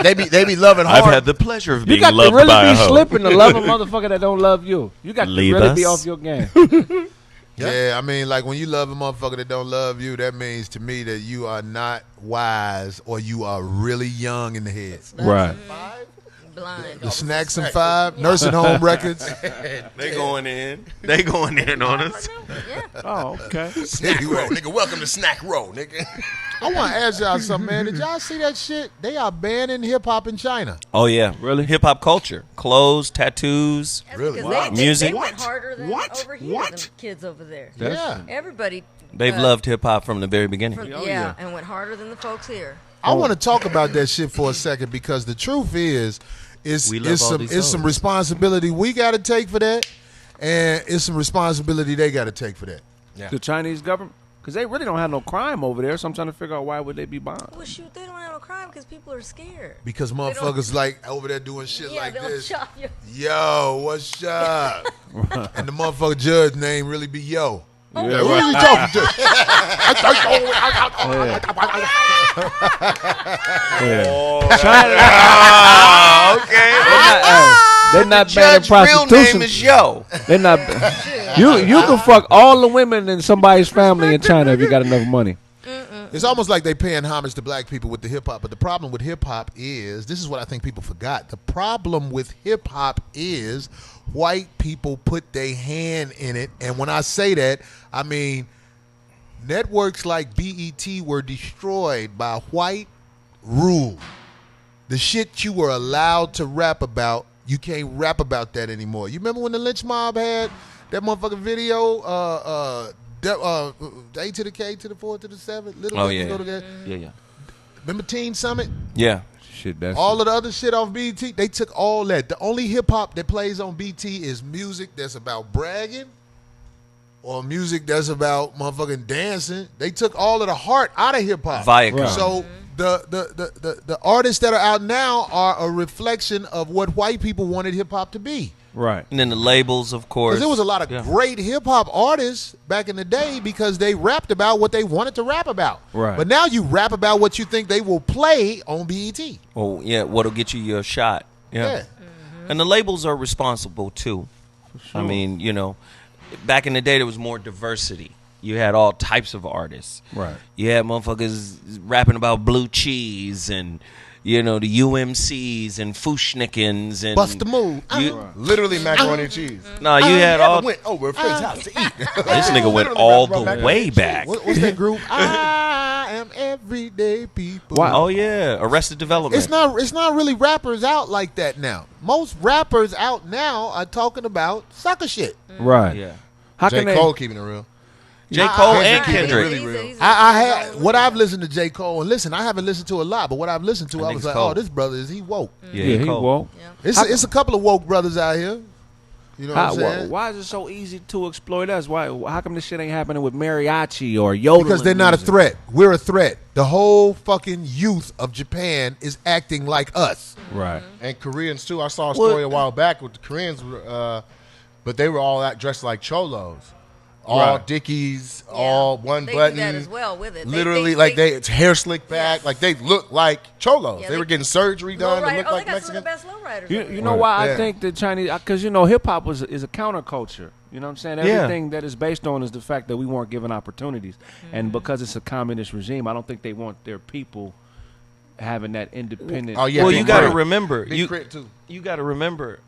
They be loving hard. I've had the pleasure of You being got to loved really by a be hoe. slipping to love a motherfucker that don't love you. You got Leave to really be us. off your game. Yeah, I mean, like when you love a motherfucker that don't love you, that means to me that you are not wise or you are really young in the head. Right. Blind. The Snacks and Five, Nursing Home Records. They going in. They going in on us. Oh, okay. Snack row, nigga. Welcome to Snack Row, nigga. I want to ask y'all something, man. Did y'all see that shit? They are banning hip hop in China. Oh yeah, really? Hip hop culture, clothes, tattoos. Really? Because Music. They went harder than What? over here What? than kids over there. Yeah. Everybody. They've loved hip hop from the very beginning. Yeah, and went harder than the folks here. I want to talk about that shit for a second because the truth is, We love all these it's some hoes. responsibility we got to take for that, and it's some responsibility they got to take for that. The Chinese government, because they really don't have no crime over there. So I'm trying to figure out why would they be bombed. Well, shoot, they don't have no crime because people are scared. Because motherfuckers like over there doing shit like they'll this. chop you. Yo, what's up? And the motherfucker judge name really be Yo. Yeah, Who are you talking to? China, they're not banning Judge real prostitution. name is Yo. They're not. You can fuck all the women in somebody's family in China if you got enough money. It's almost like they paying homage to black people with the hip hop. But the problem with hip hop is, this is what I think people forgot. The problem with hip hop is white people put their hand in it. And when I say that, I mean networks like BET were destroyed by white rule. The shit you were allowed to rap about, you can't rap about that anymore. You remember when the Lynch Mob had that motherfucking video, A to the K to the 4 to the 7, little Oh, things yeah. go together. Yeah. Remember Teen Summit? Yeah. Shit, that's All of the other shit off BT, they took all that. The only hip hop that plays on BT is music that's about bragging or music that's about motherfucking dancing. They took all of the heart out of hip hop. Viacom. So the artists that are out now are a reflection of what white people wanted hip hop to be. right. And then the labels, of course. Because there was a lot of great hip hop artists back in the day because they rapped about what they wanted to rap about. Right. But now you rap about what you think they will play on BET. Oh yeah, what'll get you your shot? Yeah. And the labels are responsible too. I mean, you know, back in the day there was more diversity. you had all types of artists. Right. You had motherfuckers rapping about blue cheese and, you know, the UMCs and Fushnikins and Bust the move. Literally macaroni and cheese. No, you had all. Went over a friend's house to eat. This nigga went all the way back. What's that group? I am everyday people. Oh yeah, Arrested Development. It's not really rappers out like that now. Most rappers out now are talking about sucker shit. Right. Yeah. How J. can they? Cole keeping it real. J. Cole and Kendrick. Kendrick. Really real. I had what I've listened to J. Cole, and listen, I haven't listened to a lot, but what I've listened to, That I was nigga's like, cold. oh, this brother he woke. Yeah, he Cole. woke. It's a couple of woke brothers out here. You know what I'm saying? Why is it so easy to exploit us? How come this shit ain't happening with mariachi or yodeling? Because they're not a music? threat. We're a threat. The whole fucking youth of Japan is acting like us. Right. And Koreans too. I saw a story a while back with the Koreans, but they were all dressed like cholos. All Right. Dickies, all one They button. do that as well with it. Literally, it's hair slicked back. Yes. Like they look like cholos. Yeah, they they- were getting surgery done to Lowrider. look Oh, like they got some of Mexican. the best lowriders. You know Right. why Yeah. I think the Chinese, because hip hop is a counterculture. You know what I'm saying? Yeah. Everything that is based on is the fact that we weren't given opportunities, and because it's a communist regime, I don't think they want their people having that independent. Oh, yeah, Well, Big you got to Crit. remember. Big Crit, too. You got to remember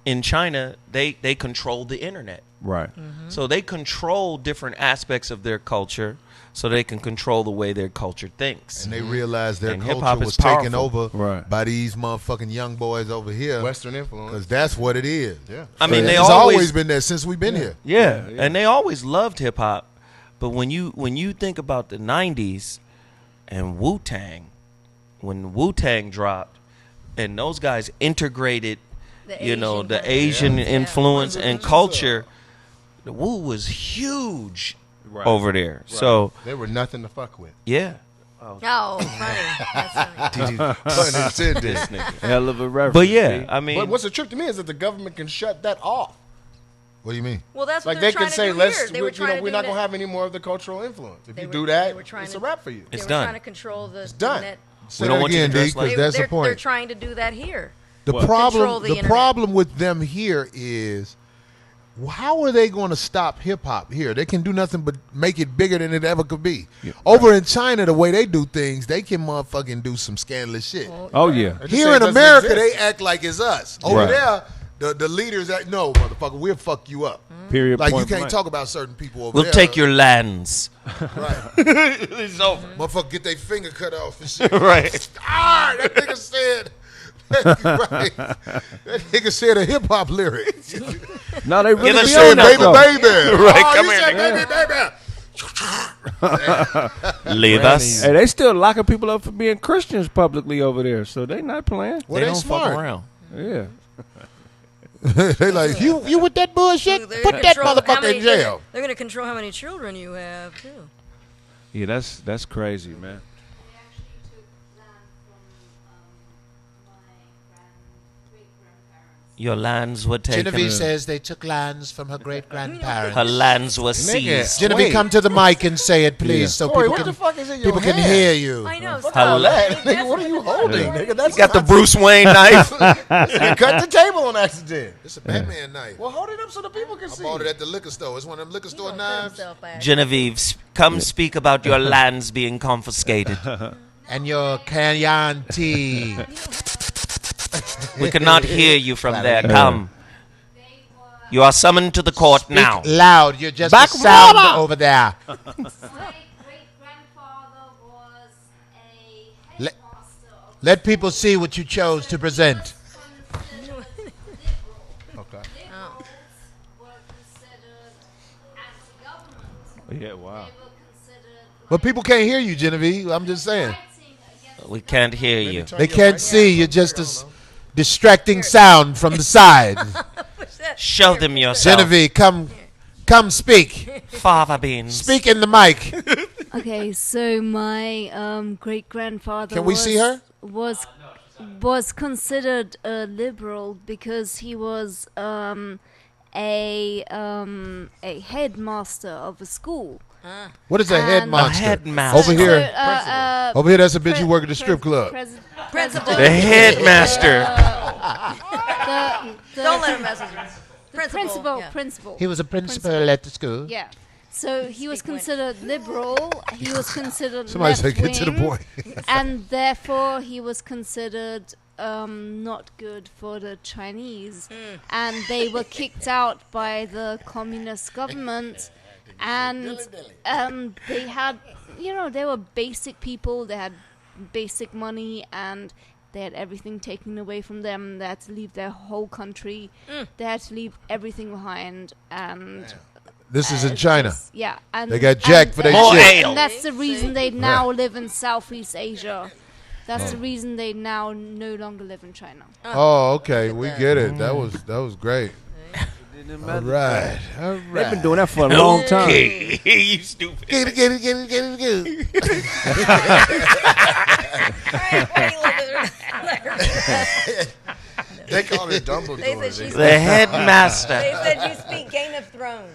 in China they control the internet. Right. So they control different aspects of their culture, so they can control the way their culture thinks. And they realized their And culture hip-hop is was taken powerful. over Right. by these motherfucking young boys over here. Western influence. Because that's what it is. Yeah. I mean, they it's always, always been there since we've been here. yeah, and they always loved hip hop. But when you think about the '90s and Wu-Tang, when Wu-Tang dropped, and those guys integrated, The you know, Asian the culture. Asian Yeah. influence and culture, the Wu was huge over there. So They were nothing to fuck with. yeah, Oh, funny. That's funny. Pun intended. this nigga. Hell of a reference. But yeah, B. I mean, But what's the trip to me is that the government can shut that off. What do you mean? Well, that's what Like they're they trying can to say, do let's, here. They were trying to we're do not gonna that. have any more of the cultural influence. If They you were- do they that, were trying it's to- a wrap for you. They It's were done. trying to control the done. net. Say We don't that want you to again, dress D, 'cause like- that's the They're point. trying to do that here. The What? Control problem, the the internet. problem with them here is, how are they going to stop hip hop here? They can do nothing but make it bigger than it ever could be. Over in China, the way they do things, they can motherfucking do some scandalous shit. Oh yeah. Just Here say it in doesn't America, exist. they act like it's us. Over Right. there, the leaders act, no, motherfucker, we'll fuck you up. Period. Like you point can't blank. talk about certain people over we'll there. take your lands. Right. It's over. Motherfucker get their finger cut off and shit. Right. Ah, that nigga said. Right. That nigga said a hip hop lyric. No, they really us be your on that baby, though. baby. Right, Oh, come you here, said nigga. baby, baby. Leave us. Hey, they still locking people up for being Christians publicly over there, so they not playing. Well, they they don't smart. fuck around. Yeah. They like, you with that bullshit? They're Put gonna that control how motherfucker many- in jail. They're going to control how many children you have, too. Yeah, that's crazy, man. They actually took land from my great-grandparents. Your lands were taken. Genevieve says they took lands from her great-grandparents. Her lands were seized. Genevieve, Wait. come to the mic and say it, please, Yeah. so Corey, people what can, the fuck is in your people can hand? hear you. I know. Her Let, That's nigga, what are you holding, nigga? That's Got the Bruce Wayne knife. You cut the table on accident. It's a Batman knife. Well, hold it up so the people can I see. bought it at the liquor store. It's one of them liquor store knives. Genevieve, come speak about your lands being confiscated. And your cayenne tea. We cannot hear you from there. Yeah. Come. They were You are summoned to the court now. Loud. You're just Back a sound rubber. over there. my great-grandfather was a Let- headmaster of Let people see what you chose to present. considered liberal. Okay. Liberals were considered anti-government. Yeah, wow. They were considered But people can't hear you, Genevieve. I'm just saying. fighting against We can't hear you. They can't see. You're just a distracting sound from the side. Show them yourself. Genevieve, come speak. Fava beans. Speak in the mic. Okay, so my great grandfather Can we see her? was considered a liberal because he was a headmaster of a school. What is a And- headmaster? A headmaster. Over here. So, Over here, that's a bitch who work at the strip club. Principal. The headmaster. Don't let him mess with you. Principal. yeah. Principal. He was a principal at the school. Yeah. So he was considered liberal. He was considered Somebody say, get to the left-wing, point. and therefore he was considered not good for the Chinese, and they were kicked out by the communist government. And they had, they were basic people. They had basic money, and they had everything taken away from them. They had to leave their whole country. They had to leave everything behind. And This is in China. yeah, and They got jacked for their More shit. ale. and that's the reason they now live in Southeast Asia. That's the reason they now no longer live in China. Oh, okay. We get it. That was great. All right. They've been doing that for a long time. Okay, you stupid. Get it. They call her Dumbledore. They said she's The headmaster. They said you speak Game of Thrones.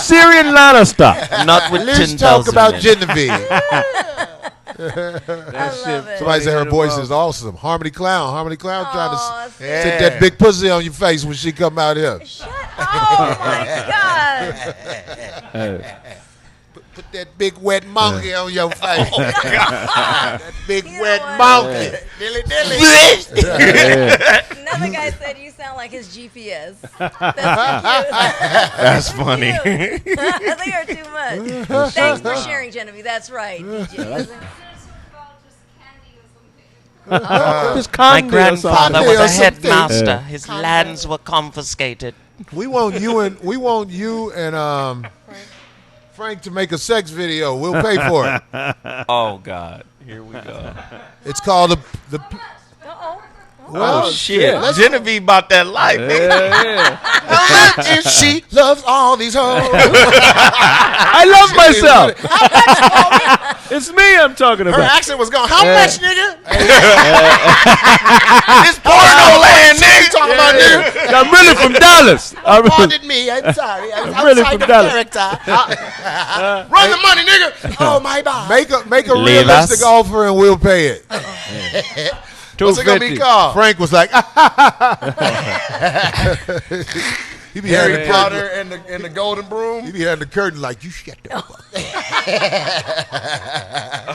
Syrian Lannister. Not with Let's 10,000 talk about men. Genevieve. I love it. Somebody said her voice is awesome. Harmony Clown trying Aw, to sit that big pussy on your face when she come out here. Shut up. Oh, my God. Put that big wet monkey on your face. That big You know wet what? monkey. Dilly. Another guy said you sound like his GPS. That's That's funny. cute. They are too much. Thanks for sharing, Genevieve. That's right. DJ. Just My candy or grandfather something. was Or a something. headmaster. His lands were confiscated. We want you and Frank to make a sex video. We'll pay for it. Oh God, here we go. It's called the Uh-oh. well, Shit, Genevieve about that life. Yeah. and she loves all these hoes. I love myself. It's me I'm talking Her about. accent was gone. How much, nigga? This porno land, nigga. Talking about nigga. I'm really from Dallas. Pardon me. I'm sorry. I was really outside from of Dallas. character. Run the money, nigga. Oh my God. Make a Leave realistic us. offer and we'll pay it. What's it gonna be 250. called? Frank was like, he be having Harry the Potter curtain. and the Golden Broom. He be having the curtain like, you shut the fuck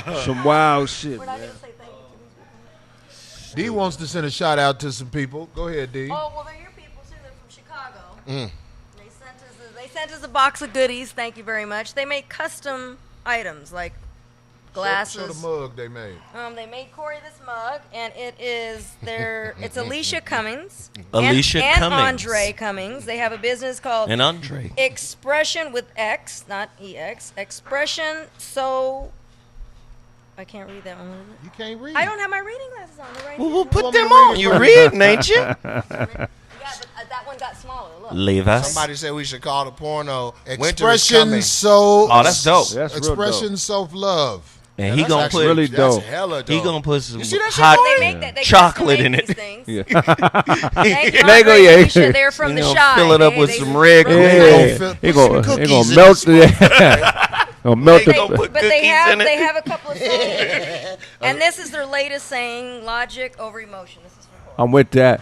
up. Some wild shit, We're not man. going to say thank you to these people. D wants to send a shout out to some people. Go ahead, D. Oh, well, they're your people, too. They're from Chicago. They sent us a box of goodies. Thank you very much. They make custom items like glasses. Show the mug they made. They made Corey this mug, and it is it's Alicia Cummings. Alicia and Cummings. Andre Cummings. They have a business called And Andre. Expression with X, not EX. Expression I can't read that one. What is it? You can't read. I don't have my reading glasses on. They're right Well, here. we'll put want me them to read on. it You first? reading, ain't you? Yeah, but that one got smaller. Look. Leave us. Somebody said we should call the porno Winter is Expression Coming. so. Oh, that's dope. That's real Expression self love. And he That's gonna actually put really that's dope. hella dope. he gonna put some You see that shit, hot Corey? They make that. They chocolate custom in make it. these things. Yeah. Thank you, Lego, Andre and yeah. Alicia. They're from You the know, Shy. fill it up with They some red wrote Kool-Aid. like- He gonna cookies melt in the gonna melt They gonna the put But they cookies have in it. they have a couple of sayings, and this is their latest saying: logic over emotion. This is from Corey. I'm with that.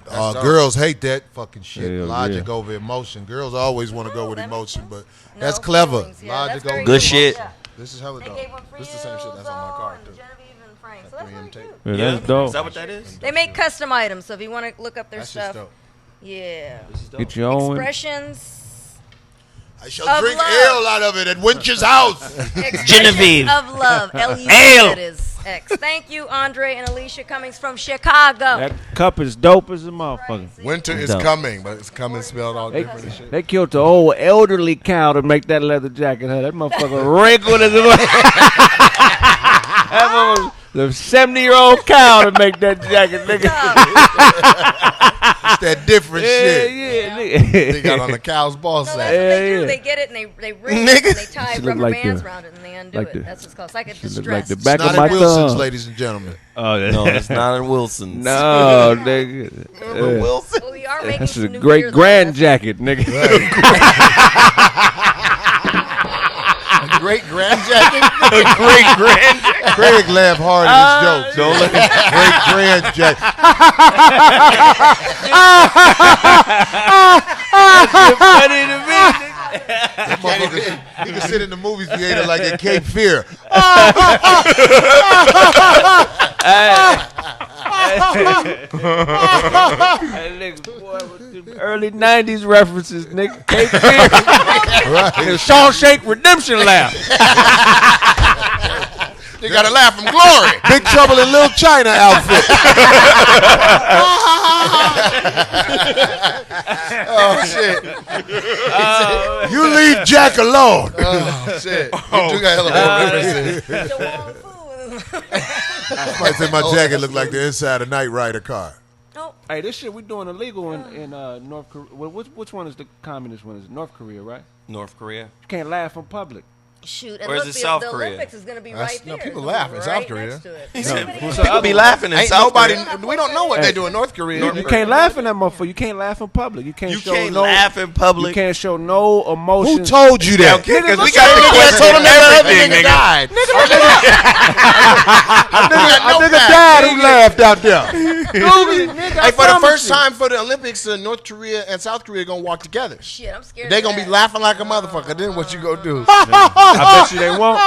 dope. Girls hate that fucking shit. Hell Logic yeah. over emotion. Girls always want to go with that makes emotion, sense. but No, that's clever. feelings, yeah, Logic that's very over Good shit. Yeah. This is hella They dope. gave one for This you, is the same shit that's on my Zoe, card and too. Genevieve and Frank. So that's 3M really tape. cute. Yeah, that's dope. Is that what that is? They make custom items, so if you want to look up their That's just stuff, dope. yeah. Get your own. Expressions. I shall Of drink love. ale out of it at Winch's house. Expressions Genevieve. of love. L-U-V, Ale. that is X. Thank you, Andre and Alicia Cummings from Chicago. That cup is dope as a motherfucker. Winter is Dope. coming, but it's coming spelled all different and shit. They killed the old elderly cow to make that leather jacket. Huh? That motherfucker wrinkled as a That motherfucker, the 70-year-old cow to make that jacket, nigga. It's that different shit. Yeah, They nigga. got on the cow's ball No, sack. that's what they do. Yeah. They get it and they ring Nigga. it and they tie Should look rubber like bands the- around it and they undo like it. the- That's what's called. It's like a Should look distress. like the back Not of my at Wilson's, thumb. ladies and gentlemen. Oh, yeah. No, it's not in Wilson's. No, nigga. Remember Wilson? Well, we are making That's some a new great beer, though. grand jacket, nigga. Great grand jacket. Great grand. Craig laughed hard at his jokes. Don't look at Great grand jacket. Funny to me. That motherfucker, he can sit in the movie theater like at Cape Fear. Early 90s references, nigga. Cape Fear. Right. The Shawshank Redemption laugh. You got to laugh from glory. Big Trouble in Little China outfit. Oh, shit. You leave Jack alone. Oh, shit. You do got hella more references. The wrong food. Somebody say my jacket look like the inside of Knight Rider car. Oh, Hey, this shit we doing illegal in North Korea. Which one is the communist one? Is it North Korea, right? North Korea. You can't laugh in public. shoot. And Or is look, it South the Korea? Olympics is going to be That's- right there. no, people It's gonna laugh be in right South Korea. next to it. He said, Nobody- people be laughing in Ain't South nobody. Korea. We don't know what they do in North Korea. You can't laugh in that motherfucker. You can't laugh in public. You can't You show can't no. laugh in You public. can't show no emotion. Who told you that? Because we Look got at the the question told him of that the other everything, nigga nigga. died. A nigga died who laughed out there. Hey, for the first time for the Olympics, North Korea and South Korea gonna walk together. Shit, I'm scared. They of gonna be that. laughing like a motherfucker. Then what you gonna do? I bet you they won't.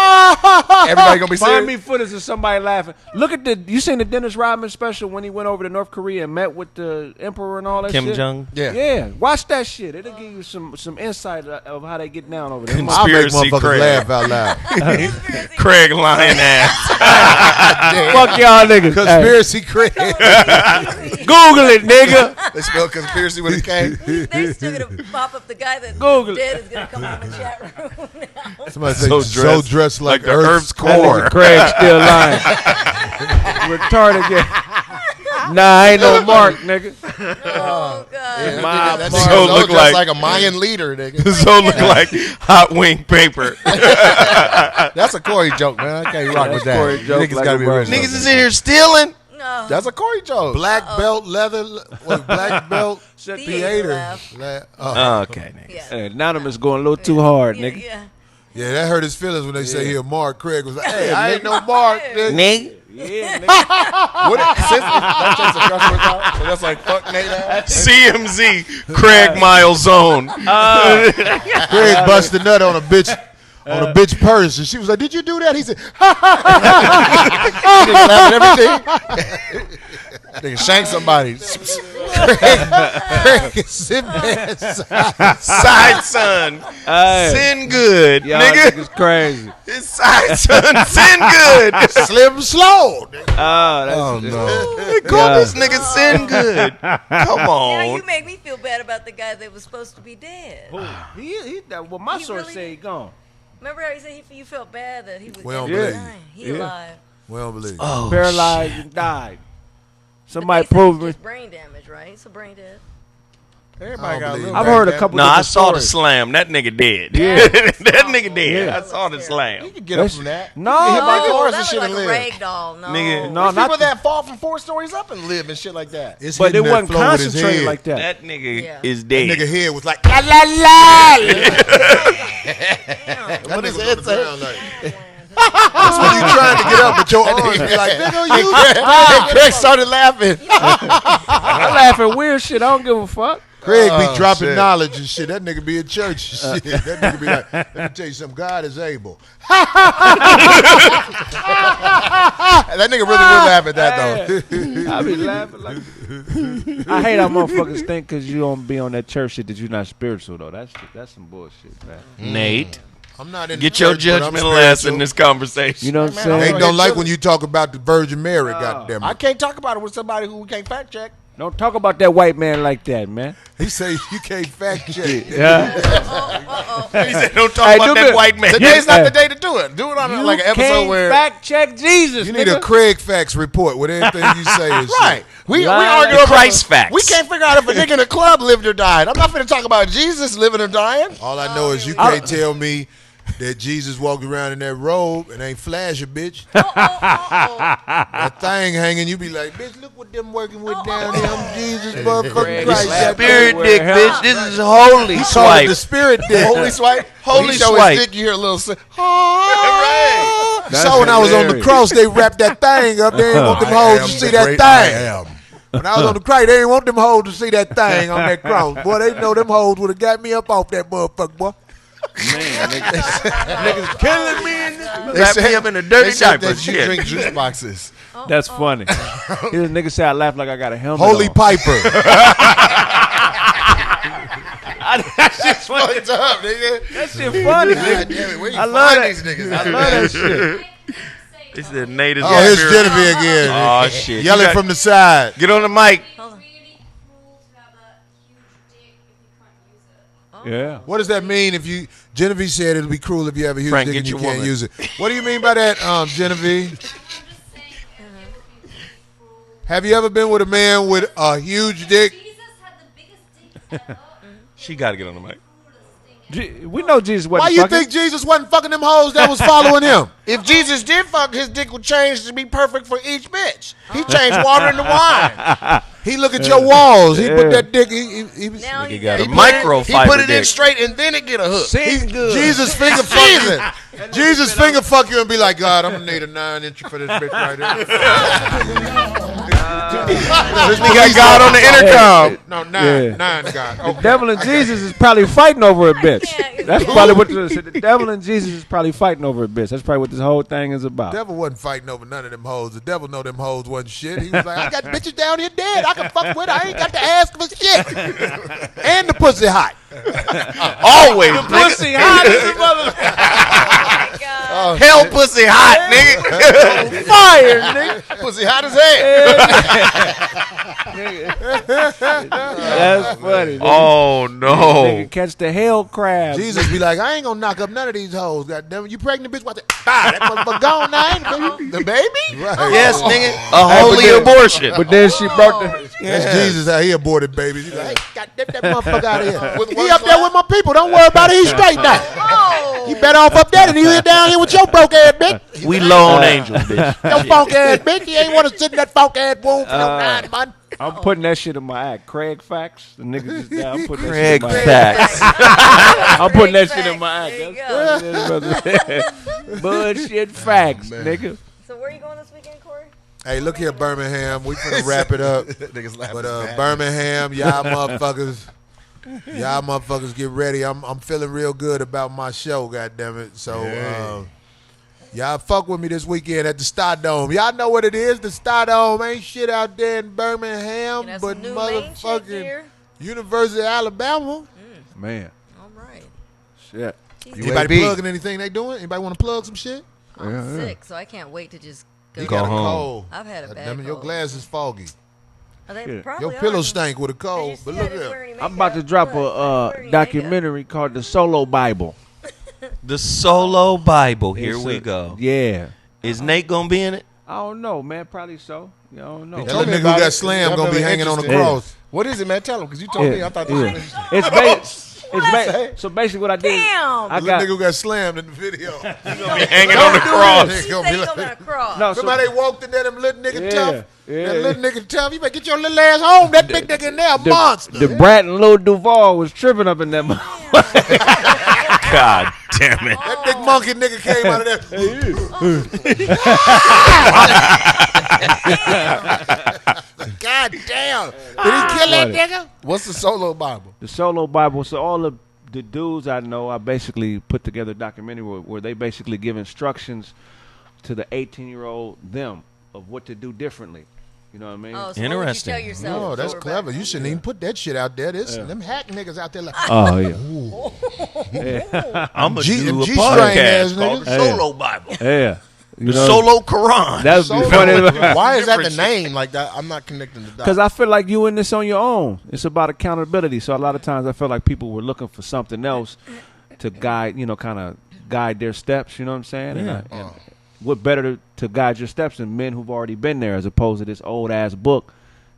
Everybody gonna be Find me serious. footage of somebody laughing. Look at you seen the Dennis Rodman special when he went over to North Korea and met with the emperor and all that Kim shit? Jong. Yeah. Yeah, watch that shit. It'll give you some insight of how they get down over there. I'll make Conspiracy motherfuckers Craig. laugh out loud. Craig lying ass. Fuck y'all niggas. Conspiracy Craig. Hey, Google it, nigga. They spell conspiracy with a K. They still gonna pop up the guy that Google dead is gonna come out in the chat room now. Somebody say So dressed like the Earth's Earth's That core. nigga Craig still lying. Retarded. Nah, ain't no mark, nigga. Oh god. My That mark. nigga So so look just like- like a Mayan leader, nigga. So look like hot wing paper. That's a Corey joke, man. I can't rock with that. Corey joke Niggas like gotta a be brother. original. Niggas is in here stealing. No. That's a Corey joke. Black belt leather. What, black belt Theater theater. laugh. Okay, nigga. Yeah. Hey, Anonymous going a little too hard, Yeah, nigga. yeah. Yeah, that hurt his feelings when they say he a Mark. Craig was like, hey, I ain't no Mark. Nigga. Nigga. Yeah, nigga. What? That takes a cuss word out. So that's like fuck Nate ass. CMZ. Craig Miles Zone. Craig busted nut on a bitch. On a bitch purse, and she was like, "Did you do that?" He said, Nigga laughing at everything. Nigga shank somebody. Craig is sitting there. Side son. Hey. Sin good. Y'all Nigga. niggas crazy. His side son. Sin good. Slim slow. Oh, no. They call this nigga Sin good. Come Now on. you make me feel bad about the guy that was supposed to be dead. Well, my He source really say he did. gone. Remember how you said you felt bad that he was We don't dying? believe He Yeah. alive. We don't believe. Oh, Paralyzed and died. But Somebody they said prove it's me. just brain damage, right? It's a brain dead. Everybody got a believe little I've back heard a there. couple. No, I different saw the stories. slam. That nigga dead. Yeah. That nigga dead. Yeah. I saw the slam. You can get up from that. No, You get hit by nigga. cars and that shit was and like a live. rag doll. No. Nigga, No, There's not people the- that fall from 4 stories up and live and shit like that. It's But it hitting that wasn't floor with his concentrated head. like that. That nigga Yeah. is That dead. nigga head was like, la la la. What is it? That's when you trying to get up, but your arms be like, nigga, you. Craig started laughing. I laugh at weird shit. I don't give a fuck. Craig be Oh, dropping shit. knowledge and shit. That nigga be in church and shit. That nigga be like, let me tell you something. God is able. That nigga really would laugh at that though. I be laughing like. I hate how motherfuckers think because you don't be on that church shit that you're not spiritual though. That's some bullshit, man. Nate, I'm not in get the your church, but I'm judgmental ass spiritual. in this conversation. You know what I'm Man, saying? They don't like when you talk about the Virgin Mary, goddamn I it. can't talk about it with somebody who we can't fact check. Don't talk about that white man like that, man. He say you can't fact check. Yeah. He said, "Don't talk Hey, about do that good. white man." Today's not Hey. the day to do it. Do it on You like an episode can't where fact check Jesus. You need nigga. a Craig facts report with everything you say is right. We Lie. argue The over Christ facts. We can't figure out if a nigga in a club lived or died. I'm not finna talk about Jesus living or dying. All I know is you I- can't tell me that Jesus walked around in that robe and ain't flash a bitch. That thing hanging, you be like, bitch, look what them working with down there. I'm Jesus motherfucking Craig Christ. is That Spirit Where dick, hell- bitch. This is holy Call it swipe. the spirit dick. Holy swipe. Holy When he show swipe. his dick, you hear a little. You saw when I was on the hilarious. cross, they wrapped that thing up. They didn't want them hoes to see that thing. When I was on the cross, they didn't want them hoes to see that thing on that cross. Boy, they know them hoes would have got me up off that motherfucker, boy. Man, niggas killing me. Wrap me up in a dirty diaper. That you drink juice boxes. That's funny. This nigga say I laugh like I got a helmet Holy on. Piper. That shit's funny. Fucked up, nigga. That shit funny, God nigga. damn it, where you I love find that. these niggas? I love that shit. He said native. Oh, here's Genevieve again. Oh, shit. Yelling You got- from the side. Get on the mic. Yeah. What does that mean if you... Genevieve said it'll be cruel if you have a huge Frank, dick get and you your can't woman. use it. What do you mean by that, Genevieve? Have you ever been with a man with a huge dick? She got to get on the mic. We know Jesus wasn't Why you fucking. think Jesus wasn't fucking them hoes that was following him? If Jesus did fuck, his dick would change to be perfect for each bitch. He changed water into wine. He look at your walls. He put that dick. He was, Now Nigga you got a got microfiber He put it in dick. straight and then it get a hook. Sing good. Jesus finger fuck you. Jesus finger fuck you and be like, God, I'm gonna need a 9-inch for this bitch right here. He got God on the intercom. No, Yeah. 9, God. The Okay. devil and Jesus is probably fighting over a bitch. can't- That's probably what the devil and Jesus is probably fighting over a bitch. That's probably what this whole thing is about. The devil wasn't fighting over none of them hoes. The devil know them hoes wasn't shit. He was like, I got bitches down here dead. I can fuck with. I ain't got to ask for shit. And the pussy hot. Always. Pussy hot as a mother. Hell pussy hot, nigga. Fire, nigga. Pussy hot as hell. That's funny. Nigga. Oh, no. Nigga catch the hell crab. Jesus be like, I ain't gonna knock up none of these hoes. God damn it. You pregnant bitch? Watch it. Bah, that motherfucker gone now, ain't it, baby? The baby? Right. Yes, nigga. A holy abortion. But then she brought the. That's Jesus how he aborted babies. He's like, hey, God, get that motherfucker out of here. With He one up there with my people. Don't worry about it. He's straight now. Oh, He better off up there than you here down here with your broke ass bitch. We lone angels, bitch. Your funk ass bitch. He ain't want to sit in that funk ass womb for no 9 months. I'm putting that shit in my act. Craig Facts. The nigga just down. I'm putting that Craig shit in my act. facts. I'm putting that Craig shit in my Facts. act. There you That's what it is, brother. Bullshit facts, nigga. so where you going this weekend, Corey? Hey, look here, Birmingham. We finna wrap it up. Niggas laughing. But Birmingham, y'all motherfuckers get ready. I'm feeling real good about my show, goddammit. So y'all fuck with me this weekend at the Stardome. Y'all know what it is. The Stardome ain't shit out there in Birmingham, And that's but some new main chick motherfucking here. University of Alabama. Man, All right. shit. Anybody UAB. plugging anything they doing? Anybody want to plug some shit? I'm sick, so I can't wait to just go. You Go got a home. cold. I've had a bad Goddammit, your cold. glass is foggy. Are they Shit. probably Your pillow are. stank with a Did you cold. see But I look didn't here. wear any I'm about to makeup? drop Look, I didn't wear a any documentary called The Solo Bible. The Solo Bible. Here It's we a- go. Yeah. Is Nate going to be in it? I don't know, man. Probably so. You don't know. That little nigga who got slammed gonna be hanging on the cross. What is it, man? Tell him, because you told me. I thought this was interesting. It's so basically what I did. Damn. I The got nigga who got slammed in the video. Hanging on the cross. It's He gonna said be he like- gonna cross. no. So, Somebody walked in there, them little nigga Yeah, tough. yeah. That little nigga tough. You better get your little ass home. That big nigga in there, a monster. the Brat and Lil Duval was tripping up in that. God damn it. That big monkey nigga came out of there. God damn. Did he kill that nigga? What's the solo Bible? The Solo Bible. So all of the dudes I know, I basically put together a documentary where they basically give instructions to the 18-year-old them of what to do differently. You know what I mean? Oh, so Interesting. What would you tell yourself? No, that's before clever. back? You shouldn't even put that shit out there. Them hack niggas out there like, Oh yeah. I'm going to G- do a G-string ass podcast called the nigga. Solo Bible. Yeah. You The know, Solo Quran. that would be funny. Why is that the name like that? I'm not connecting the dots. Because I feel like you in this on your own. It's about accountability. So a lot of times I feel like people were looking for something else to guide, kind of guide their steps. You know what I'm saying? Yeah. And what better to guide your steps than men who've already been there, as opposed to this old ass book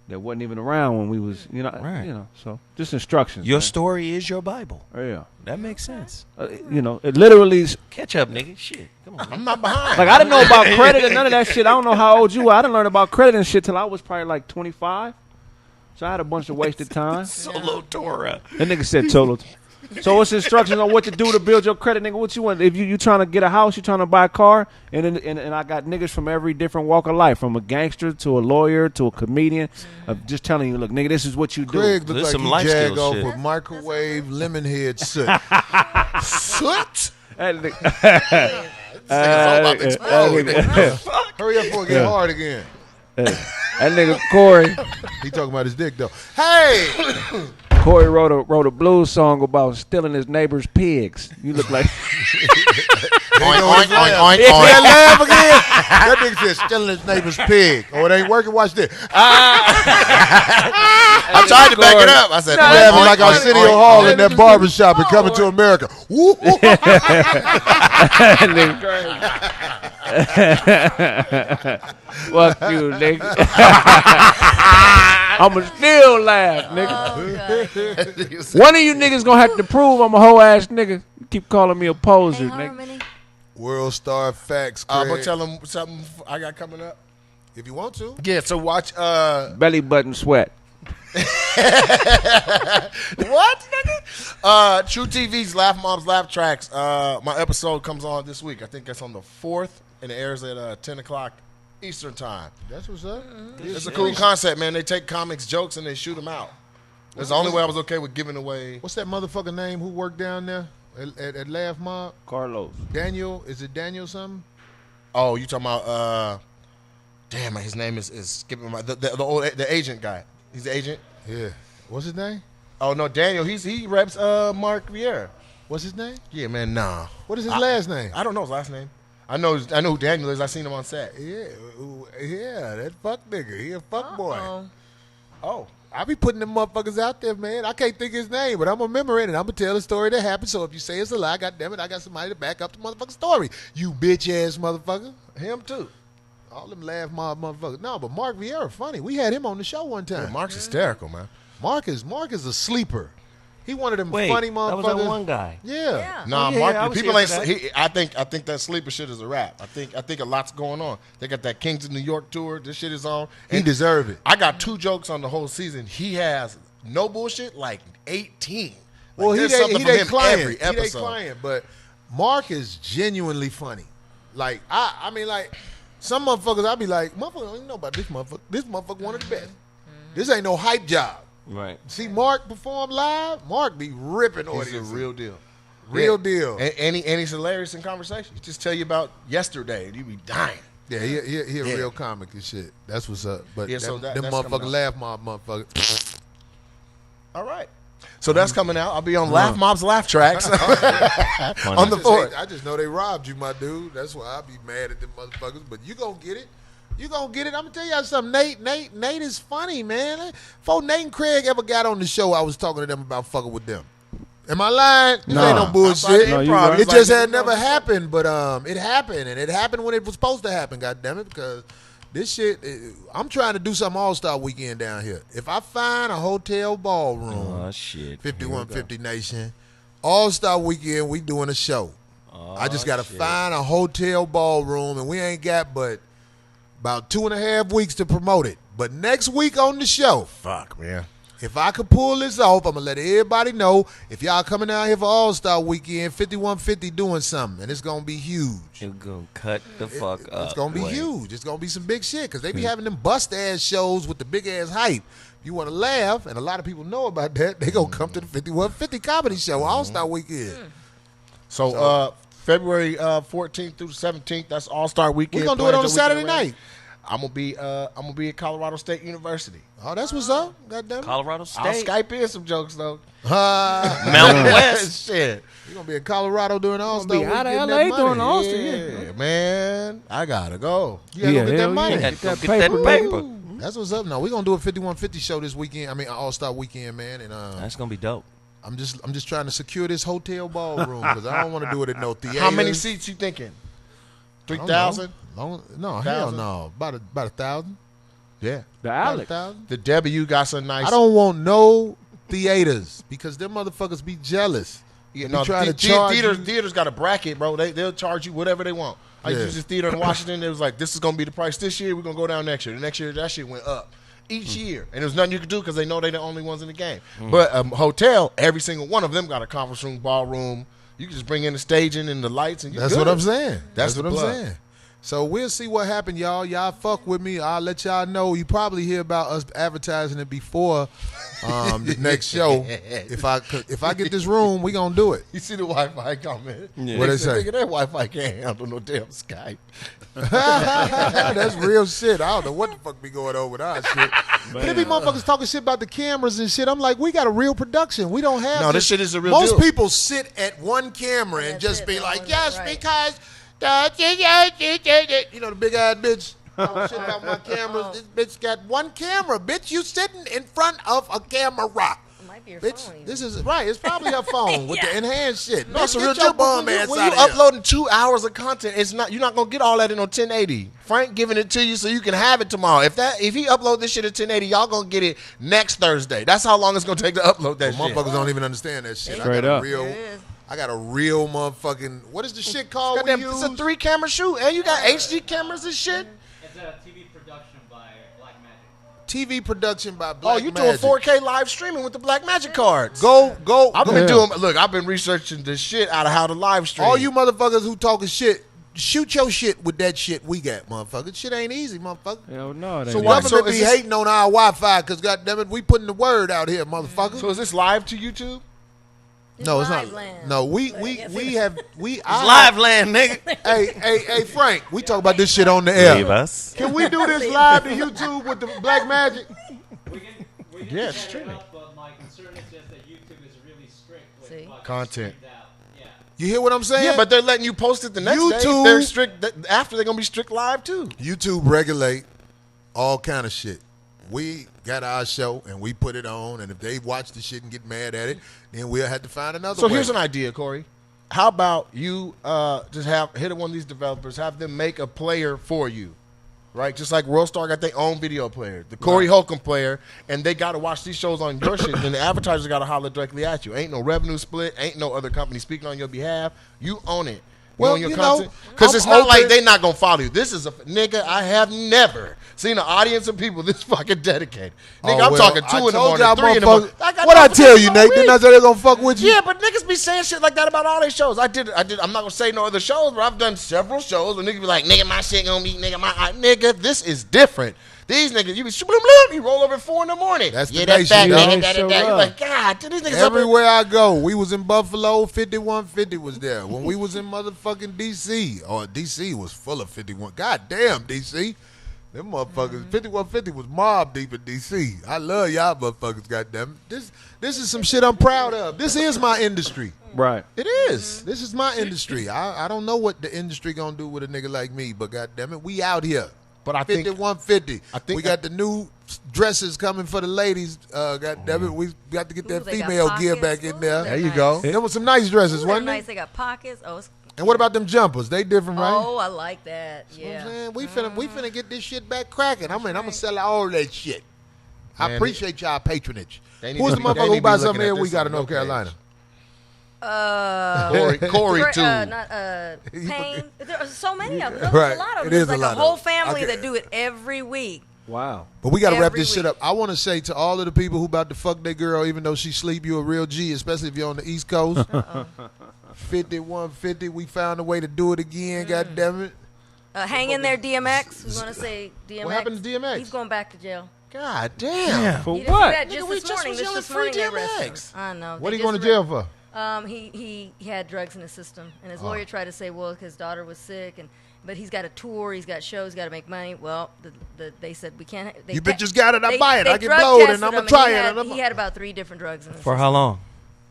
that wasn't even around when we was, Right. So just instructions. Your man. story is your Bible. Yeah. That makes sense. It literally. Catch up, nigga. Shit. Come on. I'm not behind. Like I didn't know about credit and none of that shit. I don't know how old you were. I didn't learn about credit and shit till I was probably like 25. So I had a bunch of wasted time. Solo Torah. That nigga said total. So it's instructions on what to do to build your credit, nigga. What you want? If you trying to get a house, you trying to buy a car, and I got niggas from every different walk of life, from a gangster to a lawyer to a comedian, of just telling you, look, nigga, this is what you do. Craig There's looked some like life he jagged skills off shit. with microwave lemon head soot. Soot. That nigga, About to explode. Hurry up before it get hard again. that nigga Corey. He talking about his dick though. Hey, Corey wrote a blues song about stealing his neighbor's pigs. You look like Oink, oink, oink, oink, that oink. laugh again. That nigga said stealing his neighbor's pig. Oh, it ain't working. Watch this. I tried to back it up. I said, You oink, laughing oink, like oink, Arsenio oink, Hall oink. in that barbershop and Coming to America. Woo. that nigga crazy. Fuck you, nigga. I'ma still laugh, nigga. One of you niggas gonna have to prove I'm a hoe ass nigga. You keep calling me a poser, nigga. Harmony. World Star Facts. I'm Craig. gonna tell them something I got coming up. If you want to. Yeah, so watch Belly button sweat. what, nigga? True TV's Laugh Mob's Laugh Tracks. My episode comes on this week. I think that's on the 4th, and it airs at 10 o'clock Eastern time. That's what's up. It's a cool concept, man. They take comics jokes and they shoot them out. That's the only way I was okay with giving away. What's that motherfucker name who worked down there at Laugh Mob? Carlos. Daniel. Is it Daniel something? Oh, you talking about? Damn, his name is skipping my the agent guy. He's the agent. Yeah. What's his name? Oh no, Daniel. He reps Mark Vieira. What's his name? Yeah, man. Nah. What is his last name? I don't know his last name. I know who Daniel is. I seen him on set. Yeah, that fuck nigga. He a fuck boy. Oh. I be putting them motherfuckers out there, man. I can't think his name, but I'm gonna remember it and I'm gonna tell the story that happened. So if you say it's a lie, goddamn it, I got somebody to back up the motherfucking story. You bitch ass motherfucker. Him too. All them Laugh Mob motherfuckers. No, but Mark Vieira funny. We had him on the show one time. Yeah, Mark's hysterical, man. Mark is a sleeper. He one of them Wait, funny that motherfuckers. was that one guy. Yeah. Nah, Oh, yeah, Mark. I was People here ain't. for that. I think that sleeper shit is a rap. I think a lot's going on. They got that Kings of New York tour. This shit is on. He deserve it. I got 2 jokes on the whole season. He has no bullshit like 18. Like, Well, there's he something they from him client. every He episode. they client, but Mark is genuinely funny. Like I mean, like some motherfuckers, I be like, motherfucker, I don't know about this motherfucker. This motherfucker one of the best. This ain't no hype job. Right. See Mark perform live. Mark be ripping He's audiences. a real deal. Real deal. And he's hilarious in conversation. He just tell you about yesterday, and you be dying. Yeah, he a real comic and shit. That's what's up. But Yeah, so them that's coming motherfucking out. Laugh Mob motherfuckers. All right. So that's coming out. I'll be on Laugh Mob's Laugh Tracks on the 4th. I just know they robbed you, my dude. That's why I be mad at them motherfuckers. But you gonna get it. You gonna get it. I'm gonna tell y'all something. Nate is funny, man. Before Nate and Craig ever got on the show, I was talking to them about fucking with them. Am I lying? This ain't no bullshit. No, you right. It just had never happened, but it happened, and it happened when it was supposed to happen. God damn it, because this shit. I'm trying to do something All-Star Weekend down here. If I find a hotel ballroom, Oh shit. 5150 Nation, All-Star Weekend, we doing a show. I just gotta find a hotel ballroom, and we ain't got but about 2.5 weeks to promote it. But next week on the show, Fuck, man. if I could pull this off, I'm going to let everybody know. If y'all coming out here for All-Star Weekend, 5150 doing something, and it's going to be huge. You're gonna cut the fuck up. It's going to be Wait. huge. It's going to be some big shit because they be having them bust-ass shows with the big-ass hype. If you want to laugh, and a lot of people know about that, they going to come to the 5150 Comedy Show, All-Star Weekend. So February 14th through the 17th, that's All-Star Weekend. We're going to do it on a Plans Saturday Weekend night. I'm gonna be at Colorado State University. Oh, that's what's up. Goddamn. Colorado I'll State. Skype in some jokes though. Mountain West. Shit. You're going to be in Colorado doing All-Star be out Weekend. of getting LA that money. doing All-Star. Yeah, man. I gotta go. You gotta go get that hell money. yeah. Get that paper. paper. That's what's up. Now we're gonna do a 5150 show this weekend. I mean, All-Star Weekend, man. And That's gonna be dope. I'm just trying to secure this hotel ballroom because I don't want to do it at no theater. How many seats you thinking? 3,000? No, hell no. About 1,000. Yeah. The About Alex. 1,000. The W got some nice. I don't want no theaters because them motherfuckers be jealous. Yeah, They no, be trying to charge you. theaters got a bracket, bro. They'll charge you whatever they want. I Yeah. used this theater in Washington. It was like, this is gonna be the price this year. We're gonna go down next year. The next year, that shit went up each year, and there's nothing you can do because they know they're the only ones in the game. But hotel, every single one of them got a conference room, ballroom. You can just bring in the staging and the lights, and you That's good. what I'm saying. That's That's what the I'm plug. saying. So we'll see what happened, y'all. Y'all fuck with me. I'll let y'all know. You probably hear about us advertising it before the next show. If I get this room, we gonna do it. You see the Wi-Fi comment? Yeah. What they say? Nigga, that Wi-Fi can't handle no damn Skype. That's real shit. I don't know what the fuck be going on with our shit. But there be motherfuckers talking shit about the cameras and shit. I'm like, we got a real production. We don't have. No, this shit is a real Most deal. people sit at one camera and just be like, yes, because you know the big eyed bitch. Oh, shit about my cameras. This bitch got one camera. Bitch, you sitting in front of a camera. Might be your Bitch, phone. this is right. It's probably her phone with the enhanced shit. No, it's a Bitch, real get your deal. bum When ass you out of here. uploading 2 hours of content, it's not. You're not gonna get all that in on 1080. Frank giving it to you so you can have it tomorrow. If he upload this shit at 1080, y'all gonna get it next Thursday. That's how long it's gonna take to upload that shit. Motherfuckers don't even understand that shit. Straight up. I got a real motherfucking. What is the shit called? Goddamn, it's a 3-camera shoot, and you got HD cameras and shit. It's a TV production by Blackmagic. TV production by Black you doing 4K live streaming with the Blackmagic cards. Go. I've been doing. Look, I've been researching the shit out of how to live stream. All you motherfuckers who talking shit, shoot your shit with that shit we got, motherfucker. Shit ain't easy, motherfucker. Hell no. So government be hating on our Wi-Fi because goddamn it, we putting the word out here, motherfucker. So is this live to YouTube? No, it's not. Liveland. No, we have. It's live land, nigga. Hey, Frank, we talk about this shit on the air. Leave us. Can we do this live to YouTube with the Blackmagic? We can Yeah, set streaming. it up, but my concern is just that YouTube is really strict with fucking Content. streamed out. Yeah. You hear what I'm saying? Yeah, but they're letting you post it the next day. YouTube- They're strict. After they're gonna be strict live too. YouTube regulate all kind of shit. We got our show and we put it on, and if they watch the shit and get mad at it, then we'll have to find another So way. here's an idea, Corey. How about you just hit one of these developers, have them make a player for you, right? Just like Worldstar got their own video player, the Corey Holcomb player, and they got to watch these shows on your shit. Then the advertisers got to holler directly at you. Ain't no revenue split. Ain't no other company speaking on your behalf. You own it. Well, own your you content. know, Because I'm it's not like open- they not gonna follow you. This is a nigga. I have never seen an audience of people this fucking dedicated. Nigga, I'm talking 2 in the morning, 3 in the morning. What I tell you, Nate? Didn't I say they're gonna fuck with you? Yeah, but niggas be saying shit like that about all their shows. I did. I'm not gonna say no other shows, but I've done several shows where niggas be like, nigga, my shit gonna be, nigga, this is different. These niggas, you be you roll over at 4 in the morning. That's the yeah, that's nation, that, yo. nigga, that. You're like, God, these niggas Everywhere I go, we was in Buffalo, 5150 was there. When we was in motherfucking DC, DC was full of 51. God damn, DC. Them motherfuckers, 5150 was mob deep in DC. I love y'all motherfuckers, goddamn. This is some shit I'm proud of. This is my industry. Right. It is. This is my industry. I don't know what the industry gonna do with a nigga like me, but goddamn it, we out here. But I think 5150. I think we got the new dresses coming for the ladies. God damn it, we got to get that they got female gear pockets. back in there. They're There you nice. go. There was some nice dresses, They're wasn't nice. it? They got pockets. Oh, And what about them jumpers? They different, right? oh, I like that. You know what I'm Yeah. saying? We finna get this shit back cracking. I'm gonna sell all that shit. I Man, appreciate y'all patronage. They need Who's to the be- they motherfucker need who to buy be something looking at every this week out on of North your page. Carolina? Corey too. Not Payne. There's so many of them. There's Right. a lot of them. It There's is a like lot a of whole them. family Okay. that do it every week. Wow. But we gotta wrap Every this shit week. up. I want to say to all of the people who about to fuck their girl, even though she sleep, you a real G, especially if you're on the East Coast. 5150, we found a way to do it again. God damn it! Hang in there, DMX. We want to say DMX. What happened to DMX? He's going back to jail. God damn. For You didn't see what? that Nigga, just we this just morning. was Just yelling this free morning they arrested him. DMX. I know. What They are you going to just jail for? He had drugs in his system, and his lawyer tried to say, well, his daughter was sick, but he's got a tour, he's got shows, got to make money. Well, they said we can't. They You bitches got it, I they- buy it. they I get drug blowed, and tested I'ma him, try he it, had- and I'ma- He had about 3 different drugs in his For system. how long?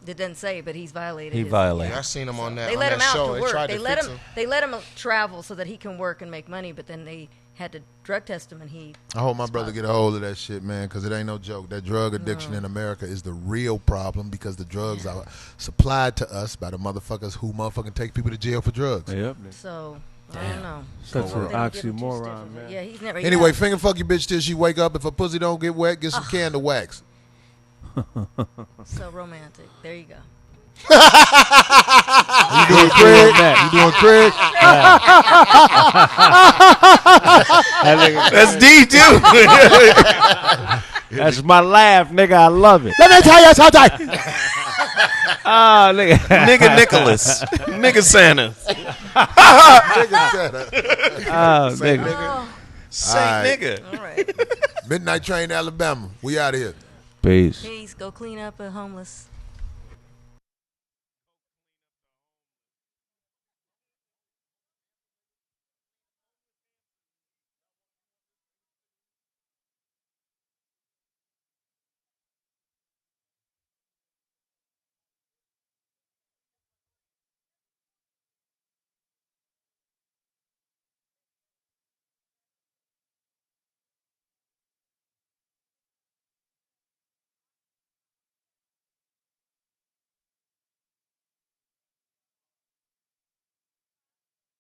It doesn't say, but he's violated. He his- violated. I seen him on that. They on let that him out show. to They work. tried They to let fix him. They let him travel so that he can work and make money. But then they had to drug test him, and he. I hope my brother get a hold of that shit, man, because it ain't no joke. That drug addiction in America is the real problem because the drugs are supplied to us by the motherfuckers who motherfucking take people to jail for drugs. Yep. So I don't know. Such They an didn't give him 2 oxymoron, stitches. man. Yeah, he's never. Anyway, finger fuck your bitch till she wake up. If her pussy don't get wet, get some candle wax. so romantic. There you go. You doing Craig? You doing Craig? That's D too. That's my laugh, nigga. I love it. Let me tell you something. Ah, nigga. Nigga Nicholas. Nigga Santa. Nigga said it. Oh, Say nigga. nigga. Say All right. nigga. All right. Midnight Train, Alabama. We out of here. Peace. Peace. Go clean up a homeless.